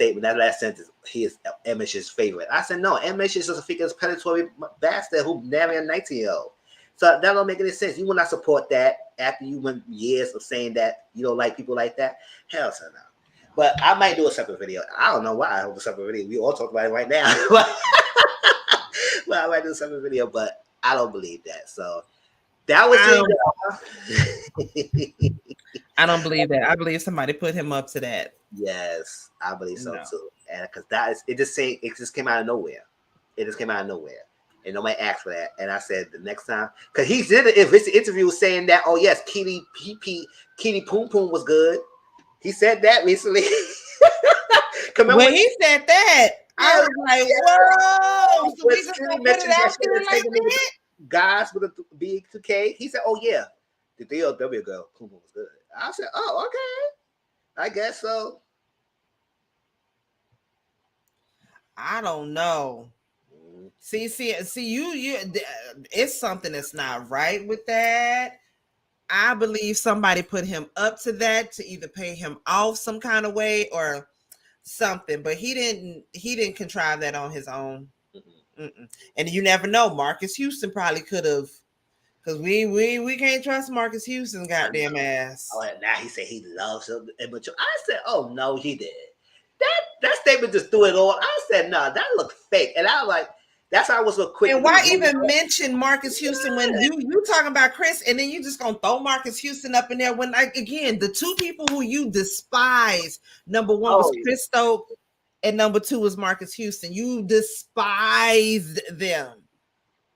sentence, he is Mish's favorite. I said, no, Mish is just a freaking predatory bastard who married a 19-year-old. So that don't make any sense. You will not support that after you went years of saying that you don't like people like that. Hell no. But I might do a separate video. I don't know why I have a separate video. We all talk about it right now. Well, I might do a separate video, but I don't believe that. So that was it. I don't believe that. I believe somebody put him up to that. Yes, I believe so too. And because it just came out of nowhere. It just came out of nowhere. And nobody asked for that. And I said the next time, because he did it. If this interview was saying that, oh yes, Kitty Poom Poom was good. He said that recently. When he said that, I was like, whoa. So we just gonna put it out there like that? Guys with a B2K. He said, oh yeah, the DLW girl Poom Poom was good. I said, oh, okay. I guess so. I don't know. See, you. It's something that's not right with that. I believe somebody put him up to that to either pay him off some kind of way or something, but he didn't contrive that on his own. And you never know. Marcus Houston probably could have, because we can't trust Marcus Houston goddamn ass. Oh, now he said he loves him. But I said, oh no, he did. That statement just threw it all. I said, nah, that looked fake. And I was like, that's how I was so quick. And why even mention Marcus Houston when you talking about Chris, and then you just gonna throw Marcus Houston up in there when, like, again, the two people who you despise, number one was Chris Stokes, and number two was Marcus Houston. You despised them,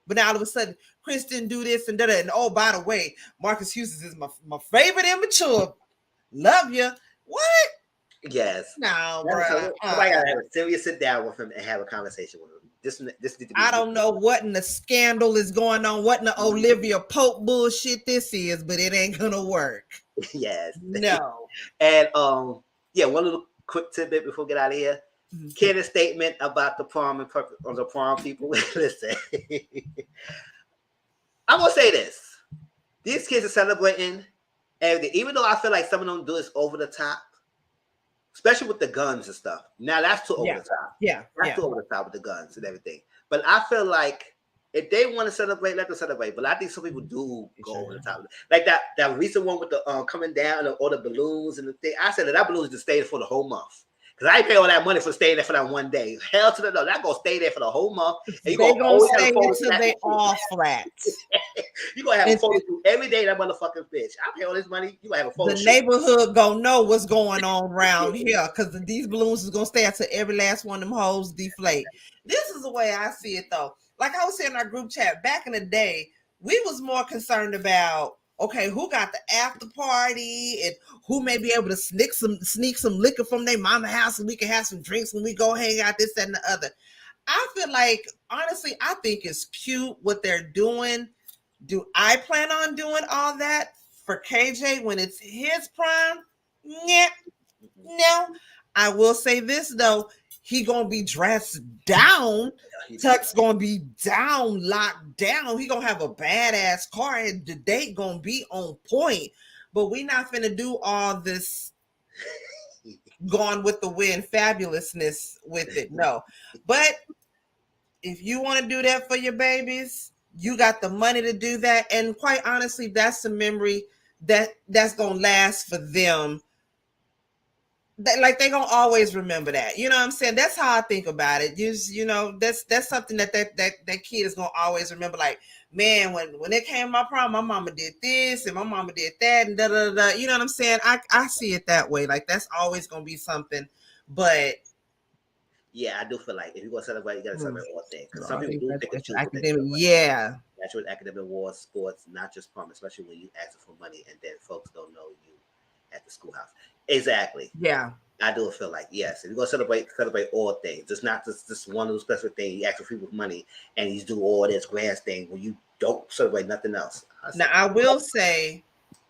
but now all of a sudden Chris didn't do this and that, and oh, by the way, Marcus Houston is my favorite immature. Love you. What? Yes. No, bro. Somebody gotta have a serious sit down with him and have a conversation with him. This needs to be. I don't know what in the scandal is going on, what in the Olivia Pope bullshit this is, but it ain't gonna work. Yes. No. And yeah, one little quick tidbit before we get out of here. Candiace's statement about the prom and on the prom people. Listen, I'm gonna say this: these kids are celebrating everything, even though I feel like some of them do this over the top. Especially with the guns and stuff. Now that's too over the top. Yeah. That's too over the top with the guns and everything. But I feel like if they want to celebrate, let them celebrate. But I think some people do go over the top. Like that recent one with the coming down and all the balloons and the thing. I said that balloons just stayed for the whole month. Because I ain't pay all that money for staying there for that one day. Hell to the no. That gonna stay there for the whole month. And They're gonna stay until they all flat. You gonna have a photo shoot every day, that motherfucking bitch. I pay all this money. You gonna have a photo shoot. The neighborhood gonna know what's going on around here, because these balloons is gonna stay until every last one of them hoes deflate. This is the way I see it though. Like I was saying in our group chat, back in the day, we was more concerned about, okay, who got the after party and who may be able to sneak some liquor from their mama house and we can have some drinks when we go hang out, this, that, and the other. I feel like, honestly, I think it's cute what they're doing. Do I plan on doing all that for KJ when it's his prime? Yeah. No. I will say this though, he gonna be dressed down. Tuck's gonna be down, locked down. He gonna have a badass car, and the date gonna be on point. But we not finna do all this gone with the wind fabulousness with it. No. But if you want to do that for your babies, you got the money to do that. And quite honestly, that's a memory that's gonna last for them. Like they're gonna always remember that. You know what I'm saying? That's how I think about it. You know, that's something that kid is gonna always remember. Like, man, when it came to my prom, my mama did this and my mama did that and da da da. You know what I'm saying? I see it that way. Like that's always gonna be something. But yeah, I do feel like if you're gonna celebrate, you gotta celebrate all things. Because some people do think it's academic. Yeah, that's with academic awards, sports, not just prom, especially when you ask for money and then folks don't know you at the schoolhouse. Exactly. Yeah. I do feel like, yes, if you're gonna celebrate all things. It's not just one of those special things. You ask for people with money and you do all this grand thing when you don't celebrate nothing else. Now I will say,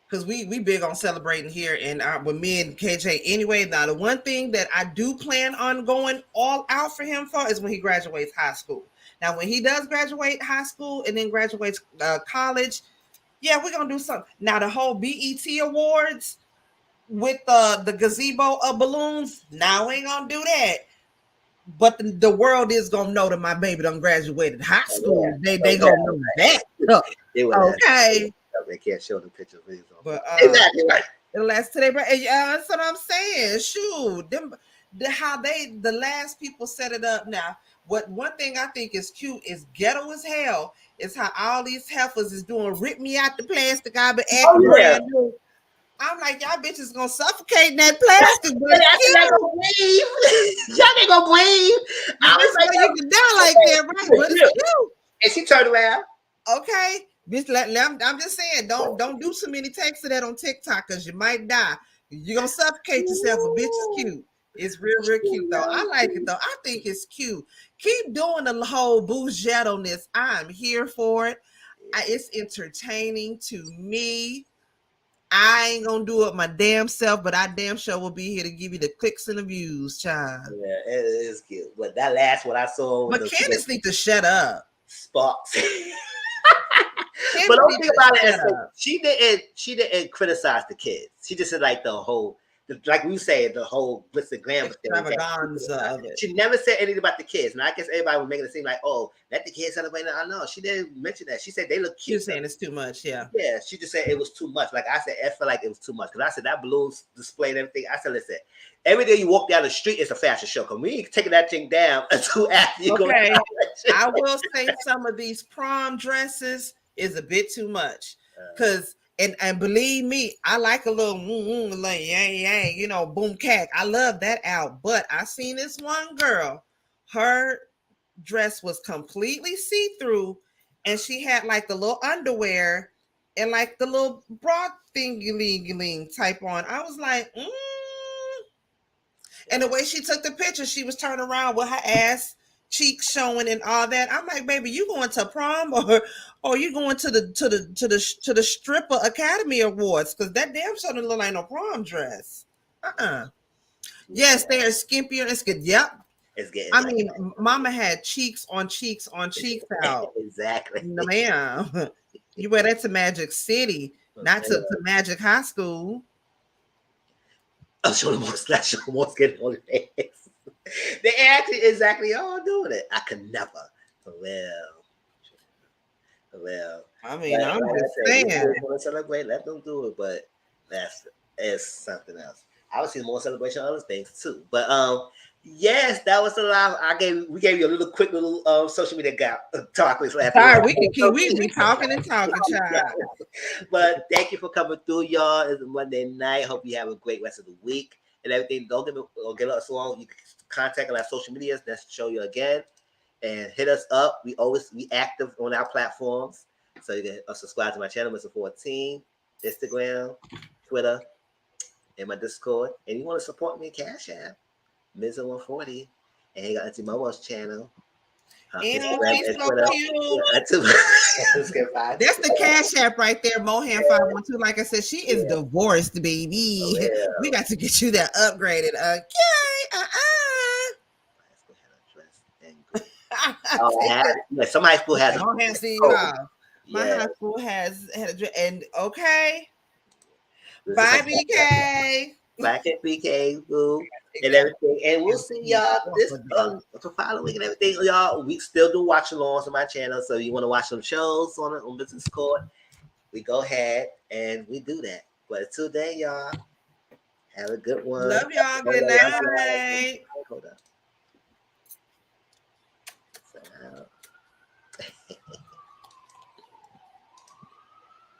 because we big on celebrating here and with me and KJ anyway. Now the one thing that I do plan on going all out for him for is when he graduates high school. Now when he does graduate high school and then graduates college, yeah, we're gonna do something. Now the whole BET Awards with the gazebo of balloons, now we ain't gonna do that. But the world is gonna know that my baby done graduated high school. Yeah. They gonna know that. Okay. They can't show the pictures. But exactly right. It'll last today, but that's what I'm saying. Shoot, the last people set it up. Now, one thing I think is cute is ghetto as hell is how all these heifers is doing rip me out the plastic. I've been acting brand new. I'm like, y'all bitches gonna suffocate in that plastic. But y'all ain't gonna breathe. Y'all ain't gonna breathe. I was like, you can die like that, right? But it's cute. And she turned around. Okay, bitch. I'm just saying, don't do so many takes of that on TikTok because you might die. You're gonna suffocate yourself. A bitch is cute. It's real cute though. I like it though. I think it's cute. Keep doing the whole bougetto-ness. I'm here for it. It's entertaining to me. I ain't gonna do it my damn self, but I damn sure will be here to give you the clicks and the views, child. Yeah, it is cute. But that last one I saw, but Candiace need to shut up. Sparks. But don't think about it. She didn't criticize the kids. She just said like the like we say, the whole glitz and glam extravaganza of it. She never said anything about the kids. And I guess everybody was making it seem like, oh, let the kids celebrate. I know she didn't mention that. She said they look cute. She was saying it's too much. Yeah. Yeah. She just said it was too much. Like I said, I felt like it was too much because I said that balloons display and everything. I said, listen, every day you walk down the street, it's a fashion show. Because we ain't taking that thing down until after you go. Okay. I will say some of these prom dresses is a bit too much because. And believe me, I like a little like yang, you know, boom cack. I love that out. But I seen this one girl, her dress was completely see-through, and she had like the little underwear and like the little bra thingy type on. I was like, And the way she took the picture, she was turning around with her ass cheeks showing and all that. I'm like, baby, you going to prom or you going to the stripper academy awards? Because that damn sure don't look like no prom dress. Yes, they are skimpier and skin. Yep. It's getting. I mean, Mama had cheeks on cheeks out. Exactly. No, ma'am. You wear that to Magic City, not to Magic High School. I'll show them more skin on their face. They actually exactly all doing it. I could never. Well. I mean, I'm just saying. Want to celebrate? Let them do it, but it's something else. I would see more celebration of other things too. But yes, that was a lot. We gave you a little quick social media talk. Sorry, we be talking and talking, child. But thank you for coming through, y'all. It's a Monday night. Hope you have a great rest of the week and everything. Don't get us along. You can contact on our social medias. Let's show you again and hit us up. We active on our platforms, so you can subscribe to my channel, Mr. 14, Instagram, Twitter, and my Discord. And you want to support me, Cash App, Mr. 140, and you got Auntie Momo's channel. And she's so cute. That's the Cash App right there, Mohan 512. Like I said, she is divorced, baby. Oh, yeah. We got to get you that upgraded. Okay. Some high school has. My high school had a dress, and okay. Bye, BK. Black and BK, boo, and everything. And we'll see y'all this for following and everything. Y'all, we still do watch alongs on my channel. So you want to watch some shows on Business Court, we go ahead and we do that. But until then, y'all, have a good one. Love y'all. Good night. Hold up.